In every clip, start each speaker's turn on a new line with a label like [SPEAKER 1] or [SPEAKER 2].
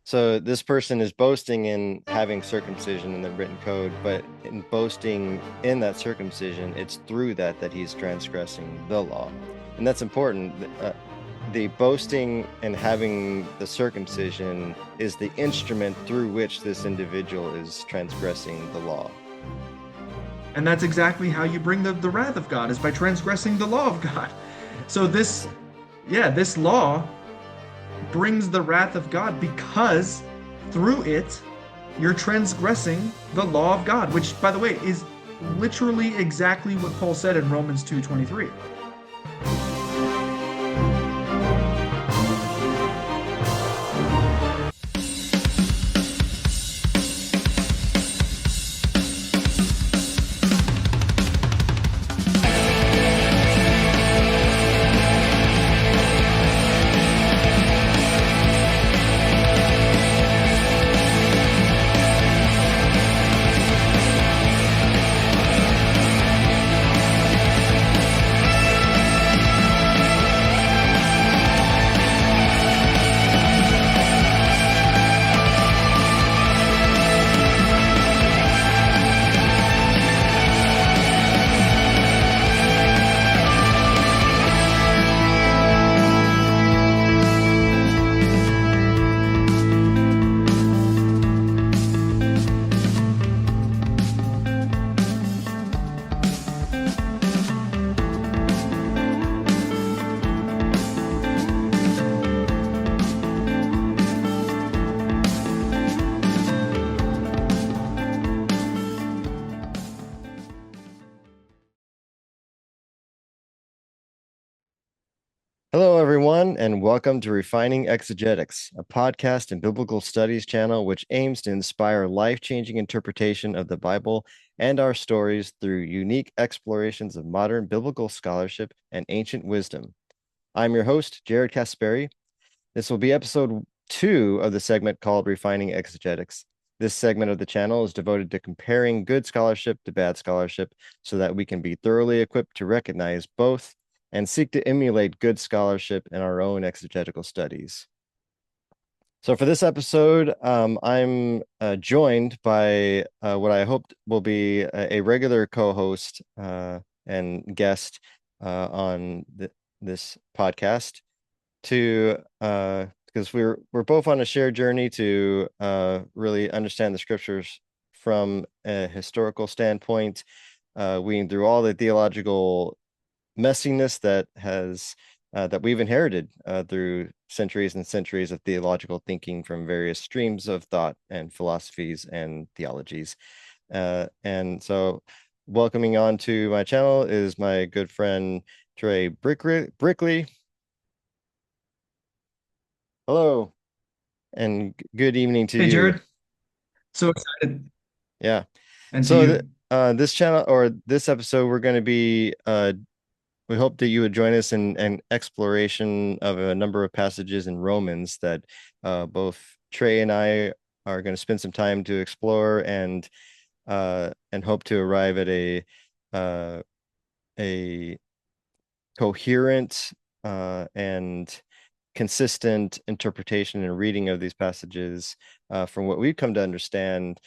[SPEAKER 1] So this person is boasting in having circumcision in the written code, but in boasting in that circumcision, it's through that he's transgressing the law. And that's important. The boasting and having the circumcision is the instrument through which this individual is transgressing the law.
[SPEAKER 2] And that's exactly how you bring the wrath of God, is by transgressing the law of God. So this law brings the wrath of God because through it, you're transgressing the law of God, which, by the way, is literally exactly what Paul said in Romans 2:23.
[SPEAKER 1] Hello, everyone, and welcome to Refining Exegetics, a podcast and biblical studies channel which aims to inspire life-changing interpretation of the Bible and our stories through unique explorations of modern biblical scholarship and ancient wisdom. I'm your host, Jared Kasperi. This will be episode 2 of the segment called Refining Exegetics. This segment of the channel is devoted to comparing good scholarship to bad scholarship so that we can be thoroughly equipped to recognize both and seek to emulate good scholarship in our own exegetical studies. So for this episode, I'm joined by what I hope will be a regular co-host and guest on this podcast to because we're both on a shared journey to really understand the scriptures from a historical standpoint, weeding through all the theological messiness that we've inherited through centuries and centuries of theological thinking from various streams of thought and philosophies and theologies. And so welcoming on to my channel is my good friend Tre Brickley. Hello, and good evening to
[SPEAKER 2] Hey,
[SPEAKER 1] you.
[SPEAKER 2] Jared. So excited.
[SPEAKER 1] Yeah.
[SPEAKER 2] And to
[SPEAKER 1] So
[SPEAKER 2] you.
[SPEAKER 1] this channel or this episode, we're going to be we hope that you would join us in an exploration of a number of passages in Romans that both Trey and I are going to spend some time to explore and hope to arrive at uh, a coherent and consistent interpretation and reading of these passages from what we've come to understand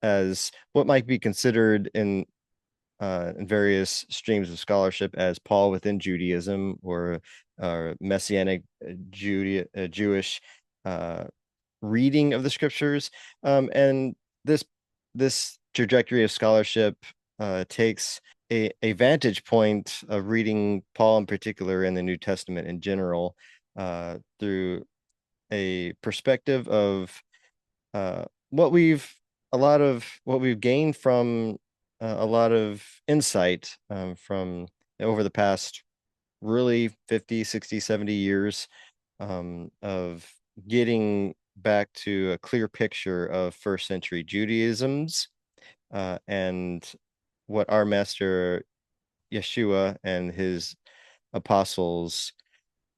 [SPEAKER 1] as what might be considered in various streams of scholarship as Paul within Judaism or Messianic Jewish uh, reading of the scriptures. And this this trajectory of scholarship takes a vantage point of reading Paul in particular and the New Testament in general through a perspective of uh, what we've a lot of what we've gained from a lot of insight from over the past really 50, 60, 70 years of getting back to a clear picture of first century Judaism's and what our master Yeshua and his apostles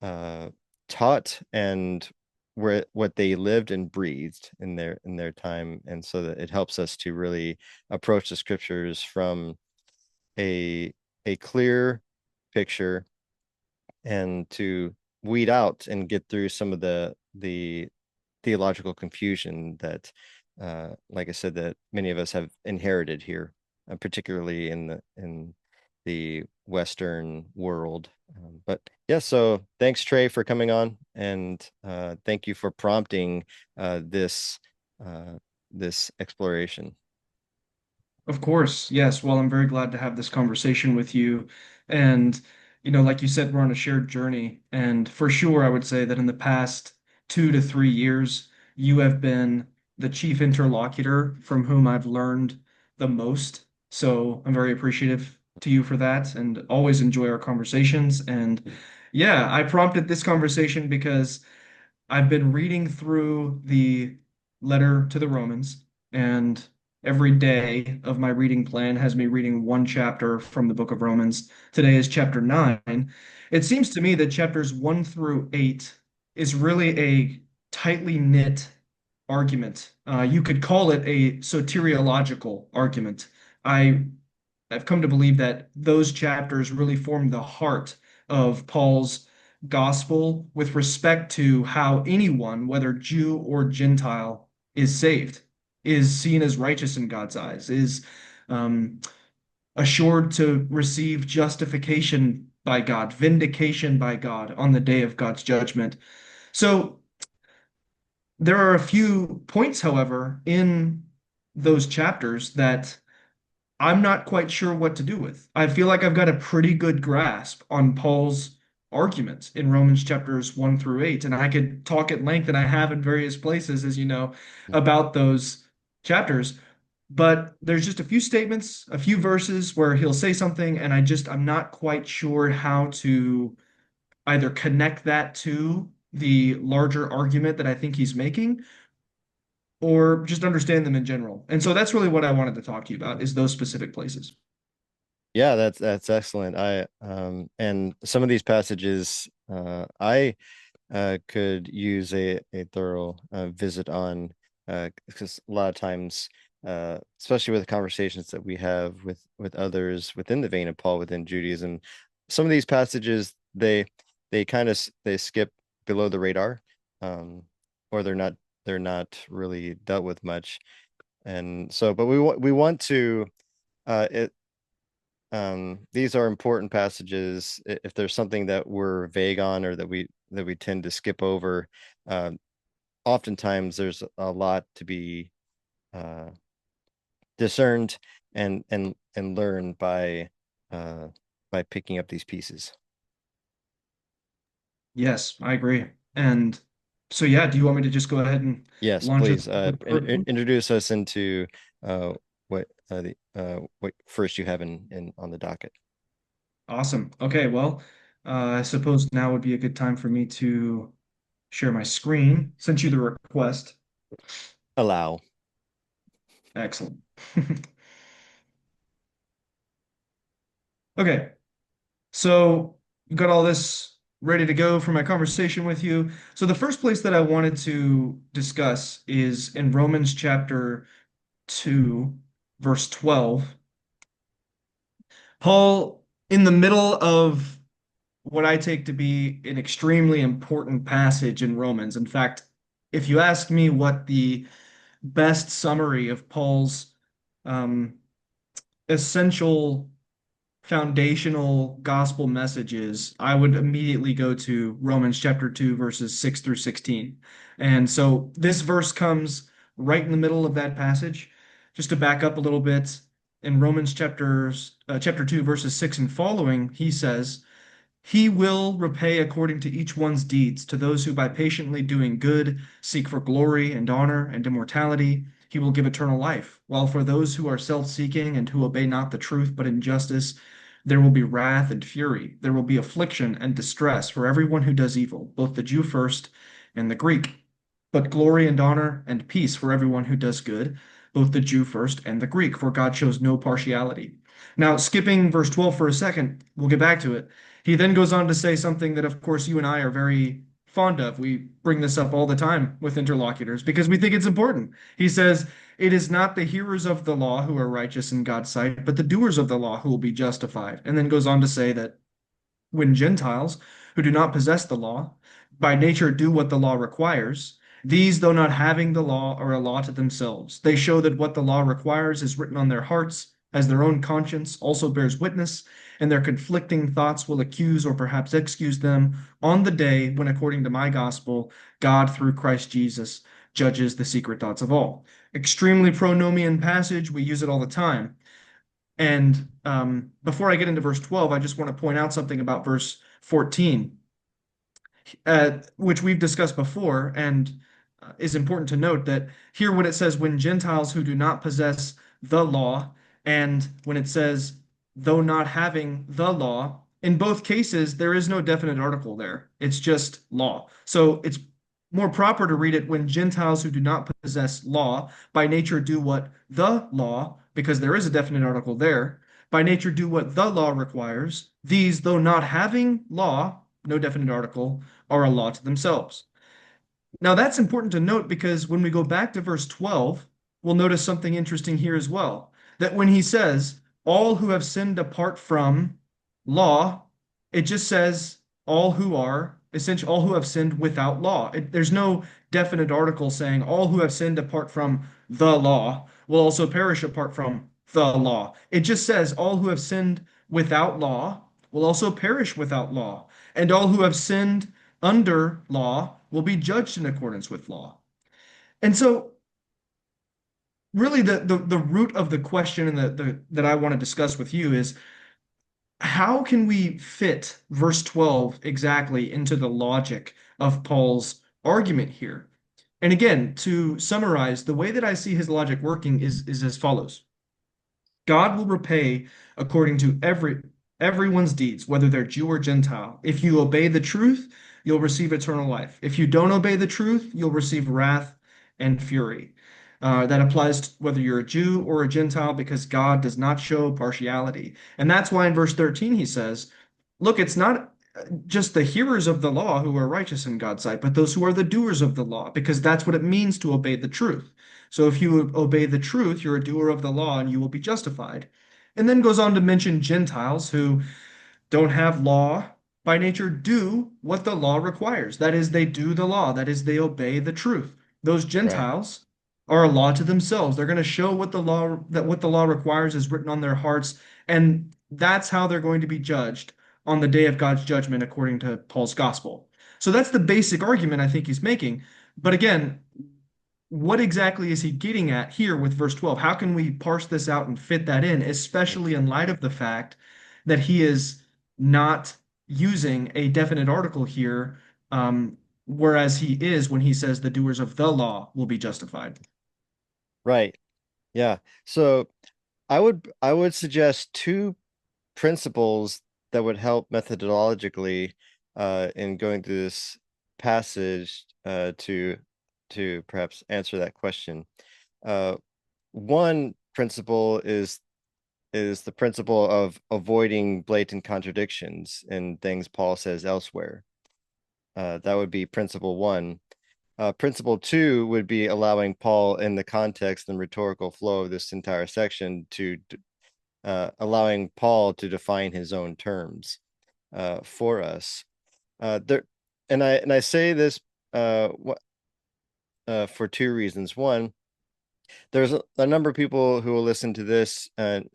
[SPEAKER 1] uh, taught and where what they lived and breathed in their time, and so that it helps us to really approach the scriptures from a a clear picture and to weed out and get through some of the theological confusion that, like I said, that many of us have inherited here, particularly in the Western world. But yeah, so thanks, Trey, for coming on, and thank you for prompting this uh, this exploration.
[SPEAKER 2] Of course, yes. Well, I'm very glad to have this conversation with you. And, like you said, we're on a shared journey. And for sure, I would say that in the past 2 to 3 years, you have been the chief interlocutor from whom I've learned the most. So I'm very appreciative to you for that and always enjoy our conversations. And yeah, I prompted this conversation because I've been reading through the letter to the Romans, and every day of my reading plan has me reading one chapter from the book of Romans. Today is chapter 9. It seems to me that chapters 1 through 8 is really a tightly knit argument. You could call it a soteriological argument. I I've come to believe that those chapters really form the heart of Paul's gospel with respect to how anyone, whether Jew or Gentile, is saved, is seen as righteous in God's eyes, is um, assured to receive justification by God, vindication by God on the day of God's judgment. So there are a few points, however, in those chapters that I'm not quite sure what to do with. I feel like I've got a pretty good grasp on Paul's arguments in Romans chapters 1 through 8, and I could talk at length, and I have in various places, as you know, about those chapters. But there's just a few statements, a few verses where he'll say something, and I'm not quite sure how to either connect that to the larger argument that I think he's making, or just understand them in general. And so that's really what I wanted to talk to you about is those specific places.
[SPEAKER 1] Yeah, that's excellent. I and some of these passages I could use a thorough visit on, because a lot of times, especially with the conversations that we have with others within the vein of Paul within Judaism, some of these passages they kind of they skip below the radar, um, or they're not really dealt with much, and so but we want to it these are important passages. If there's something that we're vague on or that we tend to skip over, um, oftentimes there's a lot to be uh, discerned and learned uh, by picking up these pieces.
[SPEAKER 2] Yes, I agree. And so, yeah, do you want me to just go ahead and
[SPEAKER 1] Yes,
[SPEAKER 2] launch us
[SPEAKER 1] please
[SPEAKER 2] with the first one?
[SPEAKER 1] introduce us into what first you have in on the docket.
[SPEAKER 2] Awesome. Okay, well, I suppose now would be a good time for me to share my screen. Sent you the request.
[SPEAKER 1] Allow.
[SPEAKER 2] Excellent. Okay, so got all this ready to go for my conversation with you. So the first place that I wanted to discuss is in Romans chapter 2, verse 12. Paul, in the middle of what I take to be an extremely important passage in Romans. In fact, if you ask me what the best summary of Paul's um, essential foundational gospel messages, I would immediately go to Romans chapter 2, verses 6 through 16. And so this verse comes right in the middle of that passage. Just to back up a little bit, in Romans chapter 2, verses 6 and following, he says, he will repay according to each one's deeds, to those who by patiently doing good seek for glory and honor and immortality. He will give eternal life. While for those who are self-seeking and who obey not the truth but injustice, there will be wrath and fury. There will be affliction and distress for everyone who does evil, both the Jew first and the Greek. But glory and honor and peace for everyone who does good, both the Jew first and the Greek, for God shows no partiality. Now, skipping verse 12 for a second, we'll get back to it. He then goes on to say something that, of course, you and I are very fond of. We bring this up all the time with interlocutors because we think it's important. He says, it is not the hearers of the law who are righteous in God's sight, but the doers of the law who will be justified. And then goes on to say that when Gentiles who do not possess the law by nature do what the law requires, These, though not having the law, are a law to themselves. They show that what the law requires is written on their hearts, as their own conscience also bears witness, and their conflicting thoughts will accuse or perhaps excuse them on the day when, according to my gospel, God, through Christ Jesus, judges the secret thoughts of all. Extremely pronomian passage. We use it all the time. And before I get into verse 12, I just want to point out something about verse 14, which we've discussed before, and is important to note that here when it says, when Gentiles who do not possess the law, and when it says, though not having the law, in both cases, there is no definite article there. It's just law. So it's more proper to read it when Gentiles who do not possess law by nature do what the law, because there is a definite article there, by nature do what the law requires. These, though not having law, no definite article, are a law to themselves. Now, that's important to note because when we go back to verse 12, we'll notice something interesting here as well. That when he says, all who have sinned apart from law, it just says, all who are, essentially, all who have sinned without law. There's no definite article saying, all who have sinned apart from the law will also perish apart from the law. It just says, all who have sinned without law will also perish without law. And all who have sinned under law will be judged in accordance with law. And so really the root of the question and the that I want to discuss with you is how can we fit verse 12 exactly into the logic of Paul's argument here? And again, to summarize, the way that I see his logic working is as follows. God will repay according to everyone's deeds, whether they're Jew or Gentile. If you obey the truth, you'll receive eternal life. If you don't obey the truth, you'll receive wrath and fury. That applies to whether you're a Jew or a Gentile because God does not show partiality. And that's why in verse 13 he says, look, it's not just the hearers of the law who are righteous in God's sight, but those who are the doers of the law, because that's what it means to obey the truth. So if you obey the truth, you're a doer of the law and you will be justified. And then goes on to mention Gentiles who don't have law by nature do what the law requires. That is, they do the law. That is, they obey the truth. Those
[SPEAKER 1] Right.
[SPEAKER 2] Gentiles are a law to themselves. They're going to show what the law requires is written on their hearts, and that's how they're going to be judged on the day of God's judgment according to Paul's gospel. So that's the basic argument I think he's making. But again, what exactly is he getting at here with verse 12? How can we parse this out and fit that in, especially in light of the fact that he is not using a definite article here, whereas he is when he says the doers of the law will be justified?
[SPEAKER 1] Right. Yeah. So I would suggest two principles that would help methodologically in going through this passage to perhaps answer that question. Uh, One principle is the principle of avoiding blatant contradictions in things Paul says elsewhere. That would be principle one. Principle two would be allowing Paul in the context and rhetorical flow of this entire section to allowing Paul to define his own terms for us. There, and I say this for two reasons. One, there's a number of people who will listen to this and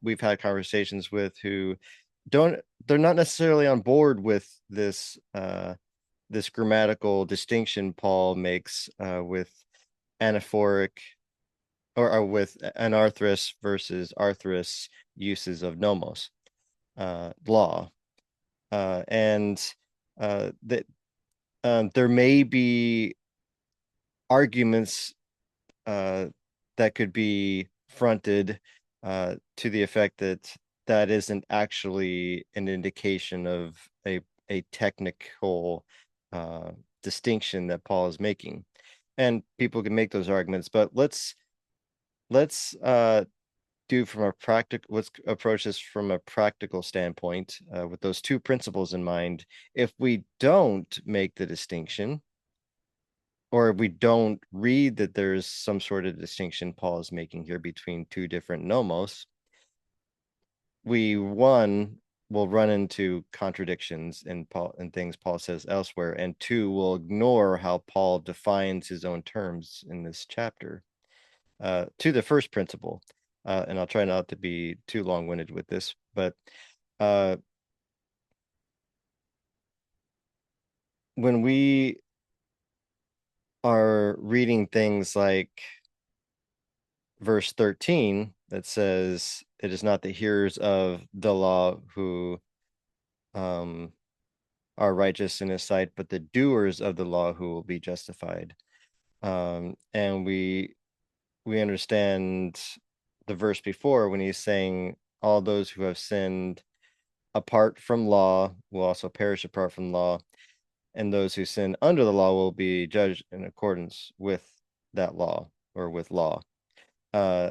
[SPEAKER 1] we've had conversations with who they're not necessarily on board with this grammatical distinction Paul makes with anaphoric or with anarthrous versus arthrous uses of nomos law and that there may be arguments uh, that could be fronted to the effect that that isn't actually an indication of a technical uh, distinction that Paul is making. And people can make those arguments, but let's do from a practical let's approach this from a practical standpoint with those two principles in mind. If we don't make the distinction, or we don't read that there's some sort of distinction Paul is making here between two different nomos, we one will run into contradictions in Paul and things Paul says elsewhere, and two will ignore how Paul defines his own terms in this chapter. To the first principle, and I'll try not to be too long-winded with this, but uh, when we are reading things like verse 13 that says, "It is not the hearers of the law who um, are righteous in his sight, but the doers of the law who will be justified." And we understand the verse before when he's saying, "All those who have sinned apart from law will also perish apart from law, and those who sin under the law will be judged in accordance with that law or with law." Uh,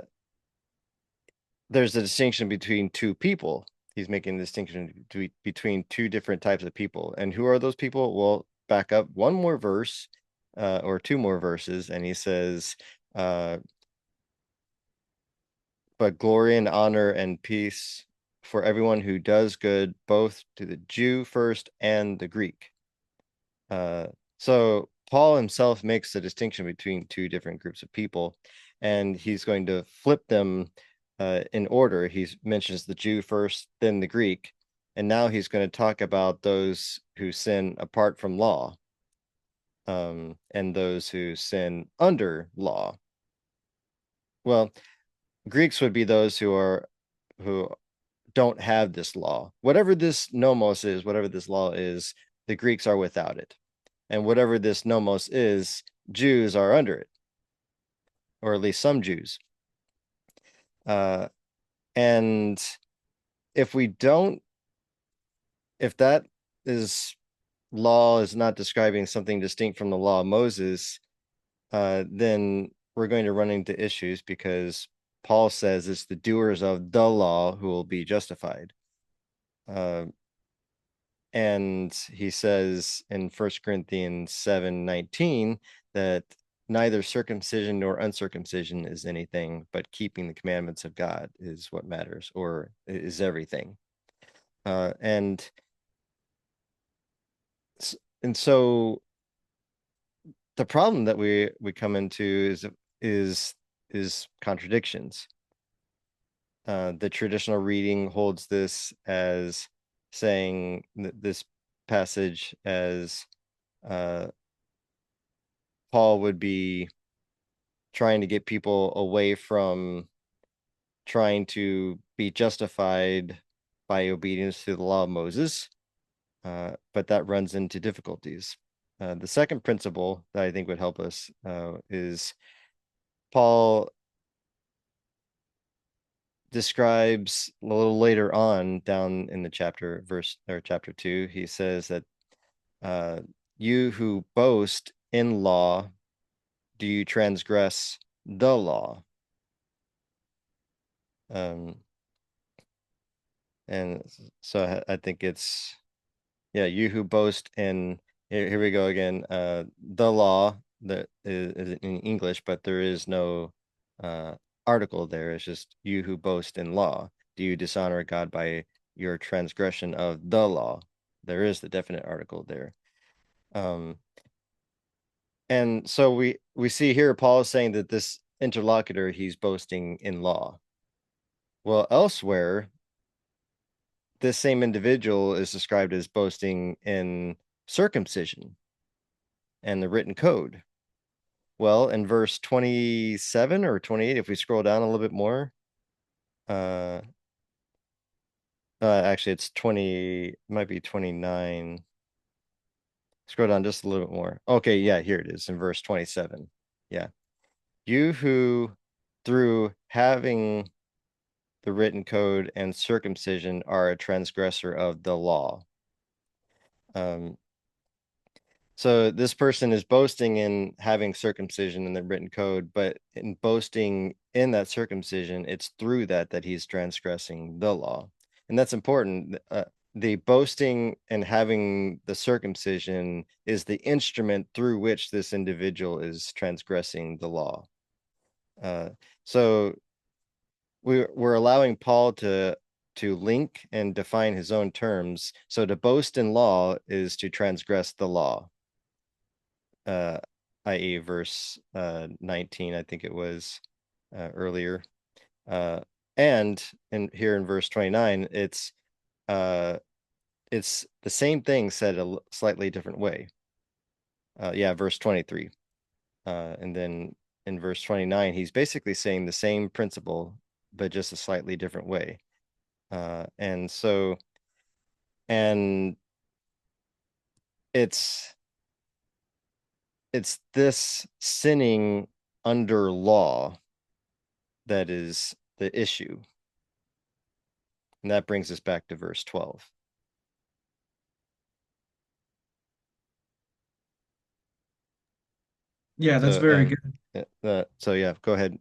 [SPEAKER 1] there's a distinction between two people. He's making a distinction between two different types of people. And who are those people? Well, back up one more verse, or two more verses, and he says, "But glory and honor and peace for everyone who does good, both to the Jew first and the Greek." Uh, so Paul himself makes the distinction between two different groups of people, and he's going to flip them in order. He mentions the Jew first, then the Greek, and now he's going to talk about those who sin apart from law, and those who sin under law. Well, Greeks would be those who don't have this law. Whatever this nomos is, whatever this law is, the Greeks are without it. And whatever this nomos is, Jews are under it, or at least some Jews. And if we don't, if that is law is not describing something distinct from the law of Moses, then we're going to run into issues because Paul says it's the doers of the law who will be justified. And he says in 1 Corinthians 7:19 that neither circumcision nor uncircumcision is anything, but keeping the commandments of God is what matters, or is everything. And so the problem that we come into is contradictions. The traditional reading holds this as saying this passage as Paul would be trying to get people away from trying to be justified by obedience to the law of Moses, but that runs into difficulties. The second principle that I think would help us is Paul describes a little later on down in the chapter, verse or chapter 2, he says that you who boast in law, do you transgress the law? And so I think it's, yeah, you who boast in, here we go again, the law that is in English, but there is no article there. It's just you who boast in law. Do you dishonor God by your transgression of the law? There is the definite article there. And so we see here Paul is saying that this interlocutor, he's boasting in law. Well, elsewhere, this same individual is described as boasting in circumcision and the written code. Well, in verse 27 or 28, if we scroll down a little bit more, uh, actually it's 20, might be 29. Scroll down just a little bit more. Okay, yeah, here it is in verse 27. Yeah. You who through having the written code and circumcision are a transgressor of the law. Um, So this person is boasting in having circumcision in the written code, but in boasting in that circumcision, it's through that he's transgressing the law. And that's important. The boasting and having the circumcision is the instrument through which this individual is transgressing the law. So we're allowing Paul to to link and define his own terms. So to boast in law is to transgress the law, uh, i.e., verse 19, I think it was earlier. Uh, and here in verse 29, uh, it's the same thing said a slightly different way. Yeah, verse 23. And then in verse 29, he's basically saying the same principle, but just a slightly different way. And so, and it's it's this sinning under law that is the issue. And that brings us back to verse 12.
[SPEAKER 2] Yeah, that's
[SPEAKER 1] So,
[SPEAKER 2] very good.
[SPEAKER 1] so yeah, go ahead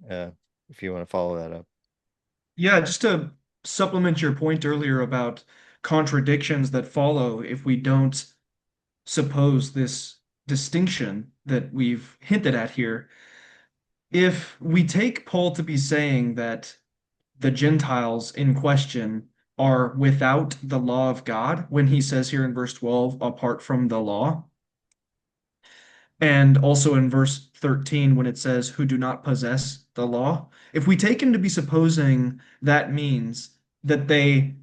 [SPEAKER 1] if you want to follow that up.
[SPEAKER 2] Yeah, just to supplement your point earlier about contradictions that follow if we don't suppose this distinction that we've hinted at here. If we take Paul to be saying that the Gentiles in question are without the law of God, when he says here in verse 12, apart from the law, and also in verse 13 when it says, who do not possess the law. If we take him to be supposing that means that they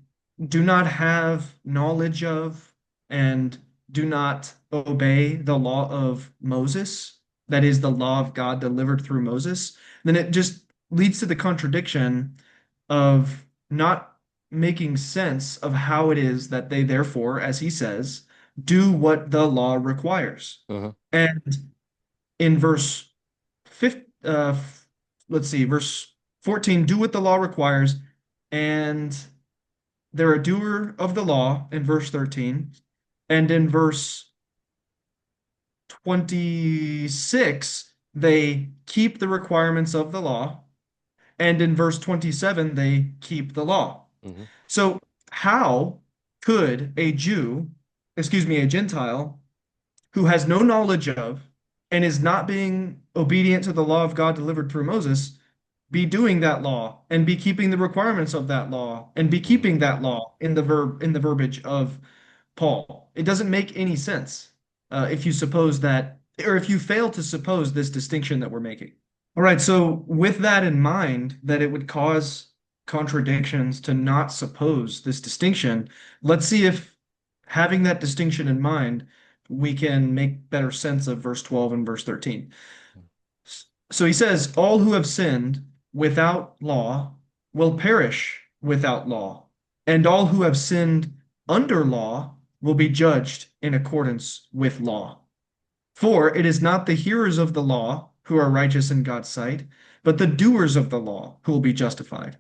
[SPEAKER 2] do not have knowledge of and do not obey the law of Moses, that is the law of God delivered through Moses, then it just leads to the contradiction of not making sense of how it is that they therefore, as he says, do what the law requires.
[SPEAKER 1] Uh-huh.
[SPEAKER 2] And in verse 5, let's see, verse 14, do what the law requires, and they're a doer of the law in verse 13. And in verse 26, they keep the requirements of the law. And in verse 27, they keep the law.
[SPEAKER 1] Mm-hmm.
[SPEAKER 2] So, how could a Jew, excuse me, a Gentile, who has no knowledge of and is not being obedient to the law of God delivered through Moses, be doing that law and be keeping the requirements of that law and be
[SPEAKER 1] Mm-hmm.
[SPEAKER 2] keeping that law in the verbiage of Paul? It doesn't make any sense if you suppose that, or if you fail to suppose this distinction that we're making. All right, so with that in mind, that it would cause contradictions to not suppose this distinction, let's see if having that distinction in mind, we can make better sense of verse 12 and verse 13. So he says, all who have sinned without law will perish without law, and all who have sinned under law will be judged in accordance with law. For it is not the hearers of the law who are righteous in God's sight, but the doers of the law who will be justified.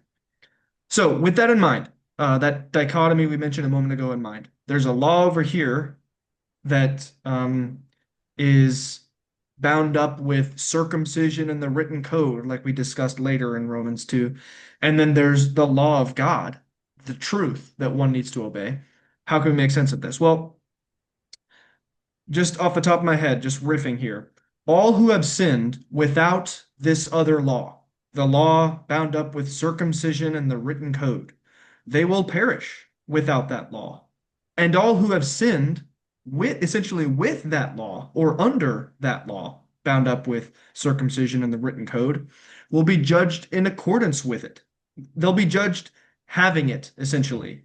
[SPEAKER 2] So, with that in mind, that dichotomy we mentioned a moment ago in mind, there's a law over here that is bound up with circumcision and the written code, like we discussed later in Romans 2. And then there's the law of God, the truth that one needs to obey. How can we make sense of this? Well, just off the top of my head, just riffing here, all who have sinned without this other law, the law bound up with circumcision and the written code, they will perish without that law. And all who have sinned with essentially with that law or under that law bound up with circumcision and the written code will be judged in accordance with it. They'll be judged having it, essentially.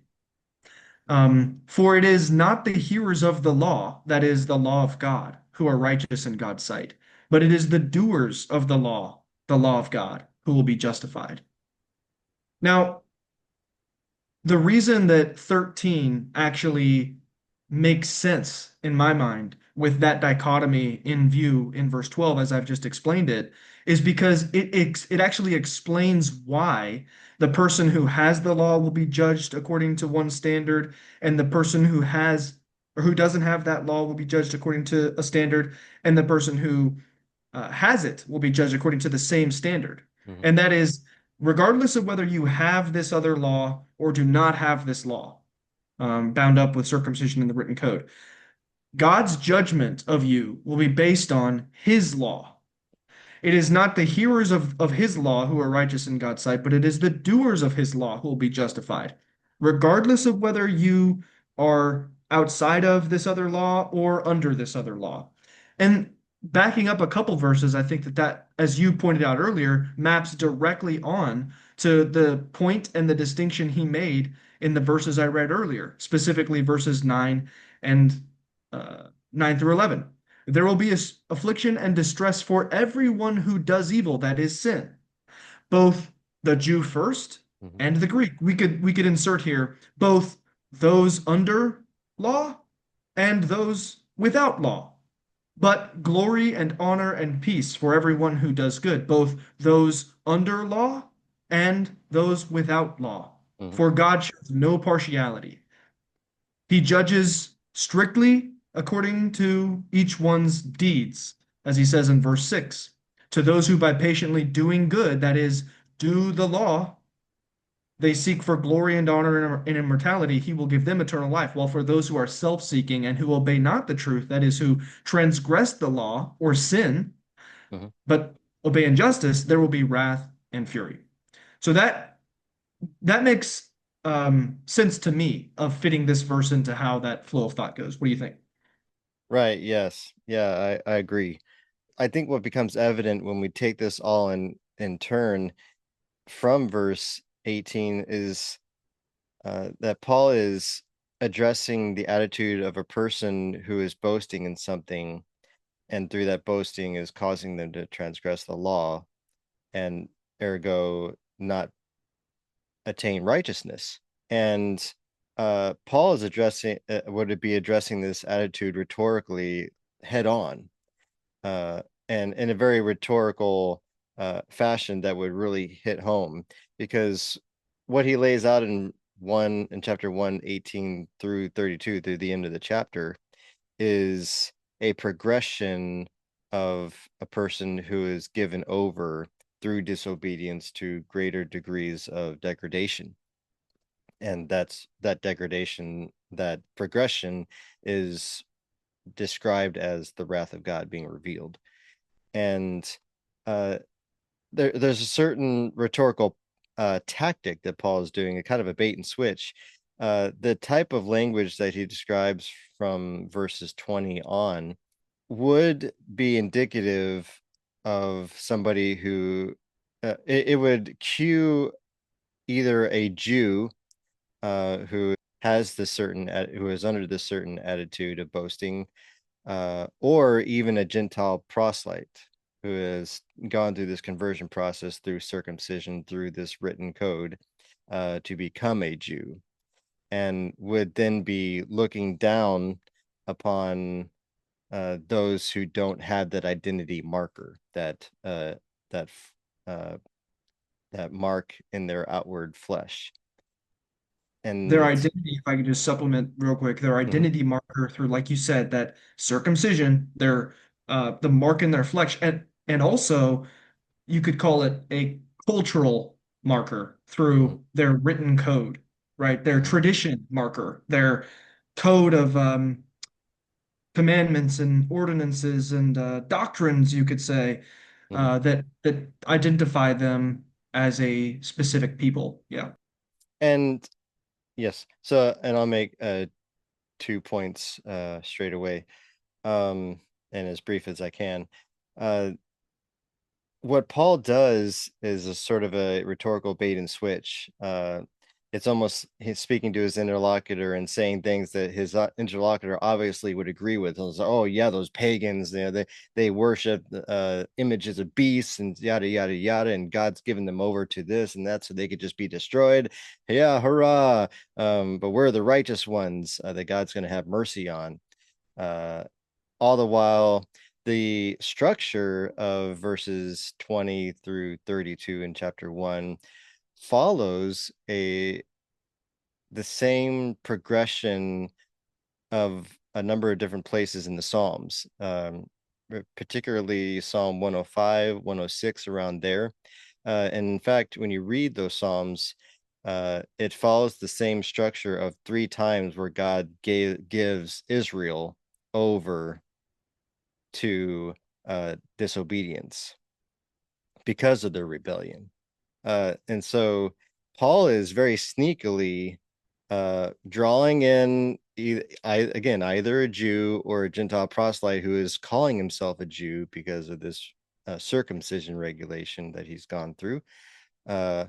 [SPEAKER 2] For it is not the hearers of the law, that is the law of God, who are righteous in God's sight, but it is the doers of the law of God, who will be justified. Now, the reason that 13 actually makes sense in my mind with that dichotomy in view in verse 12, as I've just explained it, is because it actually explains why the person who has the law will be judged according to one standard, and the person who has or who doesn't have that law will be judged according to a standard, and the person who has it will be judged according to the same standard.
[SPEAKER 1] Mm-hmm.
[SPEAKER 2] And that is, regardless of whether you have this other law or do not have this law, bound up with circumcision in the written code, God's judgment of you will be based on his law. It is not the hearers of his law who are righteous in God's sight, but it is the doers of his law who will be justified. regardless of whether you are outside of this other law or under this other law. And backing up a couple verses, I think that, as you pointed out earlier, maps directly on to the point and the distinction he made in the verses I read earlier, specifically verses 9 and 9 through 11. There will be affliction and distress for everyone who does evil, that is sin, both the Jew first
[SPEAKER 1] Mhm.
[SPEAKER 2] and the Greek. We could insert here both those under law and those without law. But glory and honor and peace for everyone who does good, both those under law and those without law.
[SPEAKER 1] Mhm.
[SPEAKER 2] For God shows no partiality. He judges strictly according to each one's deeds, as he says in verse 6. To those who by patiently doing good, that is, do the law, they seek for glory and honor and immortality, he will give them eternal life. While for those who are self-seeking and who obey not the truth, that is, who transgress the law or sin,
[SPEAKER 1] Mhm.
[SPEAKER 2] but obey injustice, there will be wrath and fury. So that makes sense to me of fitting this verse into how that flow of thought goes. What do you think?
[SPEAKER 1] Right. Yes. Yeah, I agree. I think what becomes evident when we take this all in turn from verse 18 is that Paul is addressing the attitude of a person who is boasting in something, and through that boasting is causing them to transgress the law and ergo not attain righteousness. And Paul is addressing would it be addressing this attitude rhetorically head on, uh, and in a very rhetorical fashion that would really hit home, because what he lays out in chapter 1:18 through 32 through the end of the chapter is a progression of a person who is given over through disobedience to greater degrees of degradation. And that degradation, that progression is described as the wrath of God being revealed. And uh, there's a certain rhetorical tactic that Paul is doing, a kind of a bait and switch. The type of language that he describes from verses 20 on would be indicative of somebody who it would cue either a Jew who has this certain who is under this certain attitude of boasting, or even a Gentile proselyte who has gone through this conversion process through circumcision, through this written code, to become a Jew, and would then be looking down upon those who don't have that identity marker, that uh, that mark in their outward flesh. And
[SPEAKER 2] Their
[SPEAKER 1] it's
[SPEAKER 2] identity, if I could just supplement real quick, their
[SPEAKER 1] mhm,
[SPEAKER 2] identity marker through, like you said, that circumcision, their the mark in their flesh, and also you could call it a cultural marker
[SPEAKER 1] mhm,
[SPEAKER 2] through their written code, right? Their
[SPEAKER 1] mhm,
[SPEAKER 2] tradition marker, their code of commandments and ordinances and doctrines, you could say,
[SPEAKER 1] mhm.
[SPEAKER 2] that identify them as a specific people. Yeah.
[SPEAKER 1] And yes, so and I'll make 2 points straight away, and as brief as I can. Uh, what Paul does is a sort of a rhetorical bait and switch. It's almost he's speaking to his interlocutor and saying things that his interlocutor obviously would agree with. And like, oh yeah, those pagans, they worship images of beasts and yada yada yada, and God's given them over to this and that so they could just be destroyed. Yeah, hurrah! But we're the righteous ones that God's going to have mercy on. Uh, all the while the structure of verses 20 through 32 in chapter 1 follows a the same progression of a number of different places in the Psalms, particularly Psalm 105, 106, around there. And in fact, when you read those Psalms, it follows the same structure of three times where God gives Israel over to disobedience because of their rebellion. And so Paul is very sneakily drawing in again either a Jew or a Gentile proselyte who is calling himself a Jew because of this circumcision regulation that he's gone through, uh,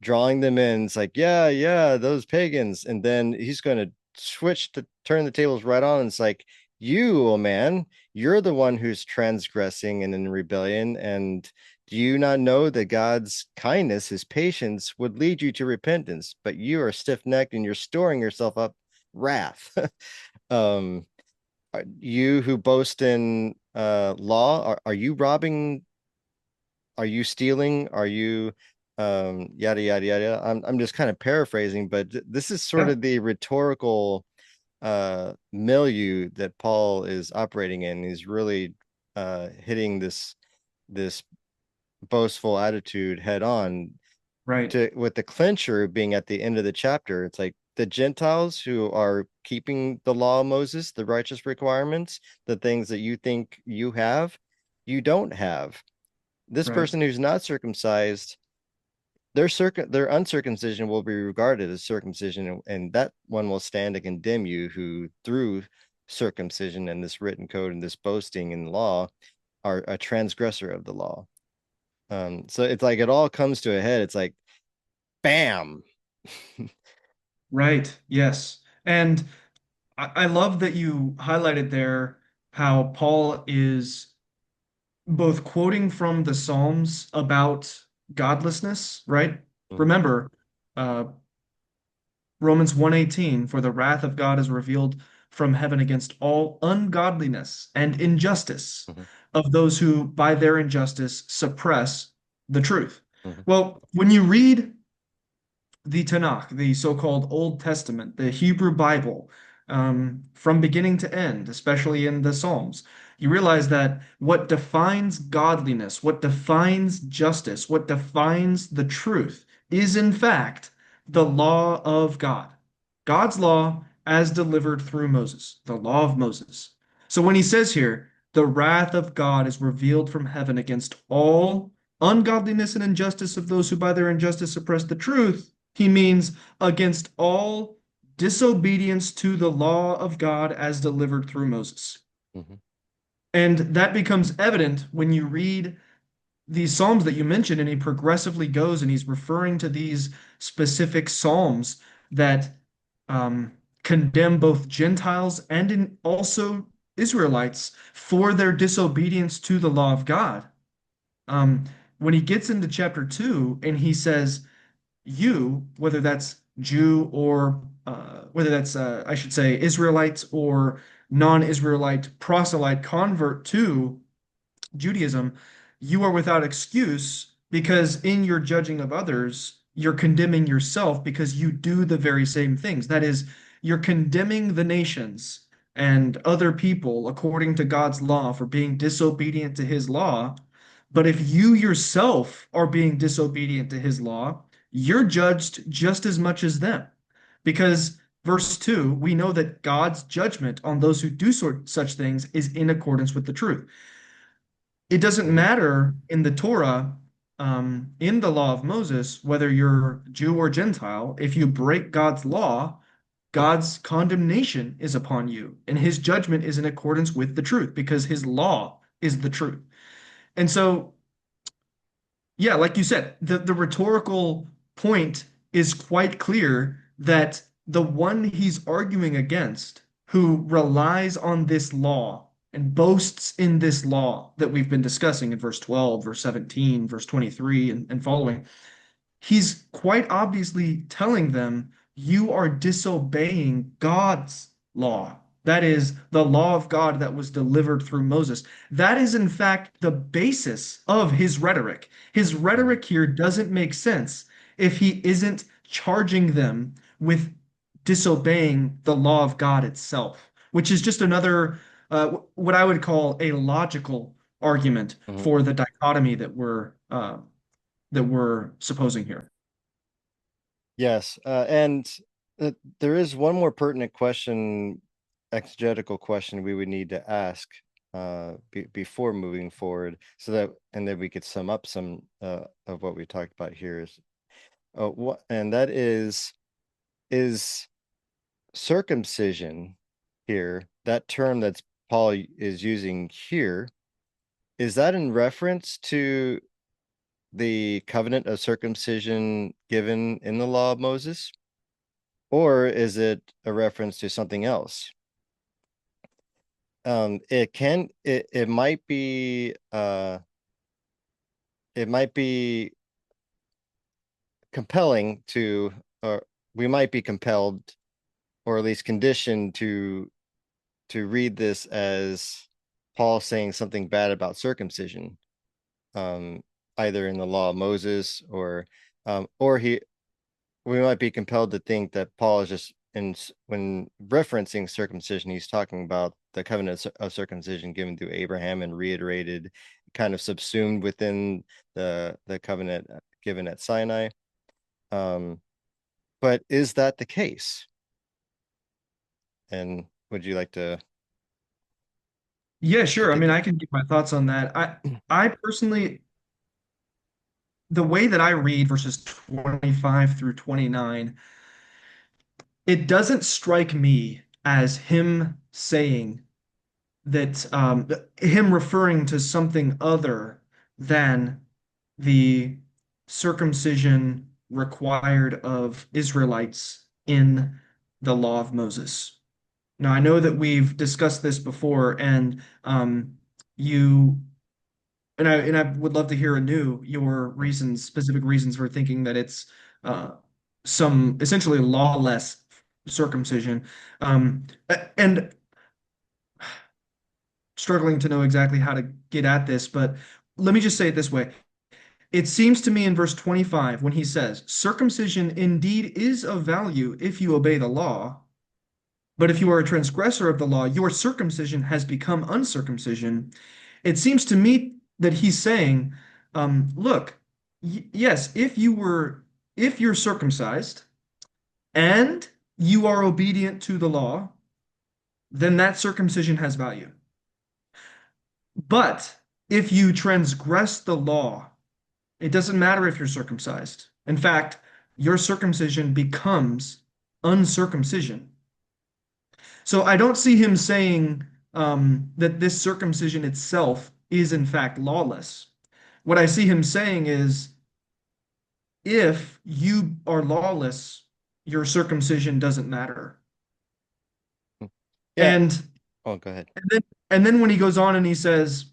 [SPEAKER 1] drawing them in. It's like, yeah, yeah, those pagans, and then he's going to switch to turn the tables right on. And it's like, you, oh man, you're the one who's transgressing and in rebellion, and do you not know that God's kindness, his patience, would lead you to repentance? But you are stiff-necked and you're storing yourself up wrath. um, you who boast in law, are you robbing? Are you stealing? Are you yada yada yada? I'm just kind of paraphrasing, but this is sort
[SPEAKER 2] Yeah.
[SPEAKER 1] of the rhetorical milieu that Paul is operating in. He's really hitting this boastful attitude head on,
[SPEAKER 2] Right.
[SPEAKER 1] to with the clincher being at the end of the chapter. It's like the Gentiles who are keeping the law of Moses, the righteous requirements, the things that you think you have, you don't have. This
[SPEAKER 2] Right.
[SPEAKER 1] person who's not circumcised, their uncircumcision will be regarded as circumcision, and that one will stand to condemn you who through circumcision and this written code and this boasting in law are a transgressor of the law. So it's like it all comes to a head. It's like bam.
[SPEAKER 2] Right. Yes. And I love that you highlighted there how Paul is both quoting from the Psalms about godlessness, right?
[SPEAKER 1] Mhm,
[SPEAKER 2] Remember, uh, Romans 1:18, for the wrath of God is revealed from heaven against all ungodliness and injustice
[SPEAKER 1] mhm,
[SPEAKER 2] of those who by their injustice suppress the truth.
[SPEAKER 1] mhm,
[SPEAKER 2] Well, when you read the Tanakh, the so-called Old Testament, the Hebrew Bible, from beginning to end, especially in the Psalms, you realize that what defines godliness, what defines justice, what defines the truth is, in fact, the law of God. God's law as delivered through Moses, the law of Moses. So when he says here, the wrath of God is revealed from heaven against all ungodliness and injustice of those who by their injustice suppress the truth, he means against all disobedience to the law of God as delivered through Moses.
[SPEAKER 1] mhm,
[SPEAKER 2] And that becomes evident when you read these Psalms that you mentioned, and he progressively goes and he's referring to these specific Psalms that um, condemn both Gentiles and also Israelites for their disobedience to the law of God. Um, when he gets into chapter 2 and he says, you, whether that's Jew or whether that's, I should say, Israelites or non-Israelite proselyte convert to Judaism, you are without excuse because in your judging of others, you're condemning yourself because you do the very same things. That is, you're condemning the nations and other people according to God's law for being disobedient to his law. But if you yourself are being disobedient to his law, you're judged just as much as them. Because verse 2, we know that God's judgment on those who do such things is in accordance with the truth. It doesn't
[SPEAKER 1] mhm,
[SPEAKER 2] matter in the Torah, in the law of Moses, whether you're Jew or Gentile, if you break God's law, God's condemnation is upon you, and his judgment is in accordance with the truth because his law is the truth. And so yeah, like you said, the rhetorical point is quite clear that the one he's arguing against, who relies on this law and boasts in this law that we've been discussing in verse 12, verse 17, verse 23, and following, he's quite obviously telling them, you are disobeying God's law. That is the law of God that was delivered through Moses. That is, in fact, the basis of his rhetoric. His
[SPEAKER 1] mhm,
[SPEAKER 2] rhetoric here doesn't make sense if he isn't charging them with disobeying the law of God itself, which is just another, what I would call a logical argument
[SPEAKER 1] mhm.
[SPEAKER 2] for the dichotomy that we're supposing here.
[SPEAKER 1] Yes, and there is one more pertinent question, exegetical question we would need to ask before moving forward, so that and then we could sum up some of what we talked about here. Is what, and that is circumcision here, that term that's Paul is using here, is that in reference to the covenant of circumcision given in the law of Moses? Or is it a reference to something else? It might be compelling to, or we might be compelled, or at least conditioned to read this as Paul saying something bad about circumcision, um, either in the law of Moses, or we might be compelled to think that Paul is just when referencing circumcision, he's talking about the covenant of circumcision given to Abraham and reiterated, kind of subsumed within the covenant given at Sinai. Um, but is that the case? And would you like
[SPEAKER 2] Yeah,
[SPEAKER 1] to
[SPEAKER 2] sure. I
[SPEAKER 1] take
[SPEAKER 2] mean,
[SPEAKER 1] it?
[SPEAKER 2] I can give my thoughts on that. I personally, the way that I read verses 25 through 29, it doesn't strike me as him saying that him referring to something other than the circumcision required of Israelites in the law of Moses. Now, I know that we've discussed this before, and you and I would love to hear anew your reasons, specific reasons for thinking that it's uh, some essentially lawless circumcision. And struggling to know exactly how to get at this, but let me just say it this way. It seems to me in verse 25 when he says, circumcision indeed is of value if you obey the law, but if you are a transgressor of the law, your circumcision has become uncircumcision. It seems to me that he's saying, look, yes, if you're circumcised and you are obedient to the law, then that circumcision has value. But if you transgress the law, it doesn't matter if you're circumcised. In fact, your circumcision becomes uncircumcision. So I don't see him saying that this circumcision itself is in fact lawless. What I see him saying is if you are lawless, your circumcision doesn't matter.
[SPEAKER 1] Yeah.
[SPEAKER 2] And,
[SPEAKER 1] Oh, go ahead.
[SPEAKER 2] and then when he goes on and he says,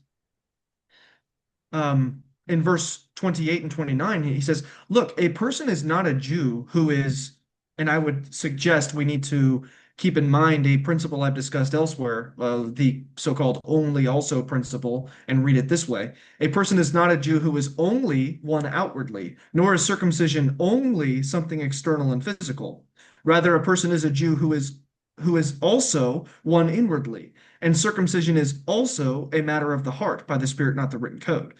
[SPEAKER 2] in verse 28 and 29, he says, look, a person is not a Jew who is, and I would suggest we need to keep in mind a principle I've discussed elsewhere, the so-called only also principle, and read it this way. A person is not a Jew who is only one outwardly, nor is circumcision only something external and physical. Rather, a person is a Jew who is also one inwardly, and circumcision is also a matter of the heart by the Spirit, not the written code.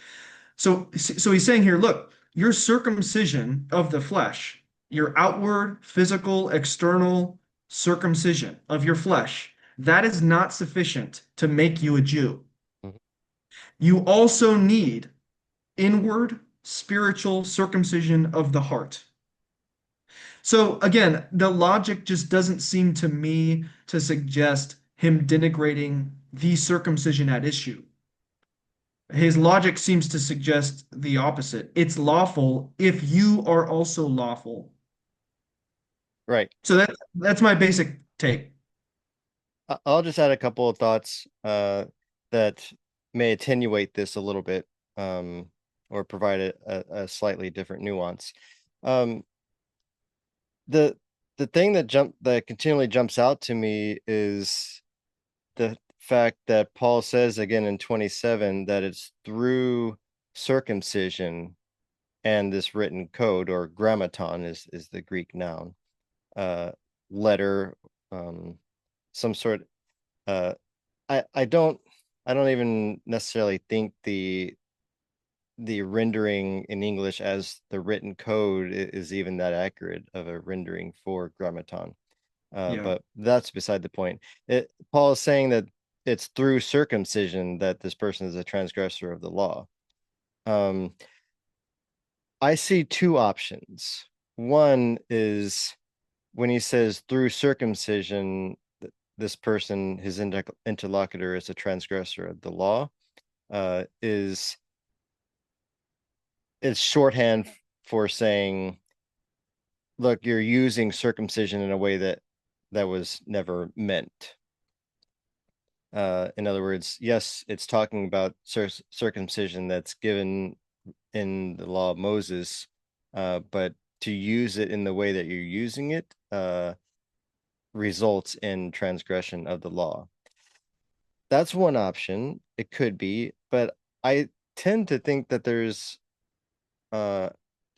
[SPEAKER 2] So he's saying here, look, your circumcision of the flesh, your outward, physical, external circumcision of your flesh, that is not sufficient to make you a Jew.
[SPEAKER 1] Mhm.
[SPEAKER 2] You also need inward, spiritual circumcision of the heart. So again, the logic just doesn't seem to me to suggest him denigrating the circumcision at issue. His logic seems to suggest the opposite. It's lawful if you are also lawful.
[SPEAKER 1] Right.
[SPEAKER 2] So that's my basic take.
[SPEAKER 1] I'll just add a couple of thoughts that may attenuate this a little bit, or provide a slightly different nuance. Um, the the thing that continually jumps out to me is the fact that Paul says again in 27 that it's through circumcision and this written code, or grammaton is the Greek noun, uh, letter, some sort. Uh, I don't even necessarily think the rendering in English as the written code is even that accurate of a rendering for grammaton.
[SPEAKER 2] Yeah.
[SPEAKER 1] But that's beside the point. Paul is saying that it's through circumcision that this person is a transgressor of the law. Um, I see two options. One is when he says through circumcision, this person, his interlocutor, is a transgressor of the law, is shorthand for saying, look, you're using circumcision in a way that was never meant. In other words, yes, it's talking about circumcision that's given in the law of Moses, but to use it in the way that you're using it results in transgression of the law. That's one option. It could be, but I tend to think that uh,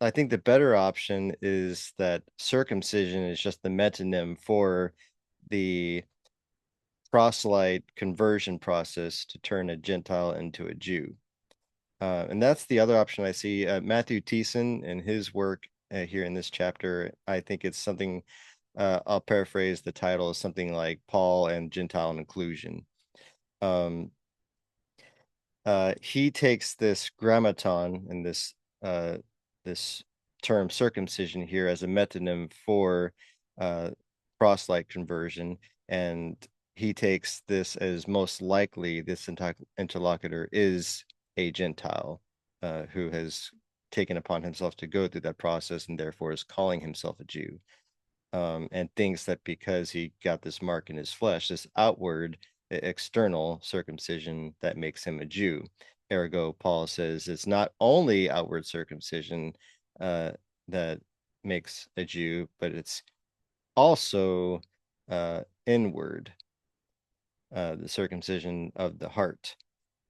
[SPEAKER 1] I think the better option is that circumcision is just the metonym for the proselyte conversion process to turn a Gentile into a Jew. And that's the other option I see. Matthew Thiessen in his work here in this chapter, I think it's something, I'll paraphrase the title, is something like Paul and Gentile inclusion. Um, he takes this grammaton and this term circumcision here as a metonym for uh, proselyte conversion, and he takes this as most likely this interlocutor is a Gentile who has taken upon himself to go through that process and therefore is calling himself a Jew, and thinks that because he got this mark in his flesh, this outward external circumcision, that makes him a Jew. Ergo, Paul says it's not only outward circumcision uh, that makes a Jew, but it's also inward, the circumcision of the heart,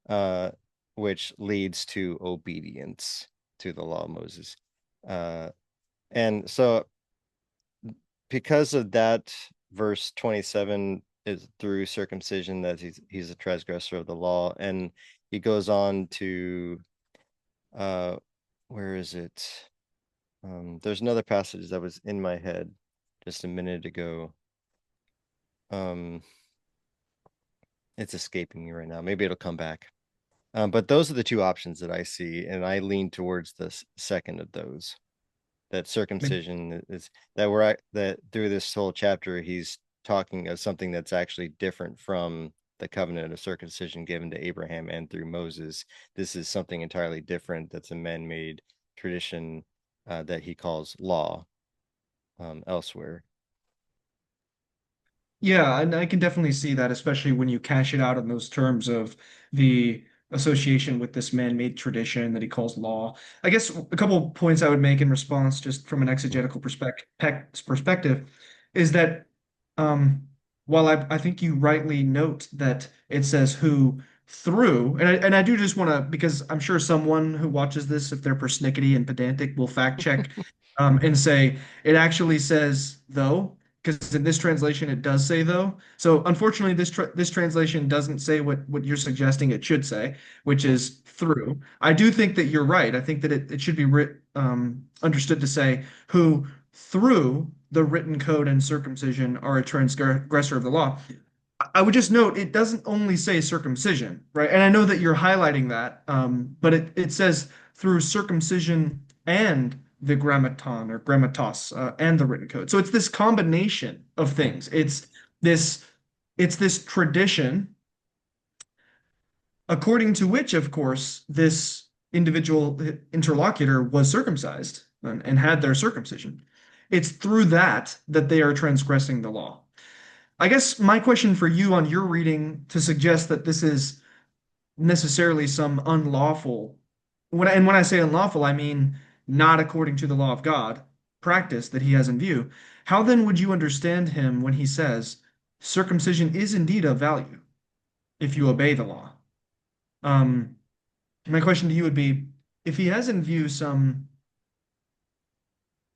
[SPEAKER 1] uh, which leads to obedience to the law of Moses. Uh, and so because of that, verse 27 is through circumcision that he's a transgressor of the law. And he goes on to uh where is it? There's another passage that was in my head just a minute ago. Um, it's escaping me right now. Maybe it'll come back. But those are the two options that I see, and I lean towards the second of those. That circumcision is that that through this whole chapter he's talking of something that's actually different from the covenant of circumcision given to Abraham and through Moses. This is something entirely different that's a man-made tradition that he calls law elsewhere.
[SPEAKER 2] Yeah, and I can definitely see that, especially when you cash it out in those terms of the association with this man-made tradition that he calls law. I guess a couple points I would make in response, just from an
[SPEAKER 1] Mhm.
[SPEAKER 2] exegetical perspective, is that um, while I think you rightly note that it says who through, and I do just want to, because I'm sure someone who watches this, if they're persnickety and pedantic, will fact check and say it actually says though, because in this translation it does say though. So unfortunately, this translation doesn't say what you're suggesting it should say, which
[SPEAKER 1] Mhm.
[SPEAKER 2] is through. I do think that you're right. I think that it should be understood to say who through the written code and circumcision are a transgressor of the law. I would just note it doesn't only say circumcision, right? And I know that you're highlighting that, but it says through circumcision and the grammaton or grammatos and the written code. So it's this combination of
[SPEAKER 1] Mhm.
[SPEAKER 2] things. This it's this tradition according to which, of course, this individual interlocutor was circumcised and had their circumcision. It's through that that they are transgressing the law. I guess my question for you on your reading to suggest that this is necessarily some unlawful, when I say unlawful, I mean not according to the law of God practice that he has in view. How then would you understand him when he says circumcision is indeed of value if you obey the law? Um, my question to you would be, if he has in view some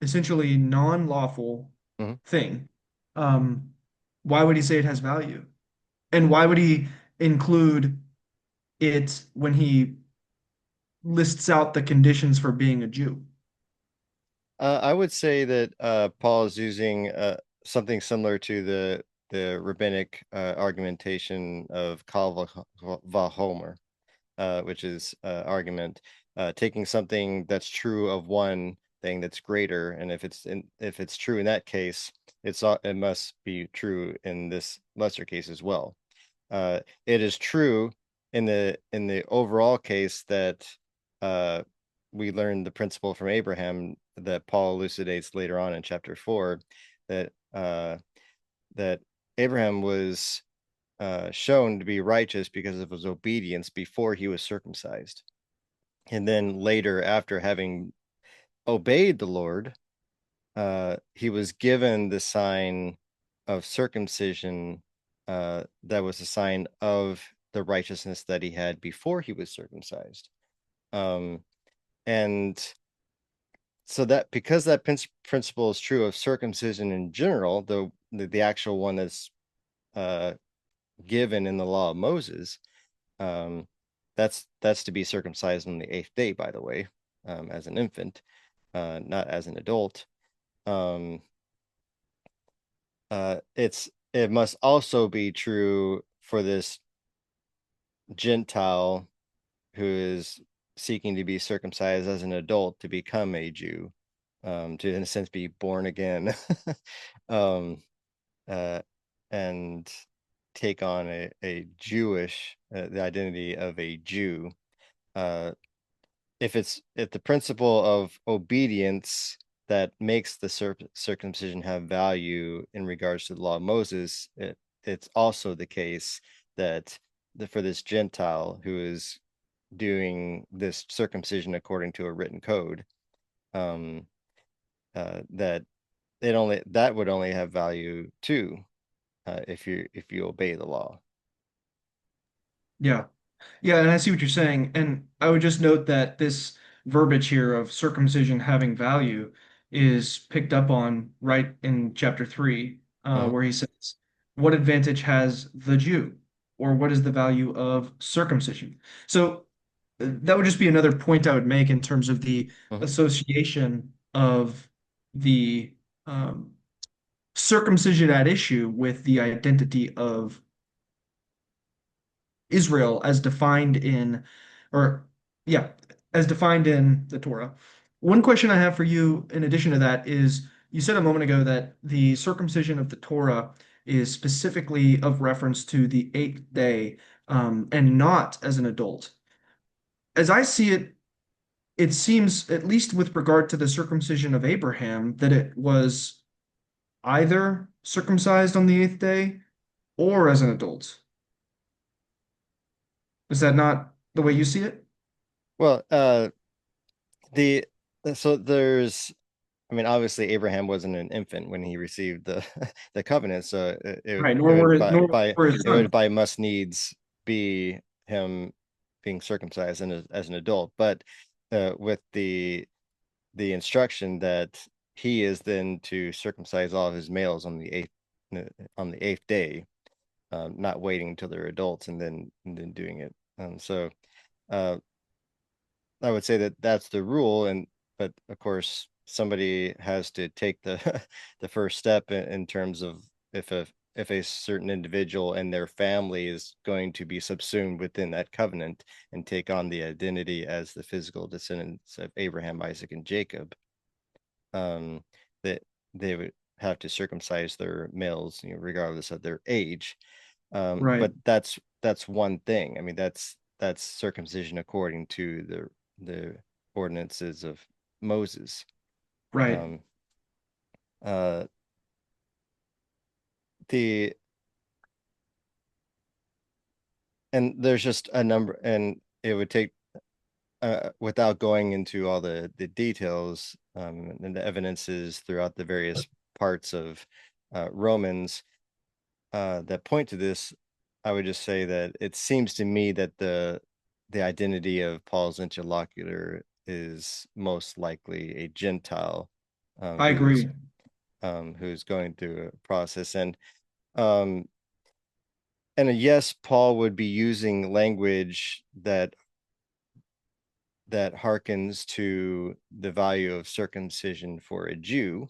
[SPEAKER 2] essentially non-lawful
[SPEAKER 1] Mhm.
[SPEAKER 2] thing, um, why would he say it has value? And why would he include it when he lists out the conditions for being a Jew?
[SPEAKER 1] I would say that Paul is using something similar to the rabbinic argumentation of Kal Vachomer, which is argument taking something that's true of one thing that's greater, and if it's true in that case, it must be true in this lesser case as well. It is true in the overall case that uh, we learned the principle from Abraham that Paul elucidates later on in chapter 4, that that Abraham was shown to be righteous because of his obedience before he was circumcised. And then later, after having obeyed the Lord, he was given the sign of circumcision that was a sign of the righteousness that he had before he was circumcised. Um, and so that because that principle is true of circumcision in general, though the actual one that's uh, given in the law of Moses, um, that's to be circumcised on the eighth day, by the way, as an infant, not as an adult. Um, it must also be true for this Gentile who is seeking to be circumcised as an adult to become a Jew, to in a sense be born again, um, uh, and take on a Jewish the identity of a Jew. Uh, if the principle of obedience that makes the circumcision have value in regards to the law of Moses, it's also the case that for this Gentile who is doing this circumcision according to a written code, um, that that would only have value too, if you obey the law.
[SPEAKER 2] Yeah. Yeah, and I see what you're saying. And I would just note that this verbiage here of circumcision having value is picked up on right in chapter 3,
[SPEAKER 1] Mhm,
[SPEAKER 2] where he says, what advantage has the Jew? Or what is the value of circumcision? So that would just be another point I would make in terms of the
[SPEAKER 1] mhm.
[SPEAKER 2] association of the um, circumcision at issue with the identity of Israel as defined in, or yeah, as defined in the Torah. One question I have for you in addition to that is you said a moment ago that the circumcision of the Torah is specifically of reference to the eighth day, and not as an adult. As I see it, it seems, at least with regard to the circumcision of Abraham, that it was either circumcised on the eighth day or as an adult. Is that not the way you see it?
[SPEAKER 1] Well, the so there's I mean, obviously Abraham wasn't an infant when he received the the covenant, so
[SPEAKER 2] Right,
[SPEAKER 1] it would
[SPEAKER 2] nor were his
[SPEAKER 1] it would
[SPEAKER 2] sons.
[SPEAKER 1] by must needs be him being circumcised as an adult. But with the instruction that he is then to circumcise all of his males on the eighth day, not waiting until they're adults and then doing it. So uh, I would say that that's the rule, and but of course somebody has to take the the first step in terms of if a certain individual and their family is going to be subsumed within that covenant and take on the identity as the physical descendants of Abraham, Isaac, and Jacob, um, that they would have to circumcise their males, regardless of their age.
[SPEAKER 2] Right,
[SPEAKER 1] But that's one thing. I mean, that's circumcision according to the ordinances of Moses.
[SPEAKER 2] right,
[SPEAKER 1] Um, uh, the and there's just a number, and it would take without going into all the details and the evidences throughout the various parts of Romans that point to this. I would just say that it seems to me that the identity of Paul's interlocutor is most likely a Gentile
[SPEAKER 2] I agree.
[SPEAKER 1] who's going through a process. Um, and yes, Paul would be using language that harkens to the value of circumcision for a Jew,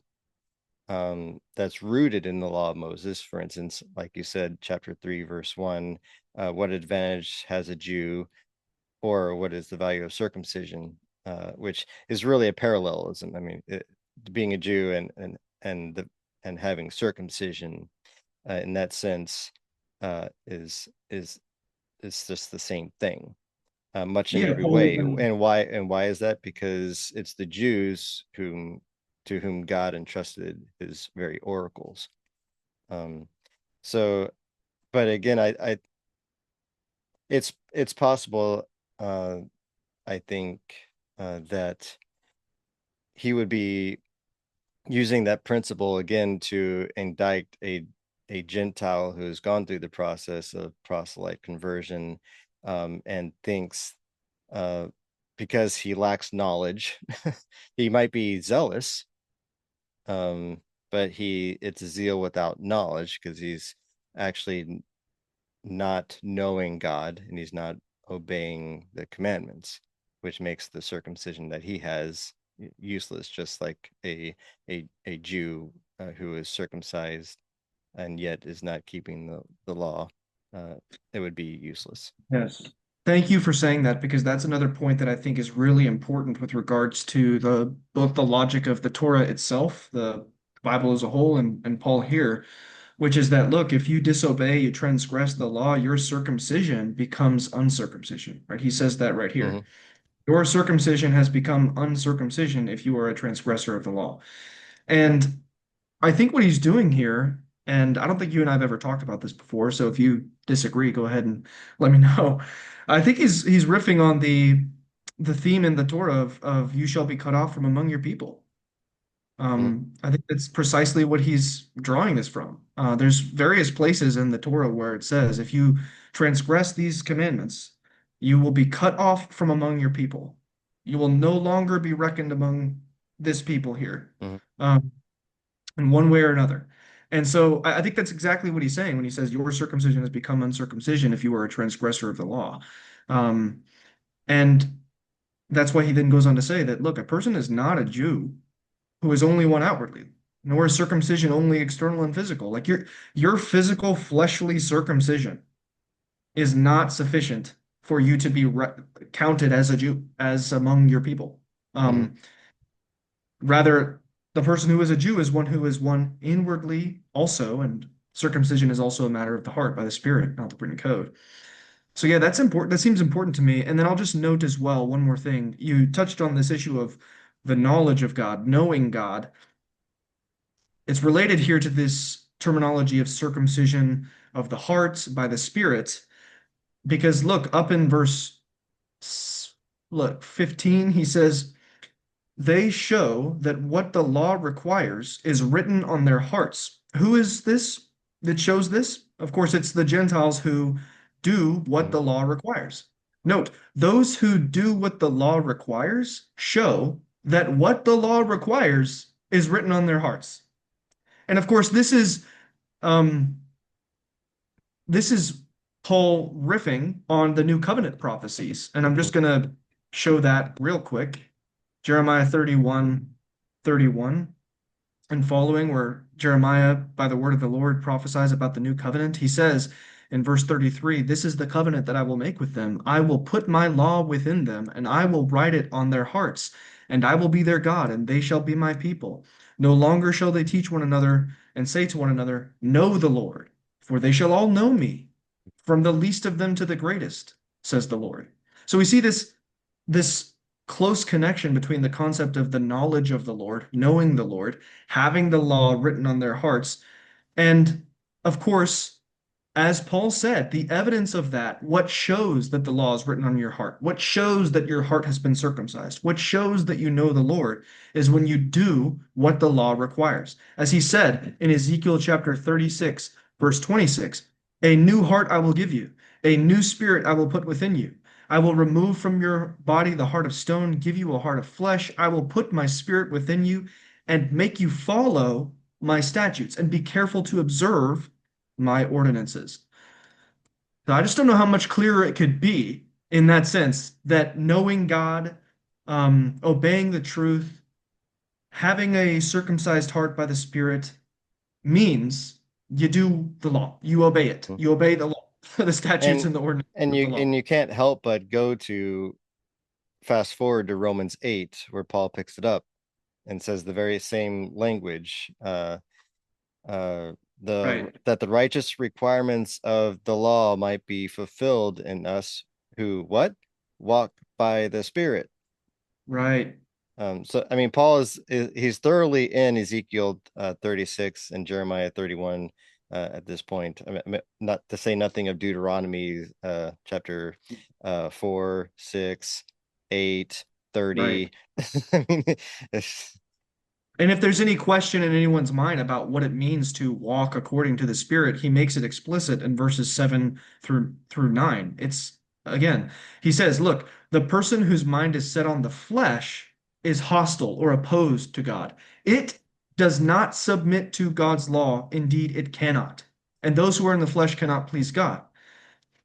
[SPEAKER 1] that's rooted in the law of Moses. For instance, like you said, chapter 3, verse 1, what advantage has a Jew, or what is the value of circumcision? which is really a parallelism. I mean, being a Jew and having circumcision in that sense is just the same thing, much in
[SPEAKER 2] Yeah,
[SPEAKER 1] every
[SPEAKER 2] Paul
[SPEAKER 1] way.
[SPEAKER 2] even
[SPEAKER 1] And why is that? Because it's the Jews to whom God entrusted his very oracles. Um, so, but again, it's possible. Uh, I think that he would be using that principle again to indict a Gentile who's gone through the process of proselyte conversion, and thinks, uh, because he lacks knowledge, he might be zealous, but it's a zeal without knowledge because he's actually not knowing God and he's not obeying the commandments, which makes the circumcision that he has useless, just like a Jew who is circumcised and yet is not keeping the law. Uh, it would be useless.
[SPEAKER 2] Yes. Thank you for saying that because that's another point that I think is really important with regards to the both the logic of the Torah itself, the Bible as a whole, and Paul here, which is that look, if you disobey, you transgress the law, your circumcision becomes uncircumcision, right? He says that right
[SPEAKER 1] Hmm.
[SPEAKER 2] here. Your circumcision has become uncircumcision if you are a transgressor of the law. And I think what he's doing here, and I don't think you and I have ever talked about this before, so if you disagree, go ahead and let me know. I think he's riffing on the theme in the Torah of you shall be cut off from among your people.
[SPEAKER 1] Hmm.
[SPEAKER 2] I think that's precisely what he's drawing this from. There's various places in the Torah where it says, if you transgress these commandments, you will be cut off from among your people. You will no longer be reckoned among this people here.
[SPEAKER 1] Hmm.
[SPEAKER 2] Um, in one way or another. And so I think that's exactly what he's saying when he says your circumcision has become uncircumcision if you are a transgressor of the law. Um, and that's why he then goes on to say that, look, a person is not a Jew who is only one outwardly, nor is circumcision only external and physical. Like your physical fleshly circumcision is not sufficient for you to be counted as a Jew, as among your people.
[SPEAKER 1] Hmm.
[SPEAKER 2] Um, Rather, the person who is a Jew is one who is one inwardly also, and circumcision is also a matter of the heart by the Spirit, not the written code. So yeah, that's important. That seems important to me. And then I'll just note as well one more thing. You touched on this issue of the knowledge of God, knowing God. It's related here to this terminology of circumcision of the heart by the Spirit, because look, up in look, 15, he says, they show that what the law requires is written on their hearts. Who is this that shows this? Of course, it's the Gentiles who do what
[SPEAKER 1] Hmm.
[SPEAKER 2] the law requires. Note, those who do what the law requires show that what the law requires is written on their hearts. And of course, um, this is Paul riffing on the new covenant prophecies. And I'm just going to show that real quick. Jeremiah 31:31 and following, where Jeremiah, by the word of the Lord, prophesies about the new covenant. He says in verse 33, this is the covenant that I will make with them. I will put my law within them, and I will write it on their hearts, and I will be their God, and they shall be my people. No longer shall they teach one another and say to one another, know the Lord, for they shall all know me, from the least of them to the greatest, says the Lord. So we see this close connection between the concept of the knowledge of the Lord, knowing the Lord, having the law written on their hearts, and of course, as Paul said, the evidence of that, what shows that the law is written on your heart, what shows that your heart has been circumcised, what shows that you know the Lord, is when you do what the law requires. As he said in Ezekiel chapter 36, verse 26, a new heart I will give you, a new spirit I will put within you. I will remove from your body the heart of stone, give you a heart of flesh. I will put my spirit within you and make you follow my statutes and be careful to observe my ordinances. So I just don't know how much clearer it could be in that sense that knowing God, obeying the truth, having a circumcised heart by the Spirit means you do the law, you obey it,
[SPEAKER 1] Hmm.
[SPEAKER 2] you obey the law, the statutes
[SPEAKER 1] and
[SPEAKER 2] and the ordinances
[SPEAKER 1] and
[SPEAKER 2] of the
[SPEAKER 1] you
[SPEAKER 2] law.
[SPEAKER 1] and you can't help but go to fast forward to Romans 8, where Paul picks it up and says the very same language. Uh, the
[SPEAKER 2] Right,
[SPEAKER 1] that the righteous requirements of the law might be fulfilled in us who what walk by the Spirit.
[SPEAKER 2] right.
[SPEAKER 1] So I mean, Paul he's thoroughly in Ezekiel 36 and Jeremiah 31 at this point. I mean, not to say nothing of Deuteronomy chapter 4, 6, 8,
[SPEAKER 2] Right.
[SPEAKER 1] 30. I mean, it's,
[SPEAKER 2] And if there's any question in anyone's mind about what it means to walk according to the Spirit, he makes it explicit in verses 7 through 9. It's again, he says, look, the person whose mind is set on the flesh is hostile or opposed to God. It does not submit to God's law. Indeed, it cannot. And those who are in the flesh cannot please God.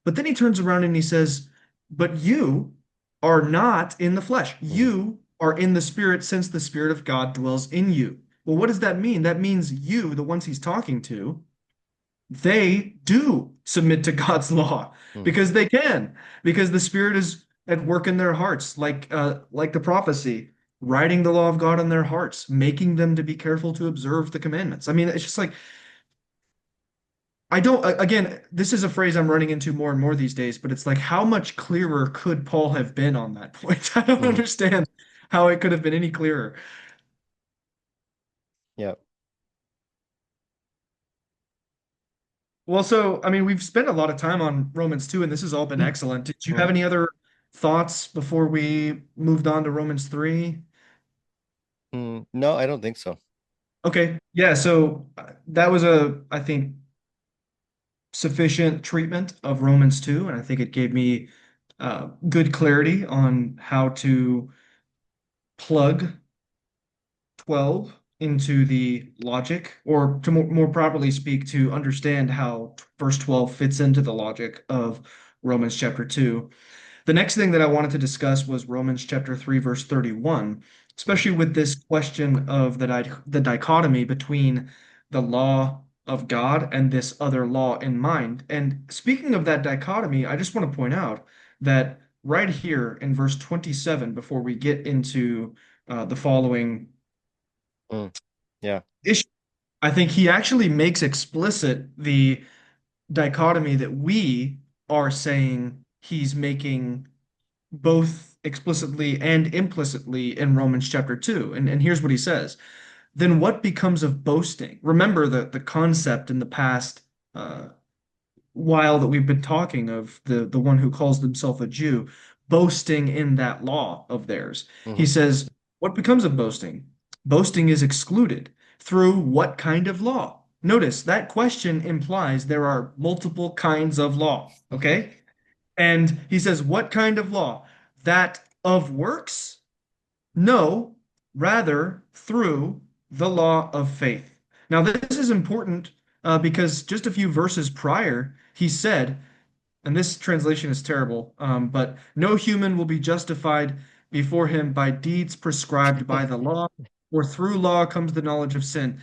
[SPEAKER 2] But then he turns around and he says, but you are not in the flesh.
[SPEAKER 1] mhm,
[SPEAKER 2] You are in the spirit since the spirit of God dwells in you. Well, what does that mean? That means you, the ones he's talking to, they do submit to God's law
[SPEAKER 1] mhm,
[SPEAKER 2] because they can, because the spirit is at work in their hearts, like the prophecy, writing the law of God on their hearts, making them to be careful to observe the commandments. I mean, it's just like I don't, again, this is a phrase I'm running into more and more these days, but it's like, how much clearer could Paul have been on that point? I don't
[SPEAKER 1] mhm.
[SPEAKER 2] understand how it could have been any clearer.
[SPEAKER 1] Yeah.
[SPEAKER 2] Well, so, I mean, we've spent a lot of time on Romans 2, and this has all been excellent. Did you have
[SPEAKER 1] Mhm.
[SPEAKER 2] any other thoughts before we moved on to Romans 3?
[SPEAKER 1] No, I don't think so.
[SPEAKER 2] Okay. Yeah, so that was I think, sufficient treatment of Romans 2, and I think it gave me good clarity on how to plug 12 into the logic, or to more properly speak, to understand how verse 12 fits into the logic of Romans chapter 2. The next thing that I wanted to discuss was Romans chapter 3, verse 31,
[SPEAKER 1] Mhm,
[SPEAKER 2] especially with this question of the dichotomy between the law of God and this other law in mind. And speaking of that dichotomy, I just want to point out that right here in verse 27, before we get into the following
[SPEAKER 1] mm, yeah.
[SPEAKER 2] issue, I think he actually makes explicit the dichotomy that we are saying he's making both explicitly and implicitly in Romans chapter 2. And here's what he says. Then what becomes of boasting? Remember the concept in the past while that we've been talking of the one who calls himself a Jew, boasting in that law of theirs. He
[SPEAKER 1] Mhm,
[SPEAKER 2] says, what becomes of boasting? Boasting is excluded. Through what kind of law? Notice that question implies there are multiple kinds of law, okay? And he says, what kind of law? That of works? No, rather through the law of faith. Now, this is important because just a few verses prior, he said, and this translation is terrible, but no human will be justified before him by deeds prescribed by the law, or through law comes the knowledge of sin.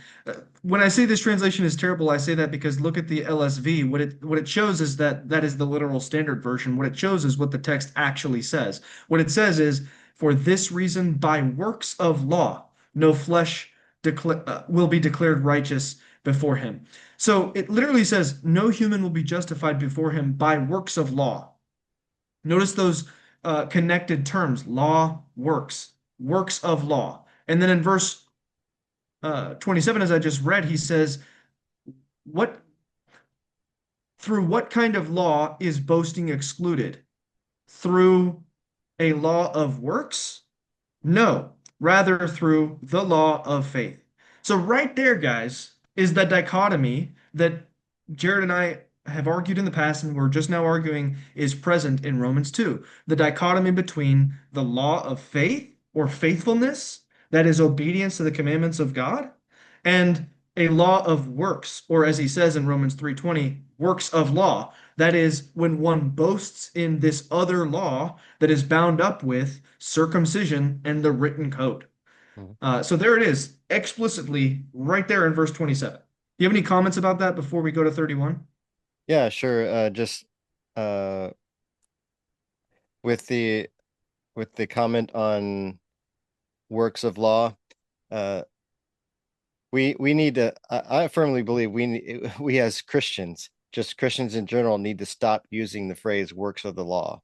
[SPEAKER 2] When I say this translation is terrible, I say that because look at the LSV. What it shows is that that is the literal standard version. What it shows is what the text actually says. What it says is, for this reason, by works of law, no flesh will be declared righteous before him. So it literally says, no human will be justified before him by works of law. Notice those connected terms, law, works, works of law. And then in verse 27, as I just read, he says, what through what kind of law is boasting excluded? Through a law of works? No, rather through the law of faith. So, right there, guys, is the dichotomy that Jared and I have argued in the past and we're just now arguing is present in Romans 2. The dichotomy between the law of faith or faithfulness, that is obedience to the commandments of God, and a law of works, or as he says in Romans 3:20, works of law. That is when one boasts in this other law that is bound up with circumcision and the written code.
[SPEAKER 1] mhm.
[SPEAKER 2] So there it is, explicitly right there in verse 27. Do you have any comments about that before we go to 31?
[SPEAKER 1] Yeah, sure. Just uh with the with the comment on works of law, uh, we need to. I firmly believe we as Christians, just Christians in general, need to stop using the phrase "works of the law."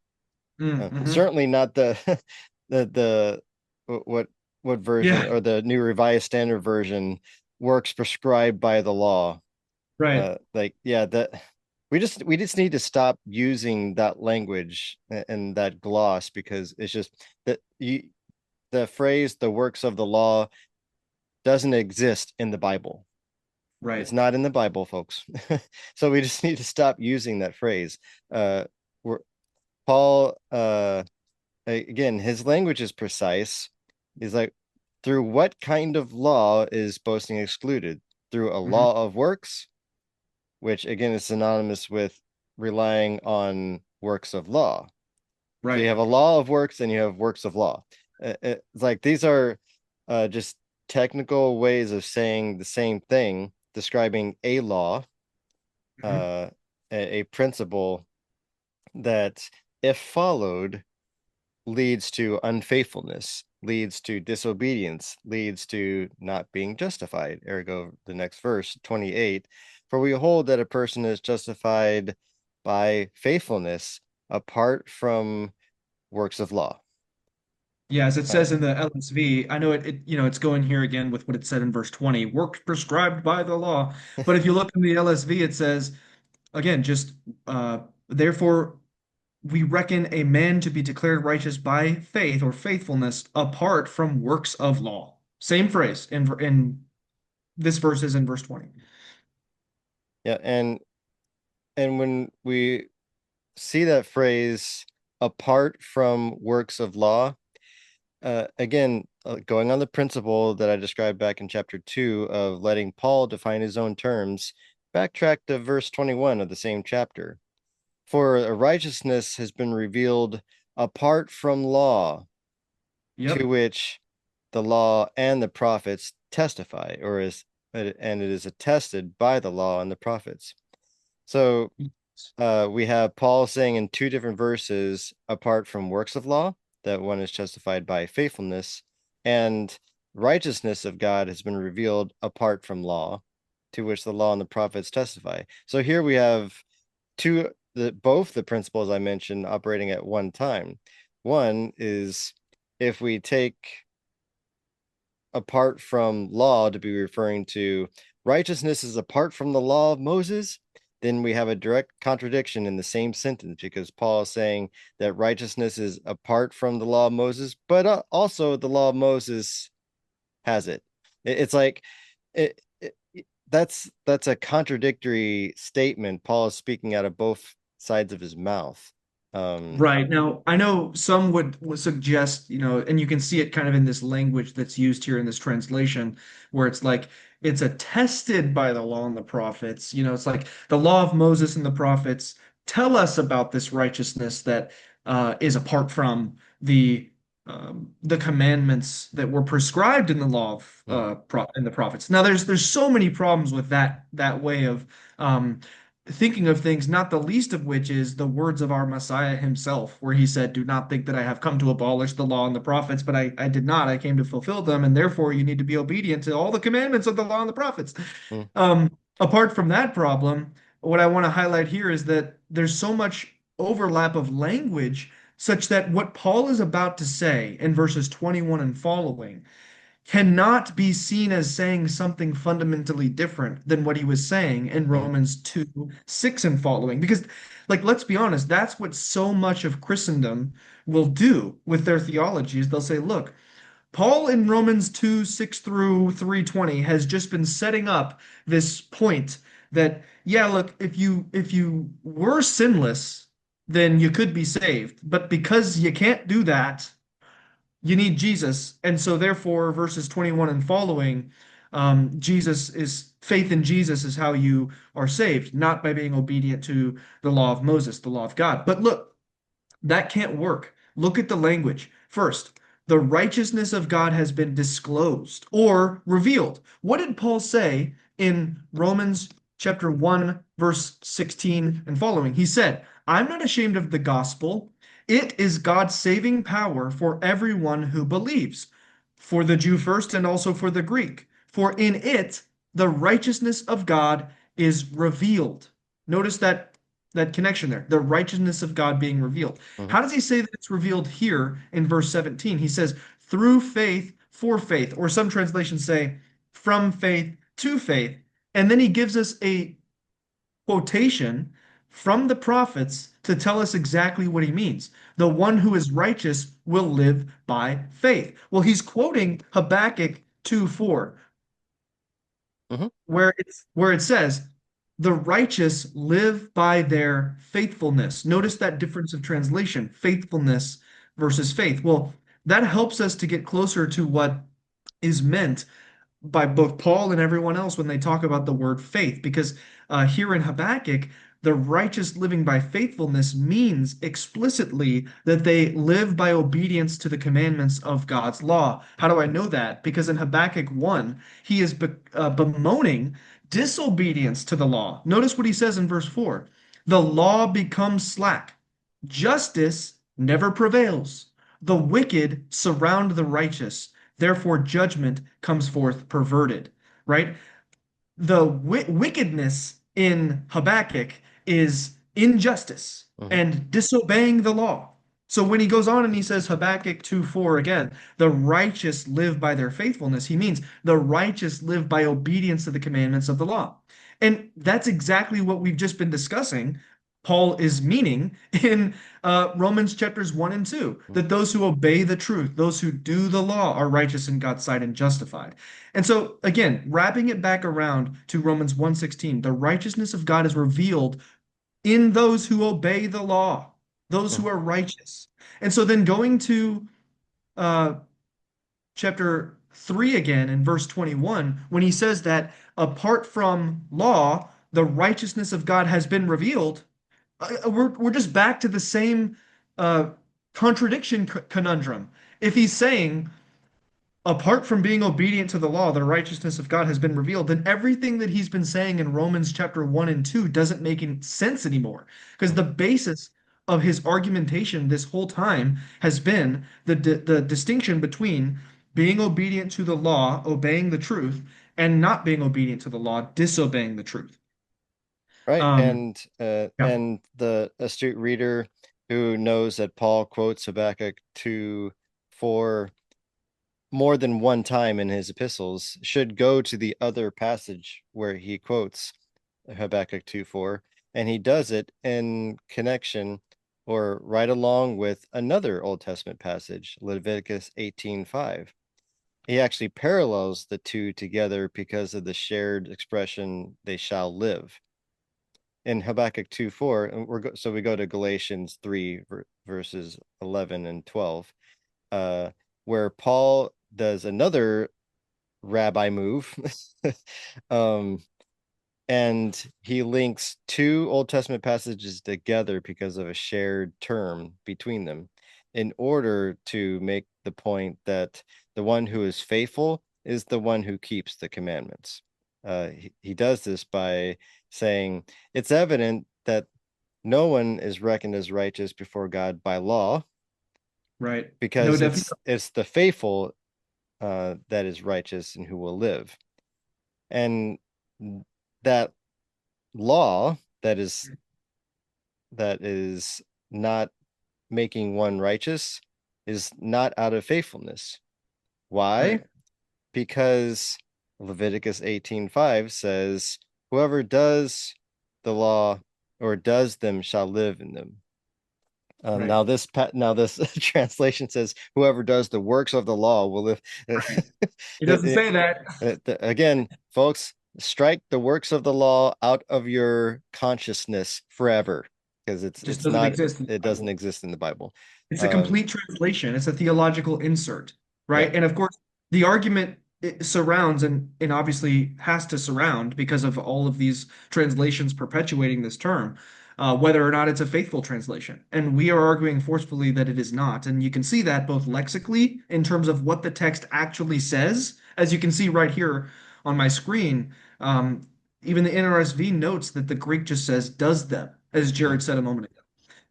[SPEAKER 2] Mm-hmm.
[SPEAKER 1] Certainly not the what what version,
[SPEAKER 2] Yeah,
[SPEAKER 1] or the New Revised Standard Version, works prescribed by the law.
[SPEAKER 2] right,
[SPEAKER 1] Like, yeah, that we just need to stop using that language and that gloss, because it's just that the phrase "the works of the law" doesn't exist in the Bible. It's
[SPEAKER 2] right.
[SPEAKER 1] not in the Bible, folks. So we just need to stop using that phrase. We're, Paul, again, his language is precise. He's like, through what kind of law is boasting excluded? Through a
[SPEAKER 2] Hmm.
[SPEAKER 1] law of works, which again is synonymous with relying on works of law. So you
[SPEAKER 2] Right.
[SPEAKER 1] have a law of works and you have works of law. It's like these are just technical ways of saying the same thing, describing a law,
[SPEAKER 2] Hmm.
[SPEAKER 1] uh, a principle that, if followed, leads to unfaithfulness, leads to disobedience, leads to not being justified. Ergo, the next verse, 28, for we hold that a person is justified by faithfulness apart from works of law.
[SPEAKER 2] Yeah, as it
[SPEAKER 1] Uh,
[SPEAKER 2] says in the LSV, I know it's going here again with what it said in verse 20, work prescribed by the law. But if you look in the LSV, it says, again, just therefore we reckon a man to be declared righteous by faith or faithfulness apart from works of law. Same phrase in this verse is in verse 20.
[SPEAKER 1] yeah, and when we see that phrase apart from works of law, again, going on the principle that I described back in chapter 2 of letting Paul define his own terms, backtrack to verse 21 of the same chapter. For a righteousness has been revealed apart from law, to
[SPEAKER 2] Yep.
[SPEAKER 1] which the law and the prophets testify, and it is attested by the law and the prophets. So we have Paul saying in two different verses, apart from works of law, that one is justified by faithfulness, and righteousness of God has been revealed apart from law, to which the law and the prophets testify. So here we have both the principles I mentioned operating at one time. One is, if we take apart from law to be referring to righteousness is apart from the law of Moses, then we have a direct contradiction in the same sentence, because Paul is saying that righteousness is apart from the law of Moses, but also the law of Moses has it. It's like that's a contradictory statement. Paul is speaking out of both sides of his mouth. Um,
[SPEAKER 2] Right. Now, I know some would suggest, and you can see it kind of in this language that's used here in this translation, where it's like it's attested by the law and the prophets. It's like the law of Moses and the prophets tell us about this righteousness that is apart from the commandments that were prescribed in the law of
[SPEAKER 1] hmm,
[SPEAKER 2] pro in the prophets. Now, there's so many problems with that way of um, thinking of things, not the least of which is the words of our Messiah himself, where he said, do not think that I have come to abolish the law and the prophets, but I did not. I came to fulfill them, and therefore you need to be obedient to all the commandments of the law and the prophets.
[SPEAKER 1] hmm,
[SPEAKER 2] Apart from that problem, what I want to highlight here is that there's so much overlap of language, such that what Paul is about to say in verses 21 and following cannot be seen as saying something fundamentally different than what he was saying in
[SPEAKER 1] hmm,
[SPEAKER 2] Romans 2, 6 and following. Because, like, let's be honest, that's what so much of Christendom will do with their theology is they'll say, look, Paul in Romans 2, 6 through 3:20 has just been setting up this point that, yeah, look, if you were sinless, then you could be saved. But because you can't do that, you need Jesus. And so therefore, verses 21 and following, faith in Jesus is how you are saved, not by being obedient to the law of Moses, the law of God. But look, that can't work. Look at the language. First, the righteousness of God has been disclosed or revealed. What did Paul say in Romans chapter 1, verse 16 and following? He said, I'm not ashamed of the gospel. It is God's saving power for everyone who believes, for the Jew first and also for the Greek. For in it the righteousness of God is revealed. Notice that connection there, the righteousness of God being revealed.
[SPEAKER 1] Mhm.
[SPEAKER 2] How does he say that it's revealed here in verse 17? He says, through faith for faith, or some translations say, from faith to faith. And then he gives us a quotation from the prophets to tell us exactly what he means. The one who is righteous will live by faith. Well, he's quoting Habakkuk 2:4,
[SPEAKER 1] Mhm.
[SPEAKER 2] where it says, "The righteous live by their faithfulness." Notice that difference of translation, faithfulness versus faith. Well, that helps us to get closer to what is meant by both Paul and everyone else when they talk about the word faith, because here in Habakkuk, the righteous living by faithfulness means explicitly that they live by obedience to the commandments of God's law. How do I know that? Because in Habakkuk 1, he is bemoaning disobedience to the law. Notice what he says in verse 4: the law becomes slack, justice never prevails, the wicked surround the righteous. Therefore, judgment comes forth perverted, right? The wickedness in Habakkuk is injustice
[SPEAKER 1] Mhm.
[SPEAKER 2] and disobeying the law. So when he goes on and he says Habakkuk 2:4 again, the righteous live by their faithfulness, he means the righteous live by obedience to the commandments of the law. And that's exactly what we've just been discussing. Paul is meaning in Romans chapters 1 and 2,
[SPEAKER 1] Mhm.
[SPEAKER 2] that those who obey the truth, those who do the law, are righteous in God's sight and justified. And so again, wrapping it back around to Romans 1:16, the righteousness of God is revealed in those who obey the law, those who
[SPEAKER 1] Mhm.
[SPEAKER 2] are righteous. And so then going to uh, chapter 3 again in verse 21, when he says that apart from law, the righteousness of God has been revealed, we're just back to the same uh, contradiction conundrum. If he's saying apart from being obedient to the law, the righteousness of God has been revealed, then everything that he's been saying in Romans chapter 1 and 2 doesn't make any sense anymore. Because
[SPEAKER 1] Mhm.
[SPEAKER 2] the basis of his argumentation this whole time has been the distinction between being obedient to the law, obeying the truth, and not being obedient to the law, disobeying the truth.
[SPEAKER 1] Right.
[SPEAKER 2] Um, yeah,
[SPEAKER 1] And the astute reader who knows that Paul quotes Habakkuk 2 for more than one time in his epistles should go to the other passage where he quotes Habakkuk 2:4, and he does it in connection or right along with another Old Testament passage, Leviticus 18:5. He actually parallels the two together because of the shared expression, they shall live. In Habakkuk 2:4, and so we go to Galatians 3 verses 11 and 12, uh, where Paul does another rabbi move. um, and he links two Old Testament passages together because of a shared term between them in order to make the point that the one who is faithful is the one who keeps the commandments. He does this by saying it's evident that no one is reckoned as righteous before God by law
[SPEAKER 2] right. No,
[SPEAKER 1] because
[SPEAKER 2] definitely.
[SPEAKER 1] it's the faithful that is righteous and who will live. And that law that is not making one righteous is not out of faithfulness. Why?
[SPEAKER 2] Right,
[SPEAKER 1] Because Leviticus 18:5 says, whoever does the law or does them shall live in them.
[SPEAKER 2] right,
[SPEAKER 1] Now this translation says, whoever does the works of the law will live.
[SPEAKER 2] right. He doesn't say that.
[SPEAKER 1] Again, folks, strike the works of the law out of your consciousness forever because
[SPEAKER 2] It just
[SPEAKER 1] it's
[SPEAKER 2] doesn't
[SPEAKER 1] not
[SPEAKER 2] exist in the
[SPEAKER 1] it doesn't
[SPEAKER 2] Bible.
[SPEAKER 1] exist in the Bible.
[SPEAKER 2] It's a
[SPEAKER 1] Um,
[SPEAKER 2] complete translation. It's a theological insert,
[SPEAKER 1] yeah.
[SPEAKER 2] right? And of course, the argument it surrounds and obviously has to surround because of all of these translations perpetuating this term, whether or not it's a faithful translation. And we are arguing forcefully that it is not. And you can see that both lexically in terms of what the text actually says, as you can see right here on my screen. Even the NRSV notes that the Greek just says does them, as
[SPEAKER 1] Mm,
[SPEAKER 2] Jared said a moment ago.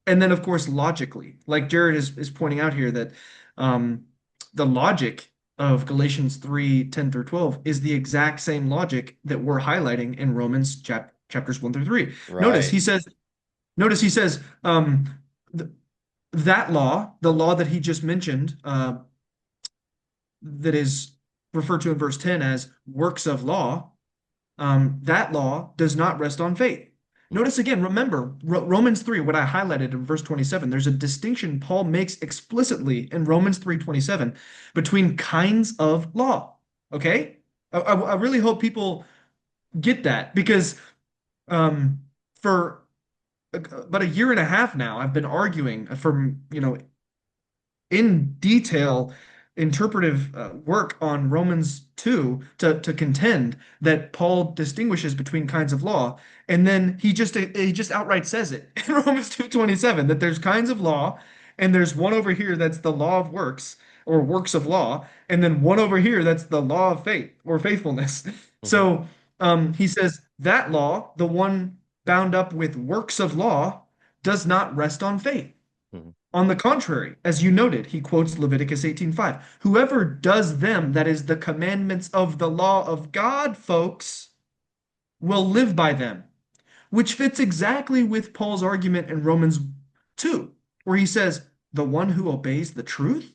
[SPEAKER 2] And then, of course, logically, like Jared is pointing out here, that um, the logic of Galatians 3 10 through 12 is the exact same logic that we're highlighting in Romans chapters 1 through 3. Notice
[SPEAKER 1] Right.
[SPEAKER 2] he says, notice he says, th that law, the law that he just mentioned, that is referred to in verse 10 as works of law, that law does not rest on faith.
[SPEAKER 1] Mhm.
[SPEAKER 2] Notice again, remember Romans 3, what I highlighted in verse 27. There's a distinction Paul makes explicitly in Romans 3:27 between kinds of law. Okay? I really hope people get that, because um, for about a year and a half now, I've been arguing from, in detail interpretive work on Romans 2 to contend that Paul distinguishes between kinds of law. And then he just outright says it in Romans 2:27 that there's kinds of law, and there's one over here that's the law of works or works of law, and then one over here that's the law of faith or faithfulness.
[SPEAKER 1] Mhm.
[SPEAKER 2] So he says that law, the one bound up with works of law, does not rest on faith.
[SPEAKER 1] Mhm.
[SPEAKER 2] On the contrary, as you noted, he quotes Leviticus 18:5. Whoever does them, that is the commandments of the law of God, folks, will live by them, which fits exactly with Paul's argument in Romans 2, where he says, the one who obeys the truth,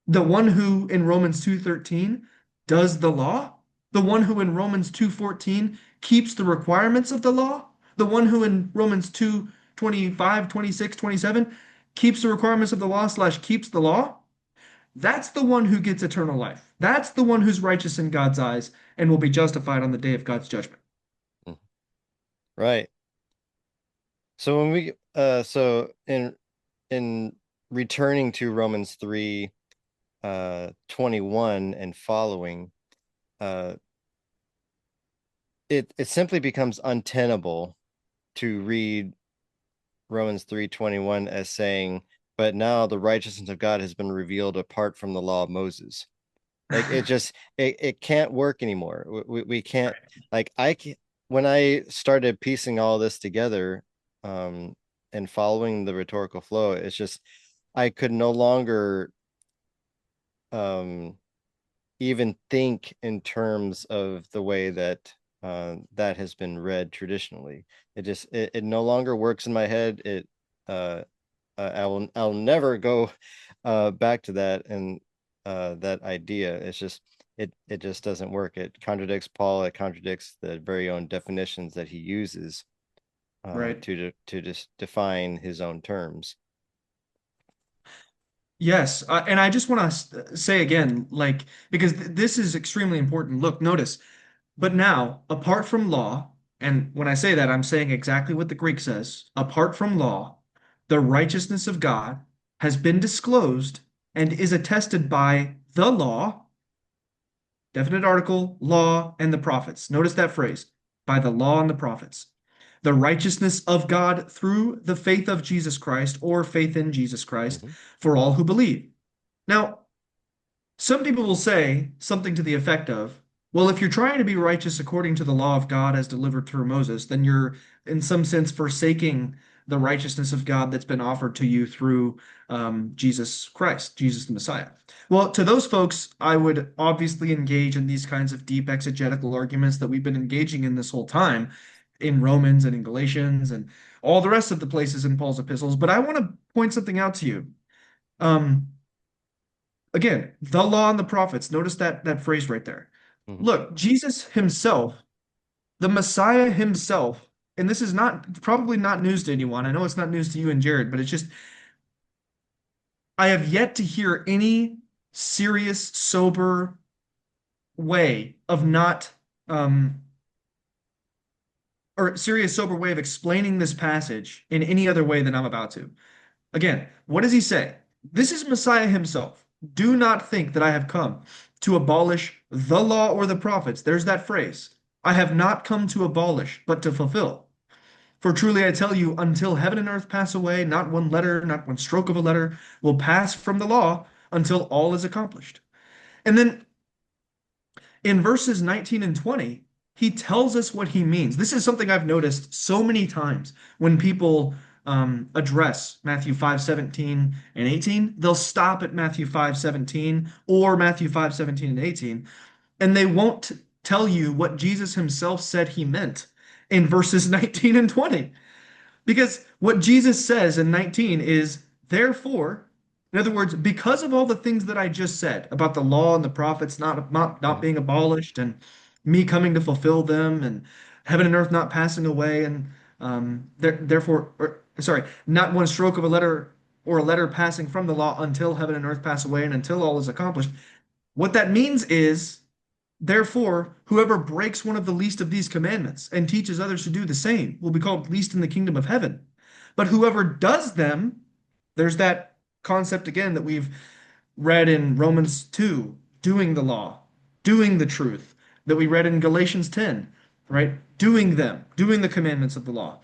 [SPEAKER 2] the one who in Romans 2:13 does the law, the one who in Romans 2:14 keeps the requirements of the law, the one who in Romans 2:25, 26, 27 keeps the requirements of the law slash keeps the law, that's the one who gets eternal life. That's the one who's righteous in God's eyes and will be justified on the day of God's judgment.
[SPEAKER 1] Mhm. Right. So when we so in returning to Romans 3 21 and following, uh it simply becomes untenable to read Romans 3:21 as saying, but now the righteousness of God has been revealed apart from the law of Moses. Like it can't work anymore. We can't, like I can, when I started piecing all this together um and following the rhetorical flow, it's just I could no longer um even think in terms of the way that that has been read traditionally. It no longer works in my head. It uh I'll never go back to that and that idea. It's just it just doesn't work. It contradicts Paul. It contradicts the very own definitions that he uses
[SPEAKER 2] Right.
[SPEAKER 1] to just define his own terms.
[SPEAKER 2] Yes, and I just want to say again, like, because this is extremely important. Look, notice, but now, apart from law, and when I say that, I'm saying exactly what the Greek says, apart from law, the righteousness of God has been disclosed and is attested by the law, definite article, law, and the prophets. Notice that phrase, by the law and the prophets. The righteousness of God through the faith of Jesus Christ or faith in Jesus Christ
[SPEAKER 1] Mhm.
[SPEAKER 2] for all who believe. Now, some people will say something to the effect of, well, if you're trying to be righteous according to the law of God as delivered through Moses, then you're in some sense forsaking the righteousness of God that's been offered to you through Jesus Christ, Jesus the Messiah. Well, to those folks, I would obviously engage in these kinds of deep exegetical arguments that we've been engaging in this whole time in Romans and in Galatians and all the rest of the places in Paul's epistles. But I want to point something out to you. Um, Again, the law and the prophets. Notice that phrase right there.
[SPEAKER 1] Mhm.
[SPEAKER 2] Look, Jesus himself, the Messiah himself, and this is not probably not news to anyone. I know it's not news to you and Jared, but it's just I have yet to hear any serious, sober way of not or serious, sober way of explaining this passage in any other way than I'm about to. Again, what does he say? This is Messiah himself. Do not think that I have come to abolish the law or the prophets. There's that phrase. I have not come to abolish, but to fulfill. For truly I tell you, until heaven and earth pass away, not one letter, not one stroke of a letter will pass from the law until all is accomplished. And then in verses 19 and 20, he tells us what he means. This is something I've noticed so many times when people address Matthew 5:17 and 18, they'll stop at Matthew 5:17 or Matthew 5:17 and 18, and they won't tell you what Jesus himself said he meant in verses 19 and 20. Because what Jesus says in 19 is, therefore, in other words, because of all the things that I just said about the law and the prophets not
[SPEAKER 1] Mhm.
[SPEAKER 2] being abolished and me coming to fulfill them and heaven and earth not passing away and therefore, sorry, not one stroke of a letter or a letter passing from the law until heaven and earth pass away and until all is accomplished. What that means is, therefore, whoever breaks one of the least of these commandments and teaches others to do the same will be called least in the kingdom of heaven. But whoever does them, there's that concept again that we've read in Romans 2, doing the law, doing the truth, that we read in Galatians 10, right? Doing them, doing the commandments of the law.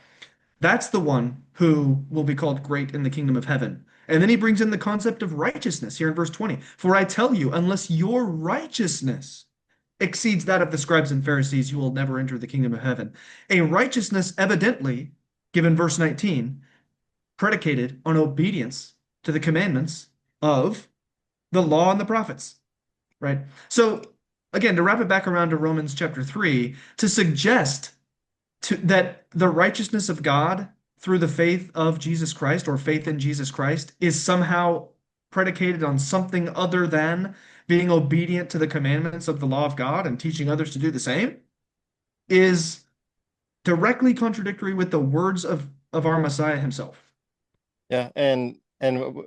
[SPEAKER 2] That's the one who will be called great in the kingdom of heaven. And then he brings in the concept of righteousness here in verse 20. For I tell you, unless your righteousness exceeds that of the scribes and Pharisees, you will never enter the kingdom of heaven. A righteousness, evidently, given verse 19, predicated on obedience to the commandments of the law and the prophets, right? So, again, to wrap it back around to Romans chapter 3, to suggest that the righteousness of God through the faith of Jesus Christ or faith in Jesus Christ is somehow predicated on something other than being obedient to the commandments of the law of God and teaching others to do the same is directly contradictory with the words of our Messiah himself.
[SPEAKER 1] Yeah, and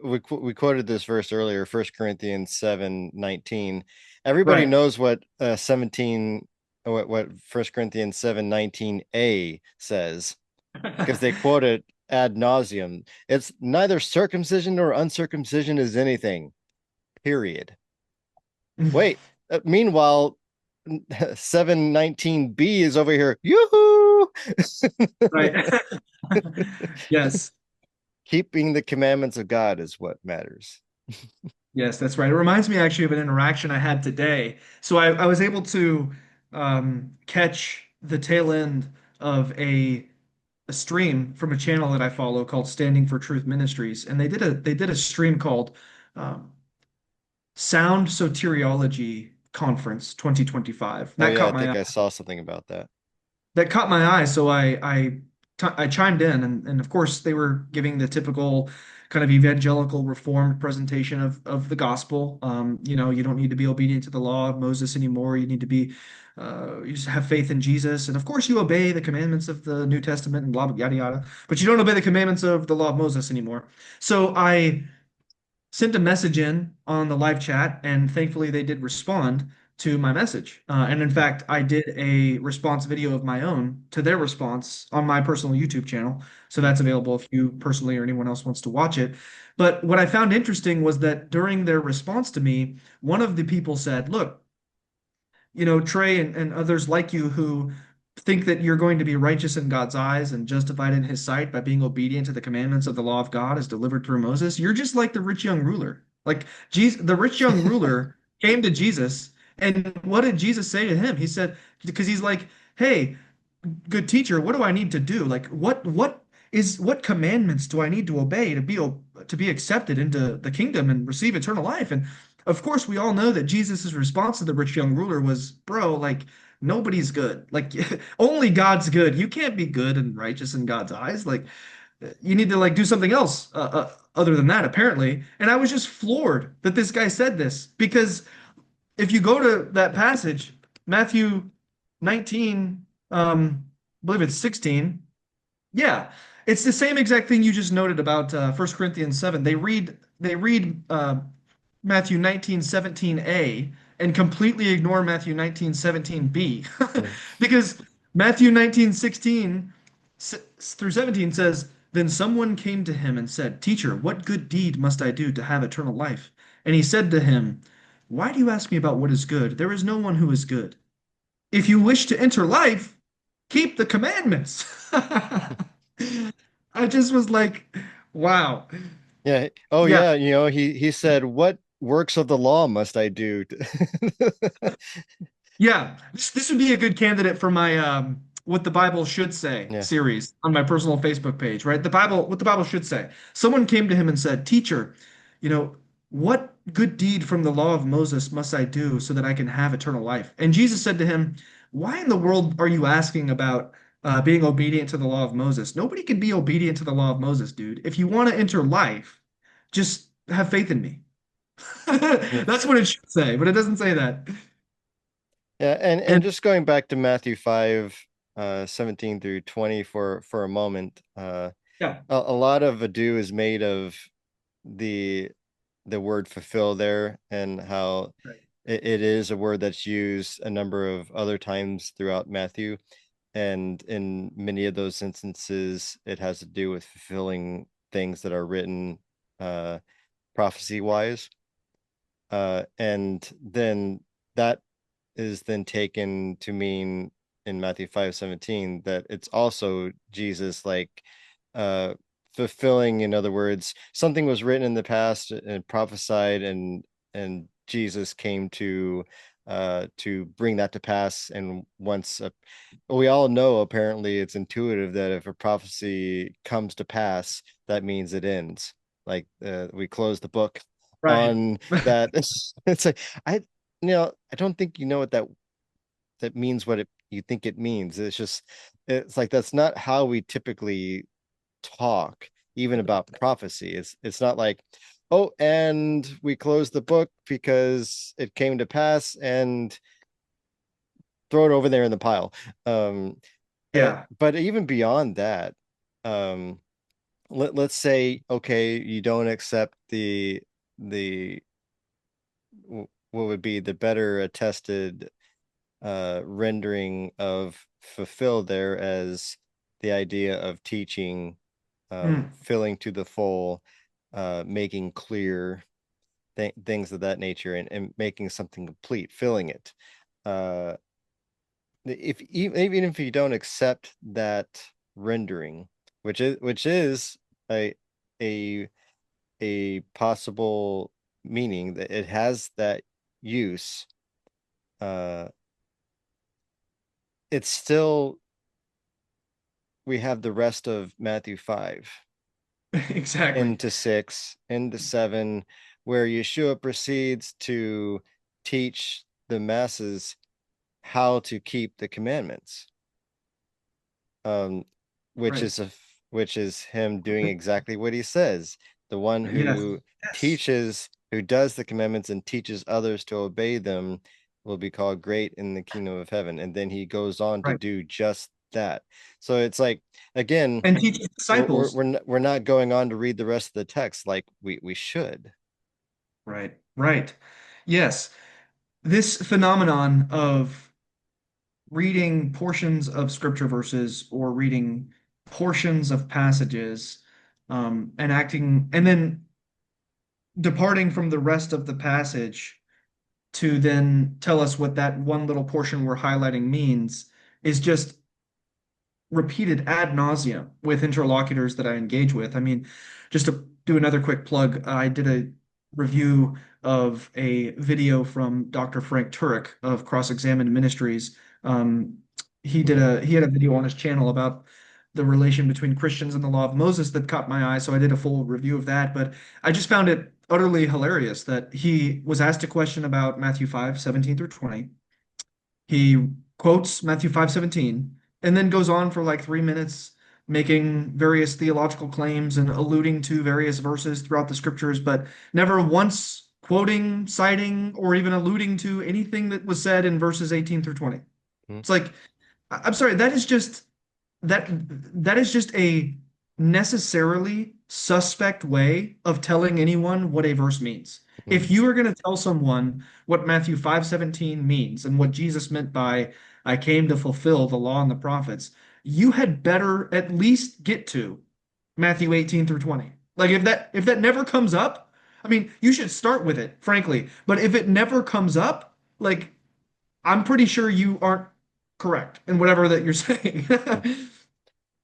[SPEAKER 1] we quoted this verse earlier, 1 Corinthians 7:19. Everybody
[SPEAKER 2] Right.
[SPEAKER 1] knows what 17 what 1 Corinthians 7:19a says because they quote it ad nauseum. It's neither circumcision nor uncircumcision is anything, period. Wait, meanwhile, 7:19b is over here. Yoo-hoo!
[SPEAKER 2] Right. Yes.
[SPEAKER 1] Keeping the commandments of God is what matters.
[SPEAKER 2] Yes, that's right. It reminds me actually of an interaction I had today. So I was able to catch the tail end of a stream from a channel that I follow called Standing for Truth Ministries, and they did a stream called um, Sound Soteriology Conference 2025.
[SPEAKER 1] Oh
[SPEAKER 2] That
[SPEAKER 1] yeah, I
[SPEAKER 2] caught my
[SPEAKER 1] think
[SPEAKER 2] eye.
[SPEAKER 1] I saw something about that.
[SPEAKER 2] So I chimed in, and of course they were giving the typical kind of evangelical reformed presentation of the gospel. You don't need to be obedient to the law of Moses anymore. You need to be you just have faith in Jesus, and of course you obey the commandments of the New Testament and blah blah yada yada. But you don't obey the commandments of the law of Moses anymore. So I sent a message in on the live chat, and thankfully they did respond to my message. And in fact, I did a response video of my own to their response on my personal YouTube channel. So that's available if you personally or anyone else wants to watch it. But what I found interesting was that during their response to me, one of the people said, look, Trey and others like you who think that you're going to be righteous in God's eyes and justified in his sight by being obedient to the commandments of the law of God as delivered through Moses, you're just like the rich young ruler. Like Jesus, the rich young ruler came to Jesus, and what did Jesus say to him? He said, because he's like, hey, good teacher, what do I need to do? Like what commandments do I need to obey to be accepted into the kingdom and receive eternal life? And of course, we all know that Jesus' response to the rich young ruler was, bro, like nobody's good. Like only God's good. You can't be good and righteous in God's eyes. Like you need to like do something else other than that, apparently. And I was just floored that this guy said this because if you go to that passage, Matthew 19, I believe it's 16. Yeah, it's the same exact thing you just noted about 1 Corinthians 7. They read Matthew 19:17a and completely ignore Matthew 19:17b
[SPEAKER 1] Mm.
[SPEAKER 2] because Matthew 19:16 through 17 says, Then someone came to him and said, Teacher, what good deed must I do to have eternal life? And he said to him, Why do you ask me about what is good? There is no one who is good. If you wish to enter life, keep the commandments. I just was like, wow.
[SPEAKER 1] Yeah. Oh
[SPEAKER 2] Yeah,
[SPEAKER 1] yeah, he said, "What works of the law must I do?"
[SPEAKER 2] yeah. This would be a good candidate for my what the Bible should say
[SPEAKER 1] Yeah.
[SPEAKER 2] series on my personal Facebook page, right? What the Bible should say. Someone came to him and said, Teacher, you know, what good deed from the law of Moses must I do so that I can have eternal life? And Jesus said to him, Why in the world are you asking about being obedient to the law of Moses? Nobody can be obedient to the law of Moses, dude. If you want to enter life, just have faith in me.
[SPEAKER 1] Yeah.
[SPEAKER 2] That's what it should say, but it doesn't say that.
[SPEAKER 1] Yeah, and
[SPEAKER 2] And
[SPEAKER 1] just going back to Matthew 5, 17 through 20 for a moment,
[SPEAKER 2] yeah,
[SPEAKER 1] a lot of ado is made of the the word fulfill there, and how
[SPEAKER 2] right.
[SPEAKER 1] it is a word that's used a number of other times throughout Matthew. And in many of those instances, it has to do with fulfilling things that are written uh, prophecy wise. And then that is then taken to mean in Matthew 5:17 that it's also Jesus, like uh fulfilling, in other words, something was written in the past and prophesied, and Jesus came to bring that to pass. And we all know, apparently it's intuitive, that if a prophecy comes to pass, that means it ends. Like we close the book
[SPEAKER 2] Right.
[SPEAKER 1] on that. It's like, I don't think you know what that means, what you think it means. It's like that's not how we typically talk, even about prophecy. It's not like, oh, and we close the book because it came to pass, and throw it over there in the pile. Um,
[SPEAKER 2] Yeah.
[SPEAKER 1] but even beyond that, um, let's say, okay, you don't accept the what would be the better attested rendering of fulfill there as the idea of teaching,
[SPEAKER 2] Hmm.
[SPEAKER 1] filling to the full, making clear, things of that nature, and making something complete, filling it. Uh, if even if you don't accept that rendering, which is a a a possible meaning, that it has that use, uh, it's still, we have the rest of Matthew 5
[SPEAKER 2] Exactly.
[SPEAKER 1] into 6 into 7, where Yeshua proceeds to teach the masses how to keep the commandments, um, which
[SPEAKER 2] Right.
[SPEAKER 1] is which is him doing exactly what he says. The one
[SPEAKER 2] Yes.
[SPEAKER 1] who
[SPEAKER 2] Yes.
[SPEAKER 1] teaches, who does the commandments and teaches others to obey them, will be called great in the kingdom of heaven. And then he goes on to
[SPEAKER 2] Right.
[SPEAKER 1] do just that. So it's like, again,
[SPEAKER 2] And teach his disciples.
[SPEAKER 1] we're not going on to read the rest of the text like we should.
[SPEAKER 2] Right. Right. Yes. This phenomenon of reading portions of scripture verses or reading portions of passages, and acting, and then departing from the rest of the passage to then tell us what that one little portion we're highlighting means is just repeated ad nauseum with interlocutors that I engage with. I mean, just to do another quick plug, I did a review of a video from Dr. Frank Turek of Cross-Examined Ministries. Um,
[SPEAKER 1] Mhm.
[SPEAKER 2] he had a video on his channel about the relation between Christians and the law of Moses that caught my eye, so I did a full review of that. But I just found it utterly hilarious that he was asked a question about Matthew 5:17 through 20. He quotes Matthew 5:17 and then goes on for like 3 minutes making various theological claims and alluding to various verses throughout the scriptures, but never once quoting, citing, or even alluding to anything that was said in verses 18 through 20.
[SPEAKER 1] Mhm.
[SPEAKER 2] It's like, I'm sorry, that that is just a necessarily suspect way of telling anyone what a verse means.
[SPEAKER 1] Mhm.
[SPEAKER 2] If you are going to tell someone what Matthew 5:17 means and what Jesus meant by I came to fulfill the law and the prophets, you had better at least get to Matthew 18 through 20. Like if that never comes up, I mean, you should start with it, frankly. But if it never comes up, like I'm pretty sure you aren't correct in whatever that you're saying.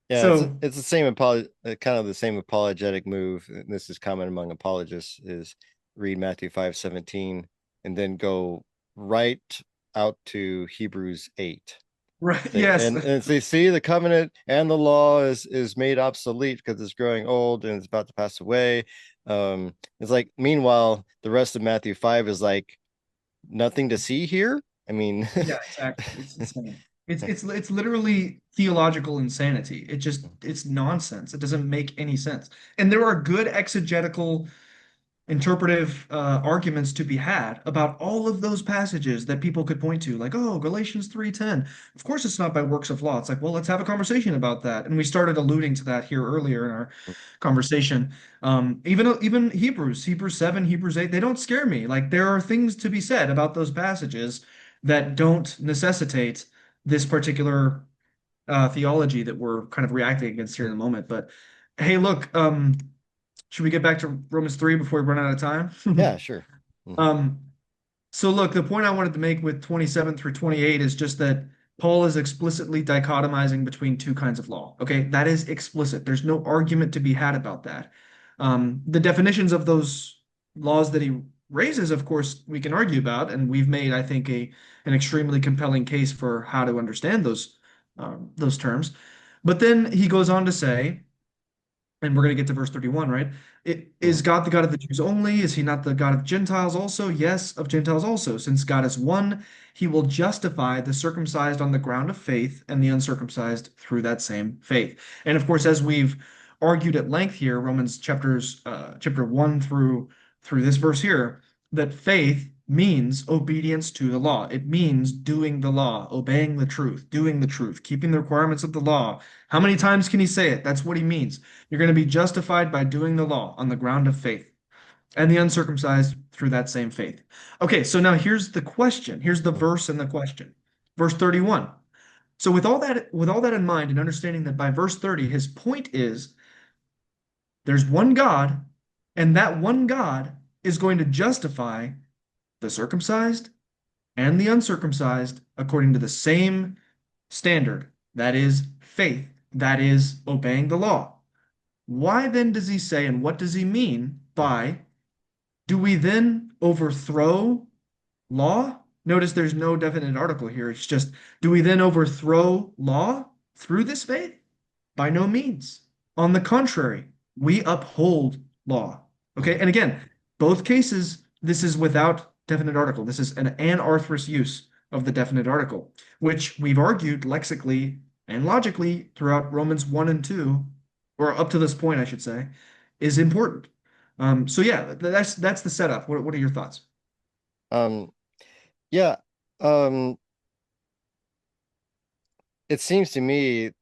[SPEAKER 1] Yeah,
[SPEAKER 2] So,
[SPEAKER 1] it's the same kind of the same apologetic move. And this is common among apologists, is read Matthew 5:17 and then go right out to Hebrews 8.
[SPEAKER 2] Right.
[SPEAKER 1] Like,
[SPEAKER 2] Yes.
[SPEAKER 1] and so you see the covenant and the law is made obsolete because it's growing old and it's about to pass away. It's like meanwhile the rest of Matthew 5 is like nothing to see here. I mean,
[SPEAKER 2] Yeah, exactly. It's insane. It's literally theological insanity. It's nonsense. It doesn't make any sense. And there are good exegetical interpretive arguments to be had about all of those passages that people could point to, like, oh, Galatians 3:10. Of course, it's not by works of law. It's like, well, let's have a conversation about that. And we started alluding to that here earlier in our conversation. Even Hebrews 7, Hebrews 8, they don't scare me. Like there are things to be said about those passages that don't necessitate this particular theology that we're kind of reacting against here in the moment. But hey, look, should we get back to Romans 3 before we run out of
[SPEAKER 1] yeah,
[SPEAKER 2] time?
[SPEAKER 1] sure. Mhm.
[SPEAKER 2] Um, so look, the point I wanted to make with 27 through 28 is just that Paul is explicitly dichotomizing between two kinds of law. Okay, that is explicit. There's no argument to be had about that. The definitions of those laws that he raises, of course, we can argue about, and we've made, I think, a an extremely compelling case for how to understand those terms. But then he goes on to say, and we're going to get to verse 31, right? Is
[SPEAKER 1] Mhm.
[SPEAKER 2] God the God of the Jews only? Is he not the God of Gentiles also? Yes, of Gentiles also. Since God is one, he will justify the circumcised on the ground of faith and the uncircumcised through that same faith. And of course, as we've argued at length here, Romans chapter 1 through this verse here, that faith means obedience to the law. It means doing the law, obeying the truth, doing the truth, keeping the requirements of the law. How many times can he say it? That's what he means. You're going to be justified by doing the law on the ground of faith, and the uncircumcised through that same faith. Okay, so now here's the question. Here's the
[SPEAKER 1] Mhm.
[SPEAKER 2] verse and the question. Verse 31. So with all that in mind and understanding that by verse 30 his point is there's one God and that one God is going to justify the circumcised and the uncircumcised according to the same standard. That is faith. That is obeying the law. Why then does he say, and what does he mean by, do we then overthrow law? Notice there's no definite article here. It's just, do we then overthrow law through this faith? By no means. On the contrary, we uphold law. Okay.
[SPEAKER 1] Mhm.
[SPEAKER 2] And again, both cases, this is without definite article. This is an anarthrous use of the definite article, which we've argued lexically and logically throughout Romans 1 and 2, or up to this point, I should say, is important. So yeah, that's the setup. What are your thoughts?
[SPEAKER 1] Um, yeah. Um, it seems to me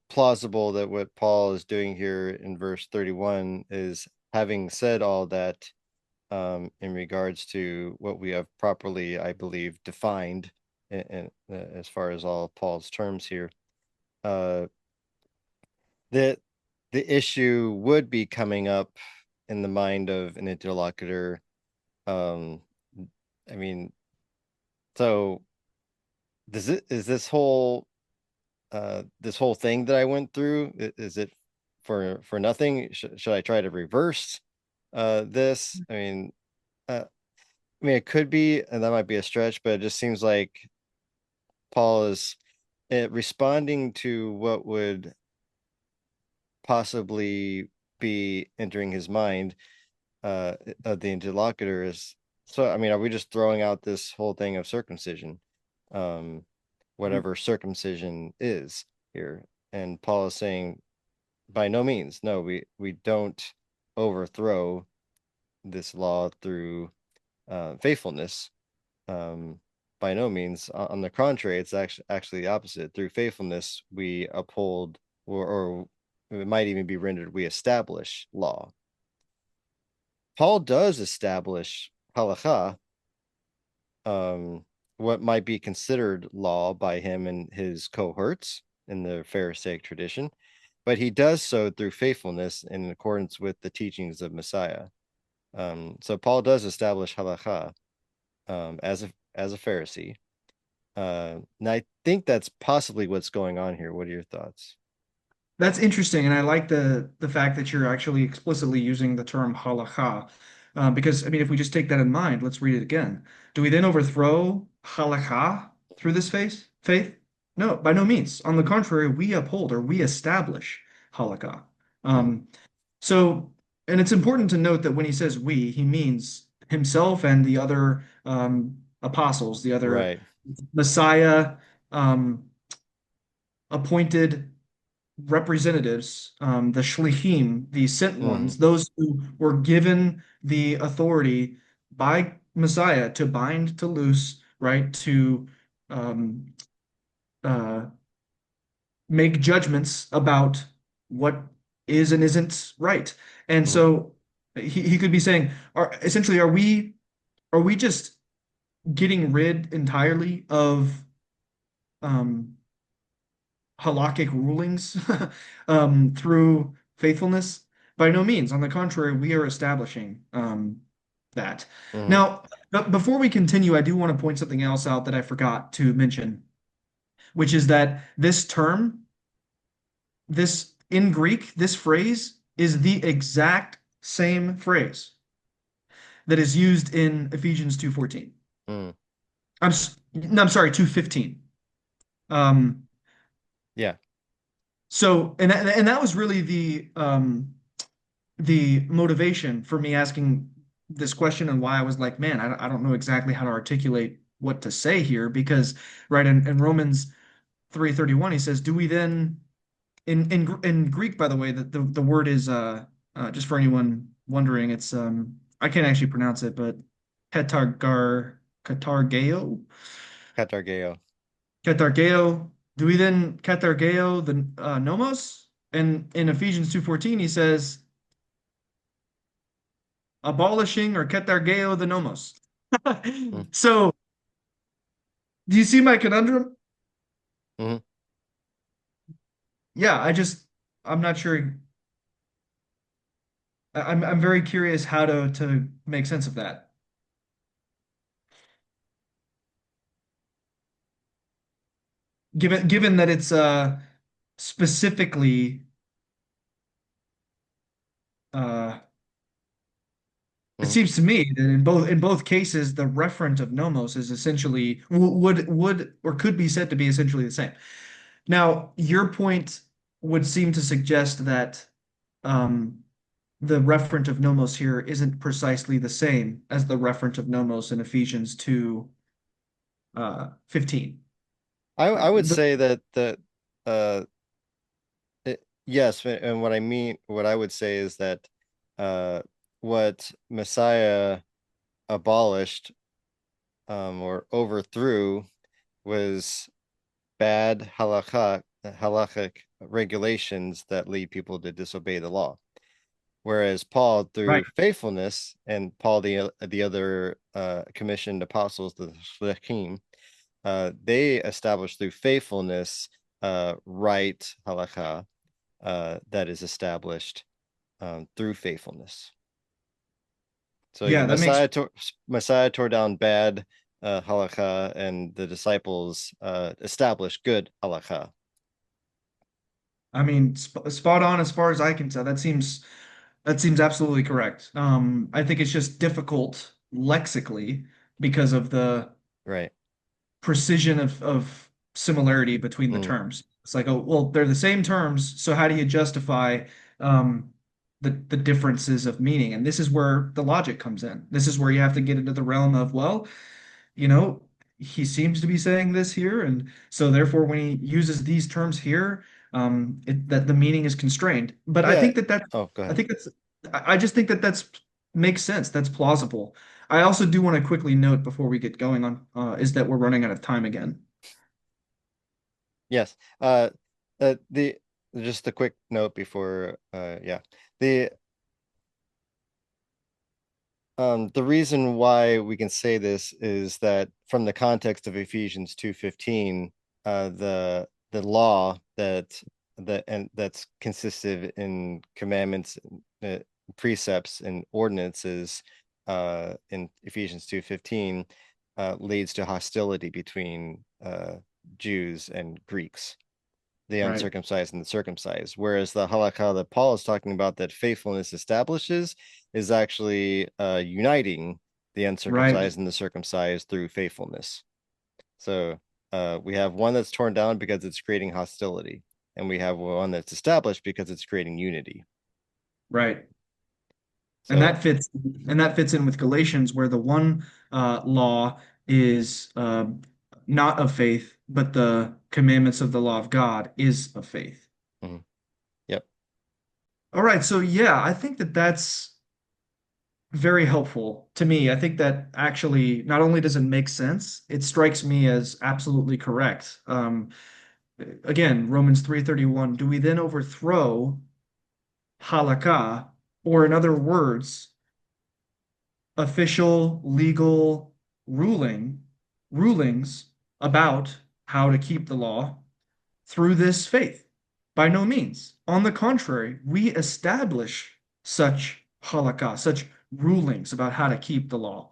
[SPEAKER 1] plausible that what Paul is doing here in verse 31 is having said all that in regards to what we have properly, I believe, defined as far as all Paul's terms here. Uh, that the issue would be coming up in the mind of an interlocutor. Um, I mean, so does it is this whole thing that I went through, is it for nothing? Should I try to reverse this? I mean, it could be, and that might be a stretch, but it just seems like Paul is responding to what would possibly be entering his mind of the interlocutor is. So, I mean, are we just throwing out this whole thing of circumcision, um, whatever circumcision is here? And Paul is saying, by no means, no, we don't overthrow this law through faithfulness. Um, by no means. On the contrary, it's actually the opposite. Through faithfulness, we uphold, or it might even be rendered, we establish law. Paul does establish halakha, um, what might be considered law by him and his cohorts in the Pharisaic tradition, but he does so through faithfulness in accordance with the teachings of Messiah. So Paul does establish halakha as a Pharisee. And I think that's possibly what's going on here. What are your thoughts?
[SPEAKER 2] That's interesting, and I like the fact that you're actually explicitly using the term halakha, because I mean, if we just take that in mind, let's read it again. Do we then overthrow halakha through this faith? Faith? No, by no means. On the contrary, we uphold or we establish halakha.
[SPEAKER 1] Mm,
[SPEAKER 2] Um, so, and it's important to note that when he says we, he means himself and the other apostles, the other
[SPEAKER 1] right.
[SPEAKER 2] Messiah um, appointed representatives, the shlichim, the sent
[SPEAKER 1] Hmm.
[SPEAKER 2] ones, those who were given the authority by Messiah to bind, to loose, right, to um, uh, make judgments about what is and isn't right. And
[SPEAKER 1] Hmm.
[SPEAKER 2] so he could be saying, are we just getting rid entirely of um, halakhic rulings through faithfulness? By no means. On the contrary, we are establishing that.
[SPEAKER 1] Hmm.
[SPEAKER 2] Now, before we continue, I do want to point something else out that I forgot to mention, which is that this term, this in Greek, this phrase is the exact same phrase that is used in Ephesians 2:14.
[SPEAKER 1] Mm.
[SPEAKER 2] No, I'm sorry, 2:15. Um,
[SPEAKER 1] Yeah.
[SPEAKER 2] so and that was really the motivation for me asking this question and why I was like, man, I don't know exactly how to articulate what to say here because right in Romans 3:31 he says, do we then in Greek, by the way, the word is just for anyone wondering, it's I can't actually pronounce it, but katargeo
[SPEAKER 1] Katargeo.
[SPEAKER 2] katargeo. Do we then katargeo the nomos? And in Ephesians 2:14, he says abolishing or katargeo the nomos.
[SPEAKER 1] Mm.
[SPEAKER 2] So, do you see my conundrum?
[SPEAKER 1] Hmm.
[SPEAKER 2] Yeah, I'm not sure. I'm very curious how to make sense of that. Given that it's specifically uh it
[SPEAKER 1] Hmm.
[SPEAKER 2] seems to me that in both cases the referent of nomos is essentially would or could be said to be essentially the same. Now, your point would seem to suggest that um the referent of nomos here isn't precisely the same as the referent of nomos in Ephesians 2 15.
[SPEAKER 1] I would
[SPEAKER 2] The,
[SPEAKER 1] say that uh yes, and what I would say is that uh what Messiah abolished or overthrew was bad halakhic regulations that lead people to disobey the law. Whereas Paul,
[SPEAKER 2] right.
[SPEAKER 1] through faithfulness, and Paul, the other commissioned apostles, the Shlichim, they established through faithfulness right halakha that is established through faithfulness. So
[SPEAKER 2] Yeah, that makes
[SPEAKER 1] Messiah tore down bad halakha, and the disciples established good halakha.
[SPEAKER 2] I mean, spot on as far as I can tell. That seems absolutely correct. I think it's just difficult lexically because of the
[SPEAKER 1] Right.
[SPEAKER 2] precision of similarity between the
[SPEAKER 1] Mm.
[SPEAKER 2] terms. It's like, oh, well, they're the same terms, so how do you justify um, the differences of meaning? And this is where the logic comes in. This is where you have to get into the realm of, well, you know, he seems to be saying this here, and so therefore, when he uses these terms here, that the meaning is constrained. But I
[SPEAKER 1] Yeah.
[SPEAKER 2] think that
[SPEAKER 1] Oh, go
[SPEAKER 2] I
[SPEAKER 1] ahead.
[SPEAKER 2] think that's, I just think that that's makes sense. That's plausible. I also do want to quickly note before we get going on, is that we're running out of time again.
[SPEAKER 1] Yes. The just a quick note before yeah. The the reason why we can say this is that from the context of Ephesians 2:15, the law that's consisted in commandments, uh, precepts, and ordinances in Ephesians 2:15 leads to hostility between Jews and Greeks, the
[SPEAKER 2] Right.
[SPEAKER 1] uncircumcised and the circumcised. Whereas the halakha that Paul is talking about that faithfulness establishes is actually uniting the
[SPEAKER 2] Right.
[SPEAKER 1] uncircumcised and the circumcised through faithfulness. So, we have one that's torn down because it's creating hostility, and we have one that's established because it's creating unity.
[SPEAKER 2] Right. And
[SPEAKER 1] So,
[SPEAKER 2] that fits in with Galatians, where the one law is not of faith, but the commandments of the law of God is of faith.
[SPEAKER 1] mhm, yep.
[SPEAKER 2] All right, so yeah, I think that that's very helpful to me. I think that actually not only does it make sense, it strikes me as absolutely correct. Again, Romans 3:31, do we then overthrow halakha, or in other words, official legal ruling rulings about how to keep the law through this faith? By no means. On the contrary, we establish such halakha, such rulings about how to keep the law.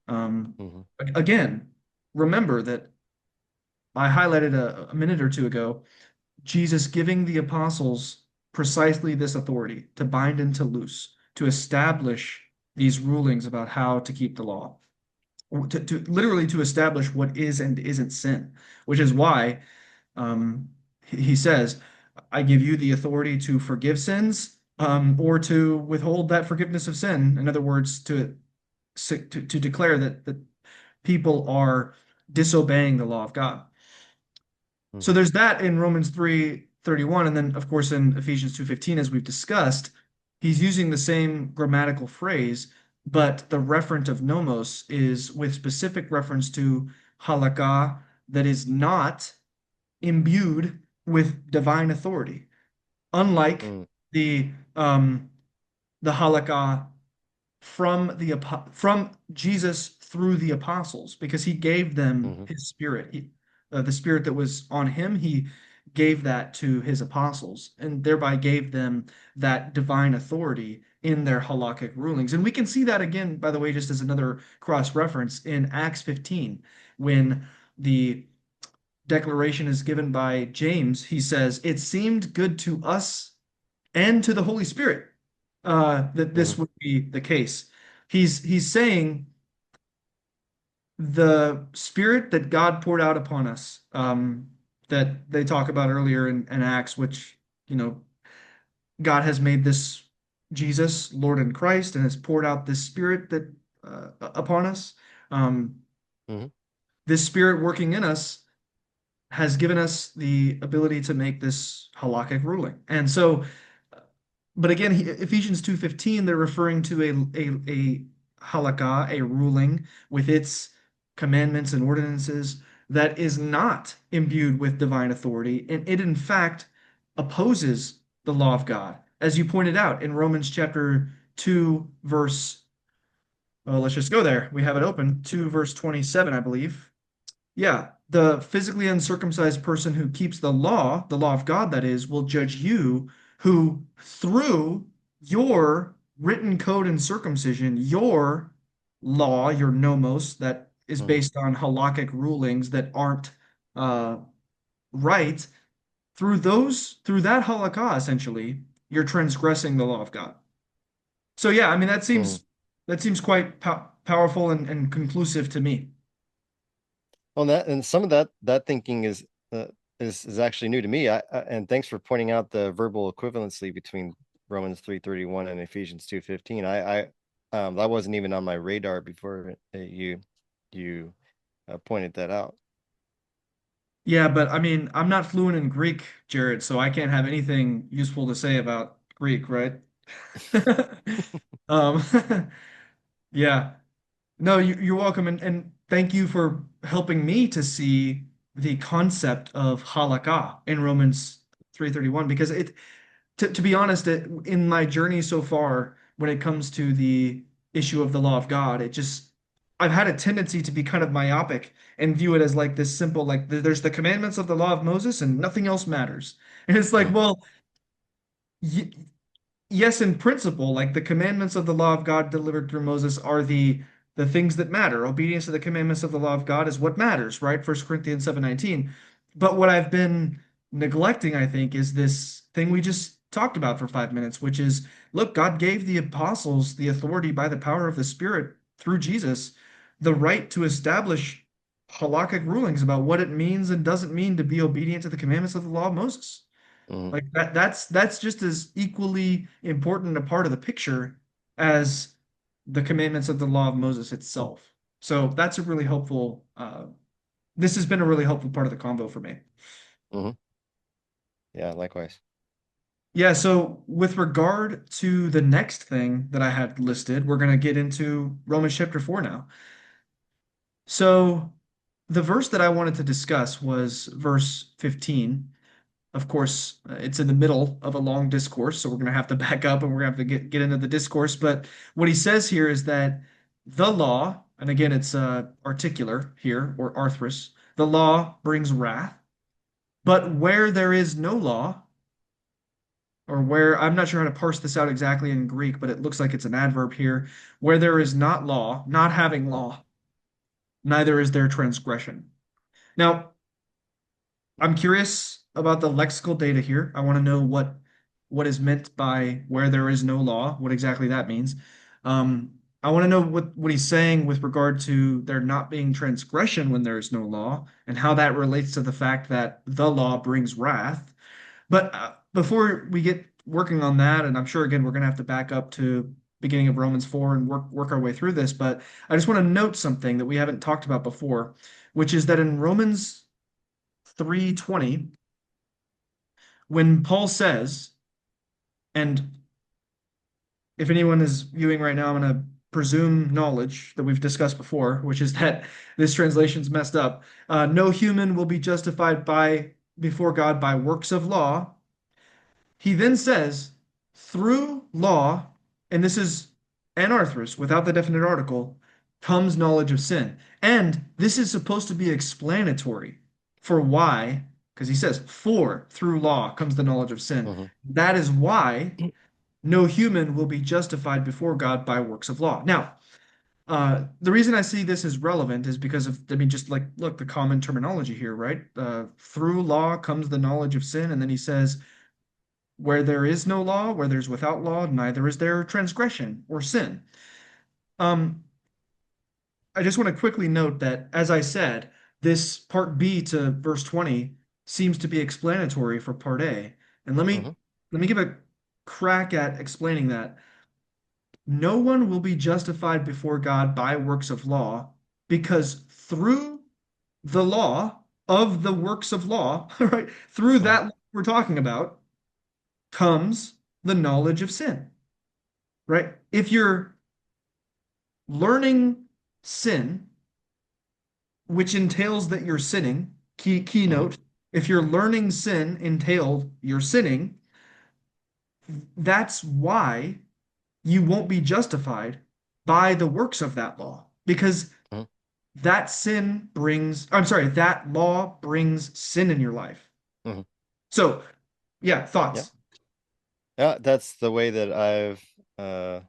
[SPEAKER 2] Um,
[SPEAKER 1] Hmm.
[SPEAKER 2] Again, remember that I highlighted a minute or two ago Jesus giving the apostles precisely this authority to bind and to loose, to establish these rulings about how to keep the law, to literally to establish what is and isn't sin, which is why he says, I give you the authority to forgive sins, or to withhold that forgiveness of sin. In other words, to declare that people are disobeying the law of God. So
[SPEAKER 1] Hmm.
[SPEAKER 2] there's that in Romans 3:31, and then of course in Ephesians 2:15, as we've discussed, he's using the same grammatical phrase, but the referent of nomos is with specific reference to halakha that is not imbued with divine authority, unlike
[SPEAKER 1] Hmm.
[SPEAKER 2] the um, the halakha from Jesus through the apostles, because he gave them
[SPEAKER 1] Hmm.
[SPEAKER 2] his spirit. The spirit that was on him, he gave that to his apostles, and thereby gave them that divine authority in their halakhic rulings. And we can see that again, by the way, just as another cross reference in Acts 15, when the declaration is given by James. He says, "It seemed good to us and to the Holy Spirit that this
[SPEAKER 1] Hmm.
[SPEAKER 2] would be the case." He's saying the Spirit that God poured out upon us, that they talk about earlier in Acts, which, you know, God has made this Jesus Lord and Christ and has poured out this Spirit that upon us. Um,
[SPEAKER 1] Hmm.
[SPEAKER 2] this Spirit working in us has given us the ability to make this halakhic ruling. And so, but again, Ephesians 2:15, they're referring to a halakha, a ruling with its commandments and ordinances that is not imbued with divine authority, and it in fact opposes the law of God. As you pointed out in Romans chapter 2, verse, well, let's just go there. We have it open, 2 verse 27, I believe. Yeah, the physically uncircumcised person who keeps the law of God, that is, will judge you, who through your written code and circumcision, your law, your nomos, that is
[SPEAKER 1] Hmm.
[SPEAKER 2] based on halakhic rulings that aren't uh, right, through that halakha, essentially, you're transgressing the law of God. So yeah, I mean
[SPEAKER 1] Hmm.
[SPEAKER 2] that seems quite powerful and conclusive to me.
[SPEAKER 1] Well, and some of that thinking is actually new to me. And thanks for pointing out the verbal equivalency between Romans 3:31 and Ephesians 2:15. That wasn't even on my radar before you pointed that out.
[SPEAKER 2] Yeah, but I mean, I'm not fluent in Greek, Jared, so I can't have anything useful to say about Greek, right? Um, yeah. No, you're welcome, and thank you for helping me to see the concept of halakha in Romans 3:31, because to be honest, in my journey so far, when it comes to the issue of the law of God, I've had a tendency to be kind of myopic and view it as like this simple, like there's the commandments of the law of Moses and nothing else matters. And it's like,
[SPEAKER 1] Mm,
[SPEAKER 2] well, y yes, in principle, like the commandments of the law of God delivered through Moses are the things that matter. Obedience to the commandments of the law of God is what matters, right? First Corinthians 7:19. But what I've been neglecting, I think, is this thing we just talked about for 5 minutes, which is, look, God gave the apostles the authority by the power of the Spirit through Jesus, the right to establish halakhic rulings about what it means and doesn't mean to be obedient to the commandments of the law of Moses.
[SPEAKER 1] Hmm.
[SPEAKER 2] Like that's just as equally important a part of the picture as the commandments of the law of Moses itself. So that's a really helpful this has been a really helpful part of the convo for me.
[SPEAKER 1] Hmm. Yeah, likewise.
[SPEAKER 2] Yeah, so with regard to the next thing that I had listed, we're going to get into Romans chapter 4 now. So the verse that I wanted to discuss was verse 15. Of course, it's in the middle of a long discourse, so we're going to have to back up and we're going to have to get into the discourse. But what he says here is that the law, and again, it's articular here or arthros, the law brings wrath, but where there is no law, or where I'm not sure how to parse this out exactly in Greek, but it looks like it's an adverb here, where there is not law, not having law, neither is there transgression. Now, I'm curious about the lexical data here. I want to know what is meant by where there is no law, what exactly that means. I want to know what he's saying with regard to there not being transgression when there is no law, and how that relates to the fact that the law brings wrath. But before we get working on that, and I'm sure again we're going to have to back up to beginning of Romans 4 and work our way through this, but I just want to note something that we haven't talked about before, which is that in Romans 3:20, when Paul says, and if anyone is viewing right now, I'm going to presume knowledge that we've discussed before, which is that this translation's messed up. No human will be justified by before God by works of law. He then says, through law, and this is anarthrous without the definite article, comes knowledge of sin. And this is supposed to be explanatory for why, because he says, for through law comes the knowledge of sin.
[SPEAKER 1] Hmm.
[SPEAKER 2] That is why no human will be justified before God by works of law. Now, the reason I see this as relevant is because of, I mean, just like, look, the common terminology here, right? Through law comes the knowledge of sin. And then he says, where there is no law, where there's without law, neither is there transgression or sin. Um, I just want to quickly note that, as I said, this part B to verse 20 seems to be explanatory for part A. And
[SPEAKER 1] Hmm.
[SPEAKER 2] let me give a crack at explaining that. No one will be justified before God by works of law, because through the law of the works of law, right, through
[SPEAKER 1] Hmm.
[SPEAKER 2] that law we're talking about, comes the knowledge of sin, right? If you're learning sin, which entails that you're sinning,
[SPEAKER 1] Hmm.
[SPEAKER 2] keynote, if you're learning sin entailed you're sinning, that's why you won't be justified by the works of that law, because
[SPEAKER 1] Hmm.
[SPEAKER 2] that law brings sin in your life.
[SPEAKER 1] Hmm.
[SPEAKER 2] So, yeah,
[SPEAKER 1] Yeah.
[SPEAKER 2] thoughts.
[SPEAKER 1] Yeah, that's the way that uh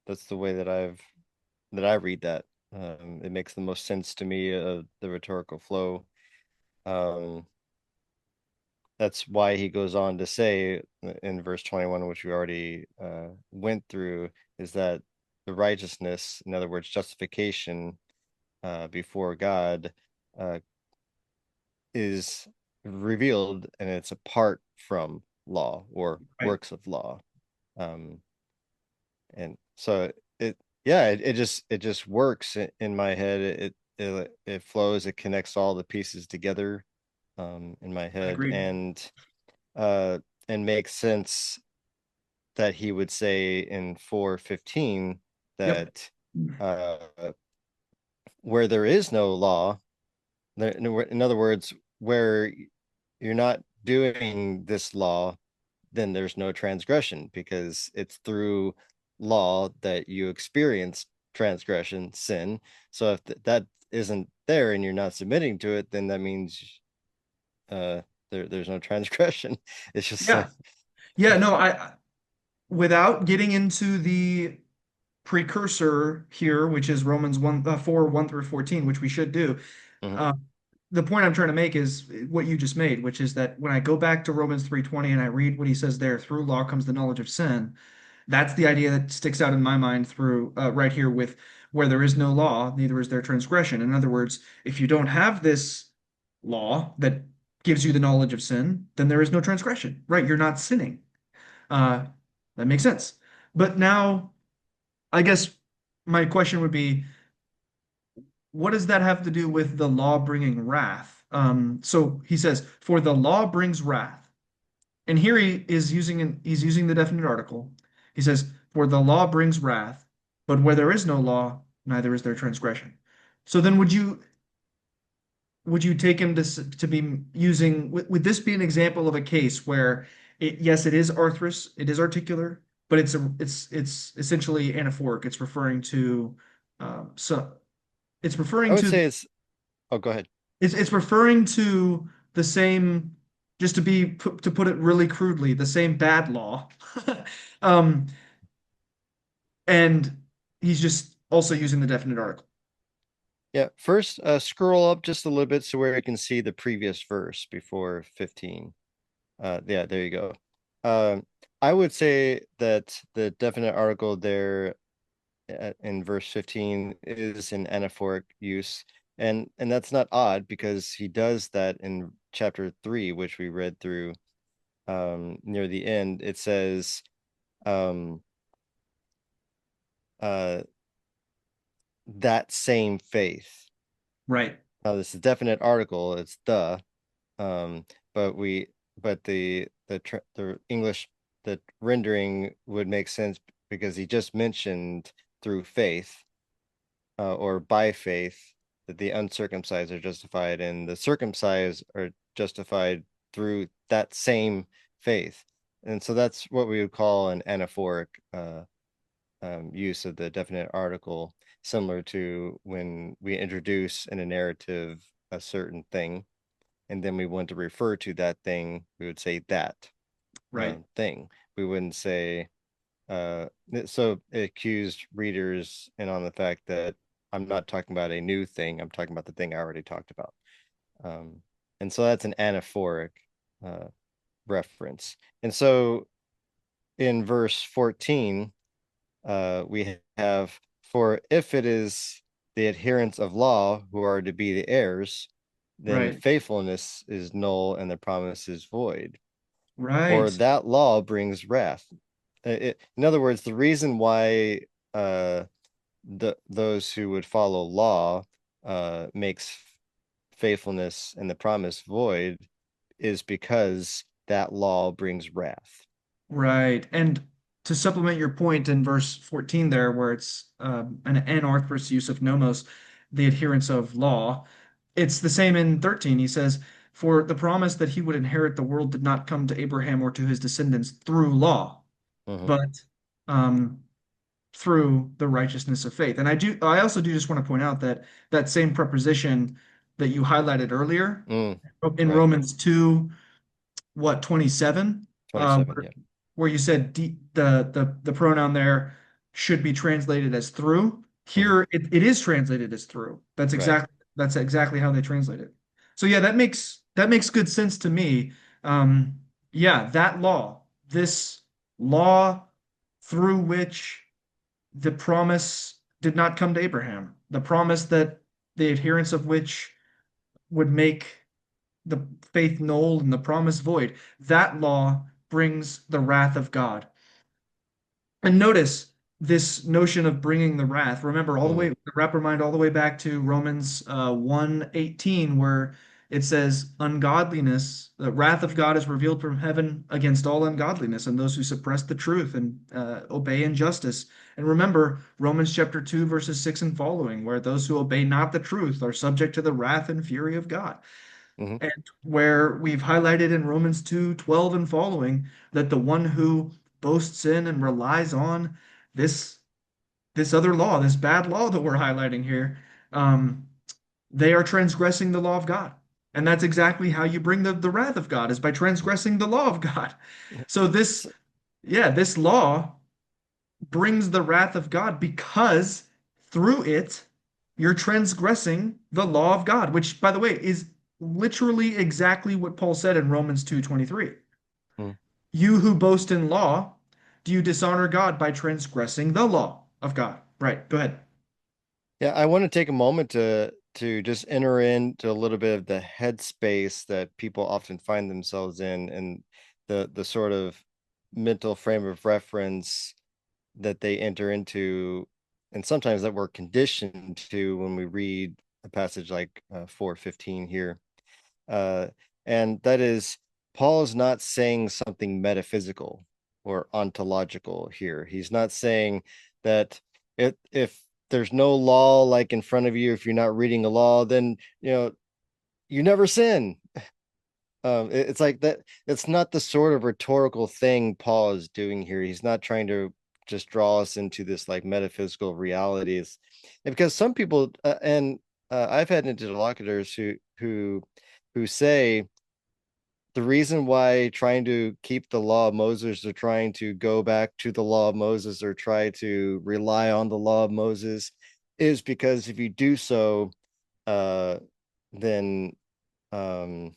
[SPEAKER 1] that's the way that I read that. It makes the most sense to me, the rhetorical flow. Um, that's why he goes on to say in verse 21, which we already went through, is that the righteousness, in other words, justification before God, uh, is revealed and it's apart from law or
[SPEAKER 2] Right.
[SPEAKER 1] works of law. Um, and so it just works in my head. It flows, it connects all the pieces together in my
[SPEAKER 2] I
[SPEAKER 1] head,
[SPEAKER 2] agree.
[SPEAKER 1] uh and makes sense that he would say in 4:15
[SPEAKER 2] Yep.
[SPEAKER 1] that uh where there is no law, in other words, where you're not doing this law, then there's no transgression because it's through law that you experience transgression, sin. So if that isn't there and you're not submitting to it, then that means uh there's no transgression. It's just
[SPEAKER 2] Yeah. Yeah, no, without getting into the precursor here, which is Romans 1, 4, 1 through 14, which we should do.
[SPEAKER 1] Mhm.
[SPEAKER 2] Uh, the point I'm trying to make is what you just made, which is that when I go back to Romans 3:20 and I read what he says there, through law comes the knowledge of sin, that's the idea that sticks out in my mind through right here with where there is no law, neither is there transgression. In other words, if you don't have this law that gives you the knowledge of sin, then there is no transgression, right? You're not sinning. Uh, that makes sense. But now, I guess my question would be, what does that have to do with the law bringing wrath? So he says, "For the law brings wrath," and here he's using the definite article. He says, "For the law brings wrath, but where there is no law, neither is there transgression." So then, would you take him to be using? Would this be an example of a case where yes, it is arthrous, it is articular, but it's essentially anaphoric. It's referring to so it's
[SPEAKER 1] I
[SPEAKER 2] referring
[SPEAKER 1] would
[SPEAKER 2] to
[SPEAKER 1] say it's, oh, go ahead.
[SPEAKER 2] it's referring to the same, just to put it really crudely, the same bad law. Um, and he's just also using the definite article.
[SPEAKER 1] Yeah, first scroll up just a little bit so where you can see the previous verse before 15. Yeah, there you go. Um, I would say that the definite article there in verse 15 is an anaphoric use. And that's not odd because he does that in chapter 3, which we read through near the end. It says um uh that same faith.
[SPEAKER 2] Right,
[SPEAKER 1] Now this is a definite article, it's the um but we but the English, the rendering would make sense because he just mentioned through faith, or by faith, that the uncircumcised are justified and the circumcised are justified through that same faith. And so that's what we would call an anaphoric use of the definite article, similar to when we introduce in a narrative a certain thing, and then we want to refer to that thing, we would say that
[SPEAKER 2] right,
[SPEAKER 1] thing. We wouldn't say, uh, so it accused readers and on the fact that I'm not talking about a new thing, I'm talking about the thing I already talked about. Um, and so that's an anaphoric uh, reference. And so in verse 14, we have, for if it is the adherents of law who are to be the heirs, then
[SPEAKER 2] right,
[SPEAKER 1] faithfulness is null and the promise is void. For
[SPEAKER 2] right,
[SPEAKER 1] that law brings wrath. In other words, the reason why those who would follow law makes faithfulness and the promise void is because that law brings wrath.
[SPEAKER 2] right. And to supplement your point in verse 14 there, where it's an anarthrous use of nomos, the adherence of law, it's the same in 13. He says, "For the promise that he would inherit the world did not come to Abraham or to his descendants through law,
[SPEAKER 1] Mhm.
[SPEAKER 2] but um, through the righteousness of faith." And I also do just want to point out that that same preposition that you highlighted earlier in
[SPEAKER 1] Right.
[SPEAKER 2] Romans 2, what, 27,
[SPEAKER 1] 27. Yeah.
[SPEAKER 2] where you said the pronoun there should be translated as through.
[SPEAKER 1] Mhm.
[SPEAKER 2] Here it is translated as through.
[SPEAKER 1] Right.
[SPEAKER 2] That's exactly how they translate it. So yeah, that makes good sense to me. Yeah, that law, this law through which the promise did not come to Abraham, the promise that the adherence of which would make the faith null and the promise void, that law brings the wrath of God. And notice this notion of bringing the wrath. Remember, all the
[SPEAKER 1] Mhm.
[SPEAKER 2] way, wrap our mind all the way back to Romans 1:18, where it says, "Ungodliness, the wrath of God is revealed from heaven against all ungodliness and those who suppress the truth and obey injustice." And remember, Romans chapter 2, verses 6 and following, where those who obey not the truth are subject to the wrath and fury of God.
[SPEAKER 1] Mhm.
[SPEAKER 2] And where we've highlighted in Romans 2:12 and following that the one who boasts in and relies on this this other law, this bad law that we're highlighting here, um, they are transgressing the law of God. And that's exactly how you bring the wrath of God, is by transgressing the law of God. So
[SPEAKER 1] So,
[SPEAKER 2] this law brings the wrath of God because through it you're transgressing the law of God, which, by the way, is literally exactly what Paul said in Romans 2:23.
[SPEAKER 1] mhm.
[SPEAKER 2] You who boast in law, do you dishonor God by transgressing the law of God? Right, go ahead.
[SPEAKER 1] Yeah, I want to take a moment to just enter into a little bit of the headspace that people often find themselves in, and the sort of mental frame of reference that they enter into, and sometimes that we're conditioned to when we read a passage like 4:15 here. Uh, and that is, Paul is not saying something metaphysical or ontological here. He's not saying that if there's no law like in front of you, if you're not reading a law, then you never sin. It's like that. It's not the sort of rhetorical thing Paul is doing here. He's not trying to just draw us into this like metaphysical realities, and because some people and I've had interlocutors who say the reason why trying to keep the law of Moses or trying to go back to the law of Moses or try to rely on the law of Moses is because if you do so, uh, then um,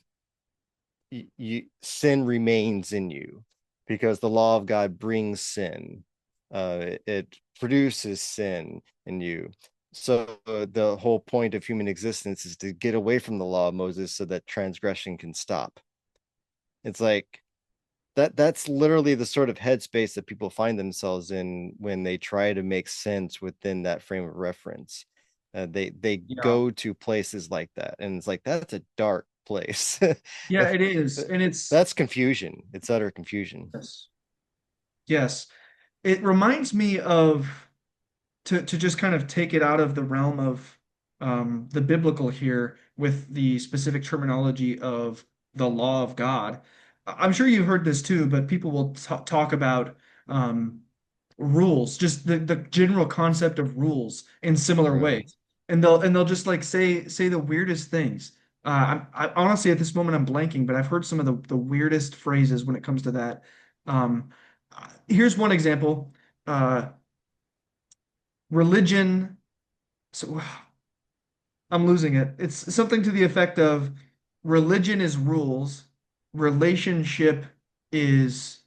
[SPEAKER 1] sin remains in you because the law of God brings sin. It produces sin in you. So the whole point of human existence is to get away from the law of Moses so that transgression can stop. It's like that's literally the sort of headspace that people find themselves in when they try to make sense within that frame of reference. They
[SPEAKER 2] Yeah.
[SPEAKER 1] go to places like that, and it's like that's a dark place.
[SPEAKER 2] Yeah, it is. And it's
[SPEAKER 1] That's confusion. It's utter confusion.
[SPEAKER 2] yes. Yes. It reminds me of to just kind of take it out of the realm of the biblical here with the specific terminology of the law of God. I'm sure you've heard this too, but people will talk about um, rules, just the general concept of rules in similar
[SPEAKER 1] Right.
[SPEAKER 2] ways, and they'll just like say the weirdest things. I honestly at this moment I'm blanking, but I've heard some of the weirdest phrases when it comes to that. Um, Here's one example. Uh, Religion. So I'm losing it. It's something to the effect of religion is rules, relationship is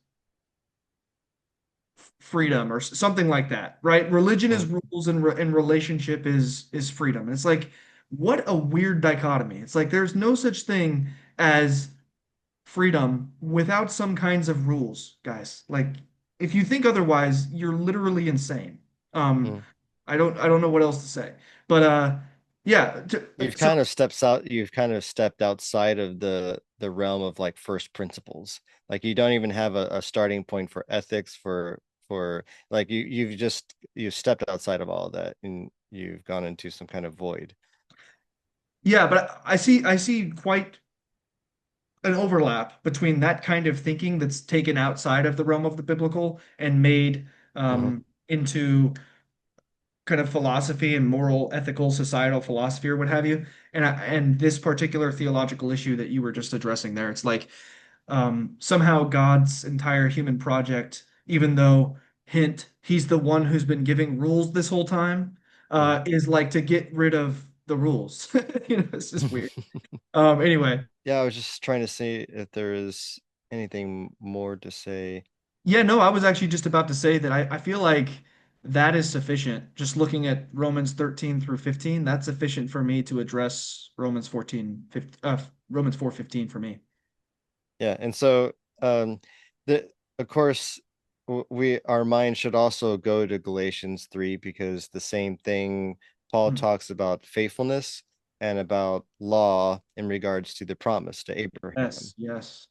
[SPEAKER 2] freedom, or something like that, right? Religion is
[SPEAKER 1] Mm.
[SPEAKER 2] rules, and relationship is freedom. And it's like, what a weird dichotomy. It's like there's no such thing as freedom without some kinds of rules, guys. Like if you think otherwise, you're literally insane. Um,
[SPEAKER 1] Mm.
[SPEAKER 2] I don't know what else to say. But yeah, so
[SPEAKER 1] You've kind of stepped outside of the realm of like first principles. Like you don't even have a starting point for ethics for like you've stepped outside of all of that and you've gone into some kind of void.
[SPEAKER 2] yeah, but I see quite an overlap between that kind of thinking that's taken outside of the realm of the biblical and made
[SPEAKER 1] Hmm.
[SPEAKER 2] into kind of philosophy and moral, ethical, societal philosophy or what have you. And this particular theological issue that you were just addressing there, it's like somehow God's entire human project, even though hint, he's the one who's been giving rules this whole time, is like to get rid of the rules. It's just weird. Anyway,
[SPEAKER 1] Yeah, I was just trying to see if there is anything more to say.
[SPEAKER 2] yeah, no, I was actually just about to say that I feel like that is sufficient. Just looking at Romans 13 through 15, that's sufficient for me to address Romans 4:15 for me.
[SPEAKER 1] Yeah, and so the of course we our mind should also go to Galatians 3 because the same thing Paul
[SPEAKER 2] Hmm.
[SPEAKER 1] talks about faithfulness and about law in regards to the promise to Abraham
[SPEAKER 2] Yes, yes.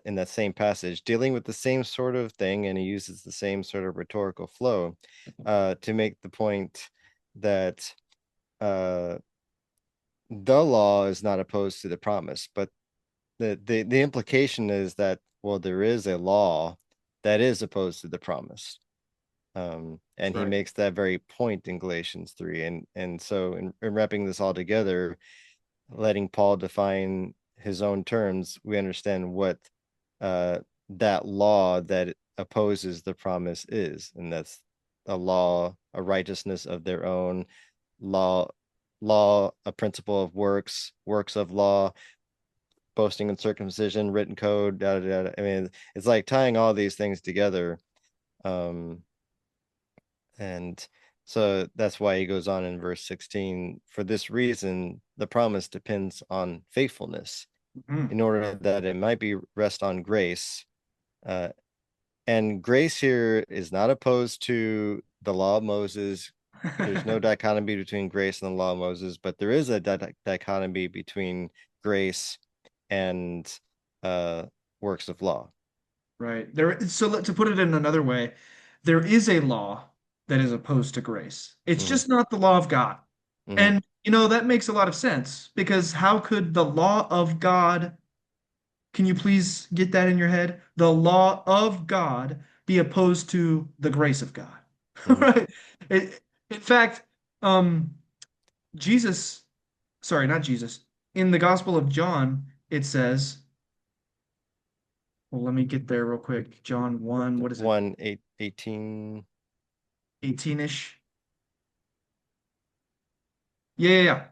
[SPEAKER 1] in that same passage, dealing with the same sort of thing, and he uses the same sort of rhetorical flow to make the point that uh, the law is not opposed to the promise, but the implication is that well there is a law that is opposed to the promise, and he
[SPEAKER 2] Right.
[SPEAKER 1] makes that very point in Galatians 3, and so in wrapping this all together, letting Paul define his own terms, we understand what uh that law that opposes the promise is, and that's a law, a righteousness of their own, law a principle of works of law, boasting and circumcision, written code, da, da, da. I mean, it's like tying all these things together. Um, and So that's why he goes on in verse 16. For this reason, the promise depends on faithfulness,
[SPEAKER 2] Mhm.
[SPEAKER 1] in order that it might be rest on grace. Uh, and grace here is not opposed to the law of Moses. There's no dichotomy between grace and the law of Moses, but there is a dichotomy between grace and uh, works of law.
[SPEAKER 2] Right. To put it in another way, there is a law that is opposed to grace. It's
[SPEAKER 1] Hmm.
[SPEAKER 2] just not the law of God.
[SPEAKER 1] Hmm.
[SPEAKER 2] And that makes a lot of sense because how could the law of God, can you please get that in your head? The law of God be opposed to the grace of God.
[SPEAKER 1] Hmm.
[SPEAKER 2] Right? In fact, um Jesus, sorry, not Jesus. In the Gospel of John, it says, well, let me get there real quick. John 1, what is it?
[SPEAKER 1] 18
[SPEAKER 2] 18-ish. Yeah.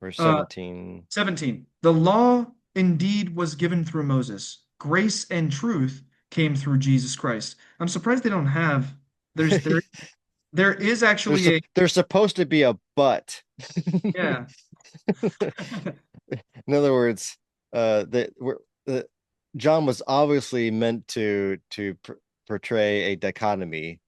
[SPEAKER 1] or
[SPEAKER 2] Uh,
[SPEAKER 1] 17.
[SPEAKER 2] 17. The law indeed was given through Moses. Grace and truth came through Jesus Christ. I'm surprised they don't have. There's there is actually a
[SPEAKER 1] There's supposed to be a but.
[SPEAKER 2] yeah.
[SPEAKER 1] In other words, that we're John was obviously meant to portray a dichotomy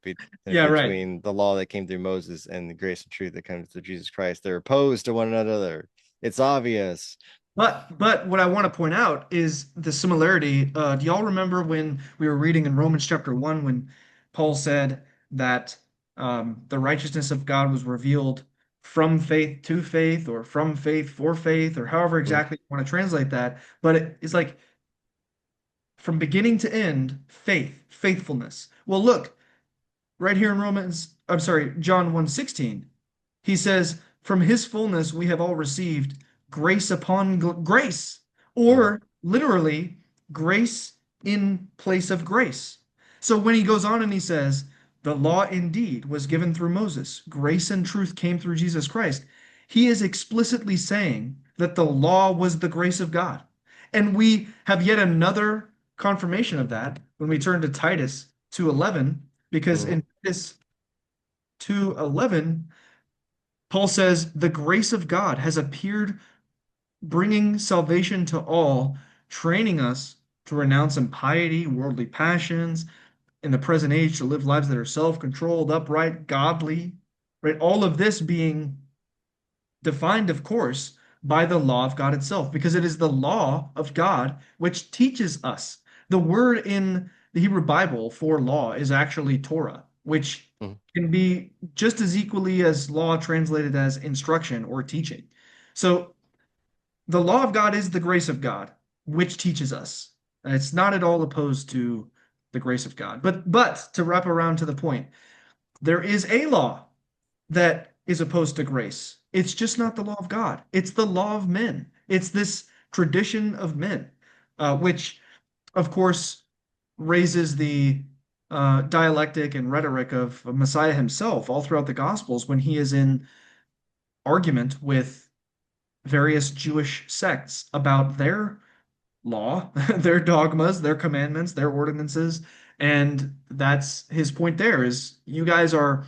[SPEAKER 2] Yeah, right.
[SPEAKER 1] between the law that came through Moses and the grace and truth that comes through Jesus Christ. They're opposed to one another. It's obvious.
[SPEAKER 2] But what I want to point out is the similarity. Do y'all remember when we were reading in Romans chapter 1 when Paul said that the righteousness of God was revealed from faith to faith or from faith for faith or however
[SPEAKER 1] Mm,
[SPEAKER 2] exactly you want to translate that. But it's like from beginning to end, faithfulness. Well, look, right here in John 1:16, he says, "From his fullness we have all received grace upon grace,"
[SPEAKER 1] mhm,
[SPEAKER 2] or literally, grace in place of grace. So when he goes on and he says, "The law indeed was given through Moses, grace and truth came through Jesus Christ," he is explicitly saying that the law was the grace of God. And we have yet another confirmation of that when we turn to Titus 2:11, because
[SPEAKER 1] mhm,
[SPEAKER 2] in Titus 2:11, Paul says, "The grace of God has appeared, bringing salvation to all, training us to renounce impiety, worldly passions, in the present age to live lives that are self-controlled, upright, godly." Right? All of this being defined, of course, by the law of God itself, because it is the law of God which teaches us. The word in the Hebrew Bible for law is actually Torah, which
[SPEAKER 1] mhm,
[SPEAKER 2] can be just as equally as law translated as instruction or teaching. So the law of God is the grace of God, which teaches us. It's not at all opposed to the grace of God. But to wrap around to the point, there is a law that is opposed to grace. It's just not the law of God. It's the law of men. It's this tradition of men, which, of course, raises the dialectic and rhetoric of Messiah himself all throughout the Gospels when he is in argument with various Jewish sects about their law, their dogmas, their commandments, their ordinances. And that's his point there is you guys are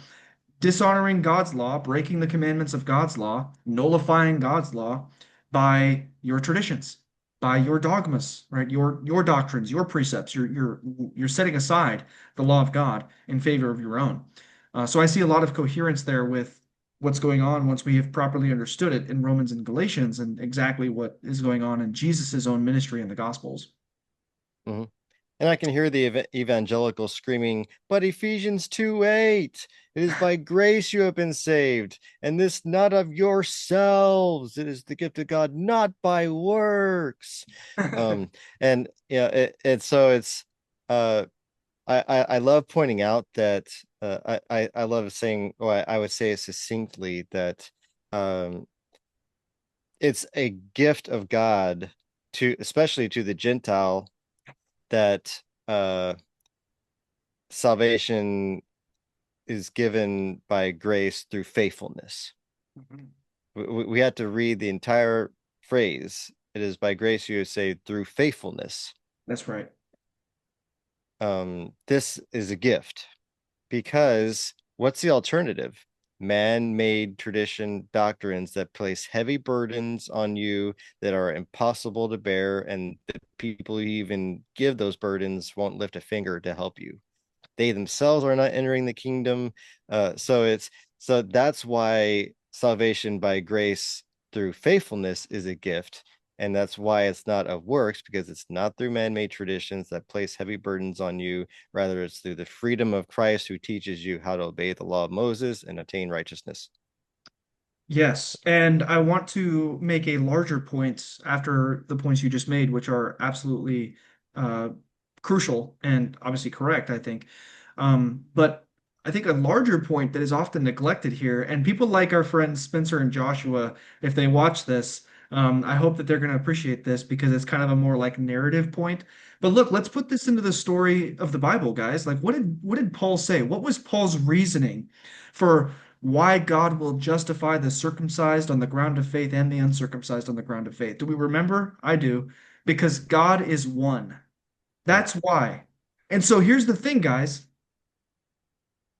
[SPEAKER 2] dishonoring God's law, breaking the commandments of God's law, nullifying God's law by your traditions, by your dogmas, right? Your doctrines, your precepts. You're setting aside the law of God in favor of your own. So I see a lot of coherence there with what's going on once we have properly understood it in Romans and Galatians and exactly what is going on in Jesus's own ministry in the Gospels.
[SPEAKER 1] mhm. And I can hear the evangelical screaming, but Ephesians 2:8, it is by grace you have been saved, and this not of yourselves. It is the gift of God, not by works. Um, and yeah, so it's uh I love pointing out that I love saying, well, I would say it succinctly that um it's a gift of God to especially to the Gentile that salvation is given by grace through faithfulness. We had to read the entire phrase. It is by grace you are saved through faithfulness.
[SPEAKER 2] That's right.
[SPEAKER 1] This is a gift because What's the alternative? Man-made tradition doctrines that place heavy burdens on you that are impossible to bear, and the people you even give those burdens won't lift a finger to help you. They themselves are not entering the kingdom. So that's why salvation by grace through faithfulness is a gift. And that's why it's not of works, because it's not through man-made traditions that place heavy burdens on you. Rather, it's through the freedom of Christ who teaches you how to obey the law of Moses and attain righteousness.
[SPEAKER 2] Yes, and I want to make a larger point after the points you just made, which are absolutely uh, crucial and obviously correct, I think. But I think a larger point that is often neglected here, and people like our friends Spencer and Joshua, if they watch this, I hope that they're going to appreciate this because it's kind of a more like narrative point. But look, let's put this into the story of the Bible, guys. Like, what did Paul say? What was Paul's reasoning for why God will justify the circumcised on the ground of faith and the uncircumcised on the ground of faith? Do we remember? I do. Because God is one.
[SPEAKER 1] Mm,
[SPEAKER 2] That's why. And so here's the thing, guys.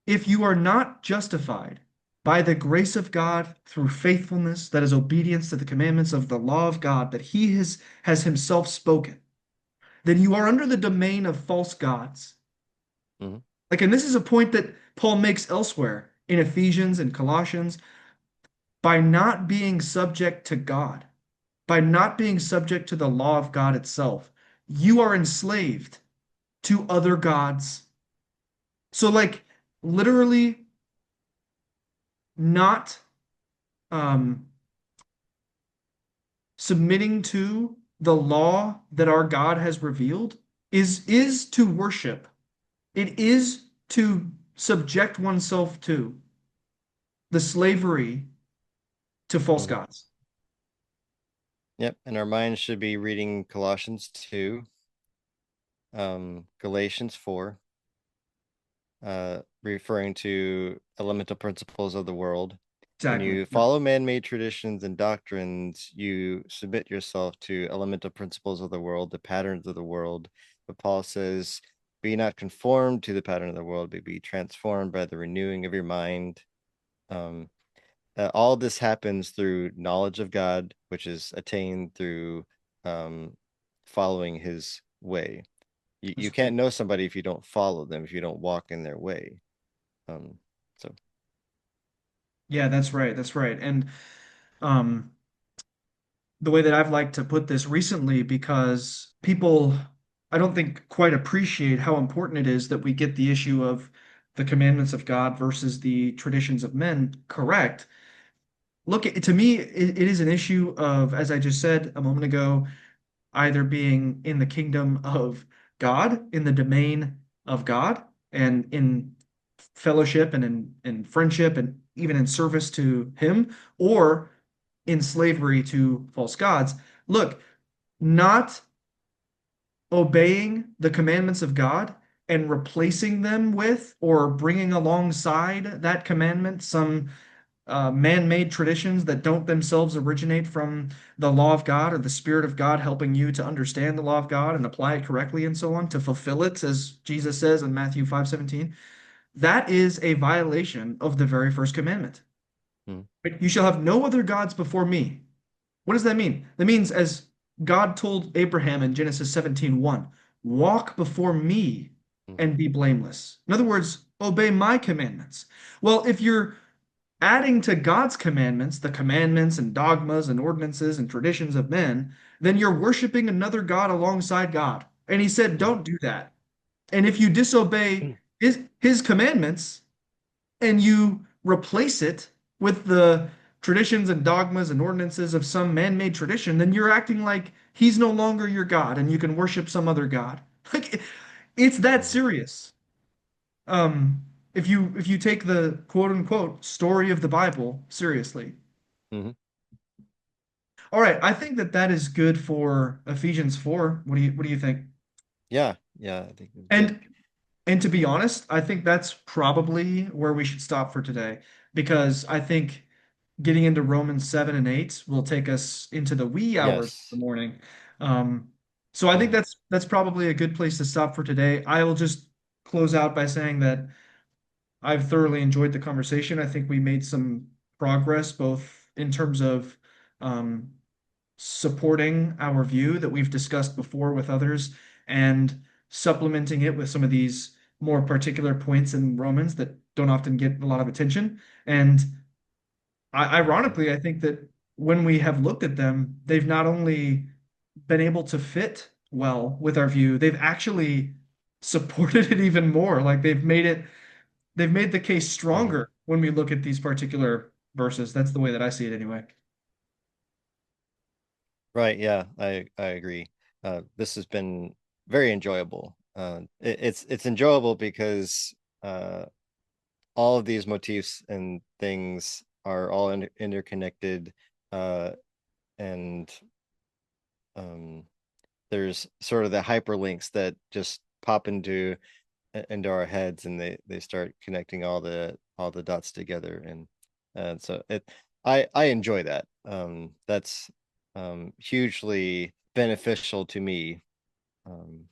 [SPEAKER 2] If you are not justified by the grace of God through faithfulness, that is obedience to the commandments of the law of God that has himself spoken, then you are under the domain of false gods.
[SPEAKER 1] mhm,
[SPEAKER 2] Like, and this is a point that Paul makes elsewhere in Ephesians and Colossians. By not being subject to God, by not being subject to the law of God itself, you are enslaved to other gods. So, like, literally not um, submitting to the law that our God has revealed is to worship. It is to subject oneself to the slavery to false
[SPEAKER 1] mhm.
[SPEAKER 2] gods.
[SPEAKER 1] Yep. And our minds should be reading Colossians 2, Galatians 4, referring to elemental principles of the world. When
[SPEAKER 2] Exactly.
[SPEAKER 1] you
[SPEAKER 2] Yeah.
[SPEAKER 1] follow man-made traditions and doctrines, you submit yourself to elemental principles of the world, the patterns of the world. But Paul says, be not conformed to the pattern of the world, but be transformed by the renewing of your mind. Um, all this happens through knowledge of God, which is attained through um, following his way. You
[SPEAKER 2] That's right.
[SPEAKER 1] can't know somebody if you don't follow them, if you don't walk in their way. Um, so,
[SPEAKER 2] Yeah, that's right. That's right. And um, the way that I've liked to put this recently because people, I don't think, quite appreciate how important it is that we get the issue of the commandments of God versus the traditions of men correct. Look, to me, it is an issue of, as I just said a moment ago, either being in the kingdom of God, in the domain of God, and in fellowship and in friendship and even in service to Him, or in slavery to false gods. Look, not obeying the commandments of God and replacing them with or bringing alongside that commandment some man-made traditions that don't themselves originate from the law of God or the Spirit of God helping you to understand the law of God and apply it correctly and so on, to fulfill it, as Jesus says in Matthew 5:17. That is a violation of the very first commandment.
[SPEAKER 1] mm,
[SPEAKER 2] Right? You shall have no other gods before me. What does that mean? That means, as God told Abraham in Genesis 17:1, walk before me
[SPEAKER 1] mm,
[SPEAKER 2] and be blameless. In other words, obey my commandments. Well, if you're adding to God's commandments, the commandments and dogmas and ordinances and traditions of men, then you're worshiping another God alongside God. And he said,
[SPEAKER 1] mhm,
[SPEAKER 2] don't do that. And if you disobey
[SPEAKER 1] mm,
[SPEAKER 2] his commandments and you replace it with the traditions and dogmas and ordinances of some man-made tradition, then you're acting like he's no longer your God and you can worship some other God. Like, it's that
[SPEAKER 1] mhm,
[SPEAKER 2] serious. If you take the quote unquote story of the Bible seriously.
[SPEAKER 1] mhm.
[SPEAKER 2] All right, I think that that is good for Ephesians 4. What do you think?
[SPEAKER 1] Yeah, yeah, I think it's good.
[SPEAKER 2] And and to be honest, I think that's probably where we should stop for today because I think getting into Romans 7 and 8 will take us into the wee hours of the
[SPEAKER 1] Yes.
[SPEAKER 2] morning. Um, so I think
[SPEAKER 1] Mhm,
[SPEAKER 2] that's probably a good place to stop for today. I will just close out by saying that I've thoroughly enjoyed the conversation. I think we made some progress both in terms of um, supporting our view that we've discussed before with others and supplementing it with some of these more particular points in Romans that don't often get a lot of attention. And ironically, I think that when we have looked at them, they've not only been able to fit well with our view, they've actually supported it even more. Like they've made the case
[SPEAKER 1] Mhm.
[SPEAKER 2] stronger when we look at these particular verses. That's the way that I see it anyway.
[SPEAKER 1] Right. Yeah, I agree. This has been very enjoyable. It's enjoyable because all of these motifs and things are all interconnected, uh, and um, there's sort of the hyperlinks that just pop into our heads, and they start connecting all the dots together, and so I enjoy that. That's hugely beneficial to me, um,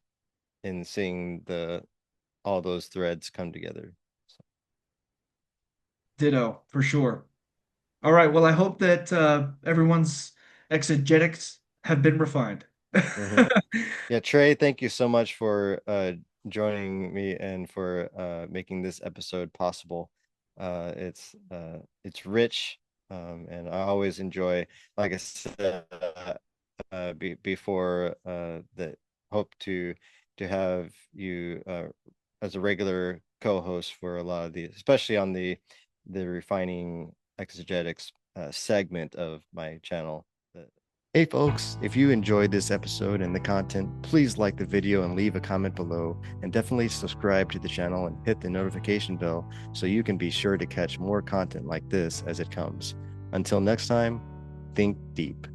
[SPEAKER 1] in seeing the all those threads come together.
[SPEAKER 2] Ditto, for sure. All right. Well, I hope that everyone's exegetics have been refined.
[SPEAKER 1] Mhm. Yeah, Trey, thank you so much for joining me and for making this episode possible. It's rich, and I always enjoy, like I said, before, that hope to have you as a regular co-host for a lot of these, especially on the refining exegetics segment of my channel. Hey folks, if you enjoyed this episode and the content, please like the video and leave a comment below, and definitely subscribe to the channel and hit the notification bell so you can be sure to catch more content like this as it comes. Until next time, think deep.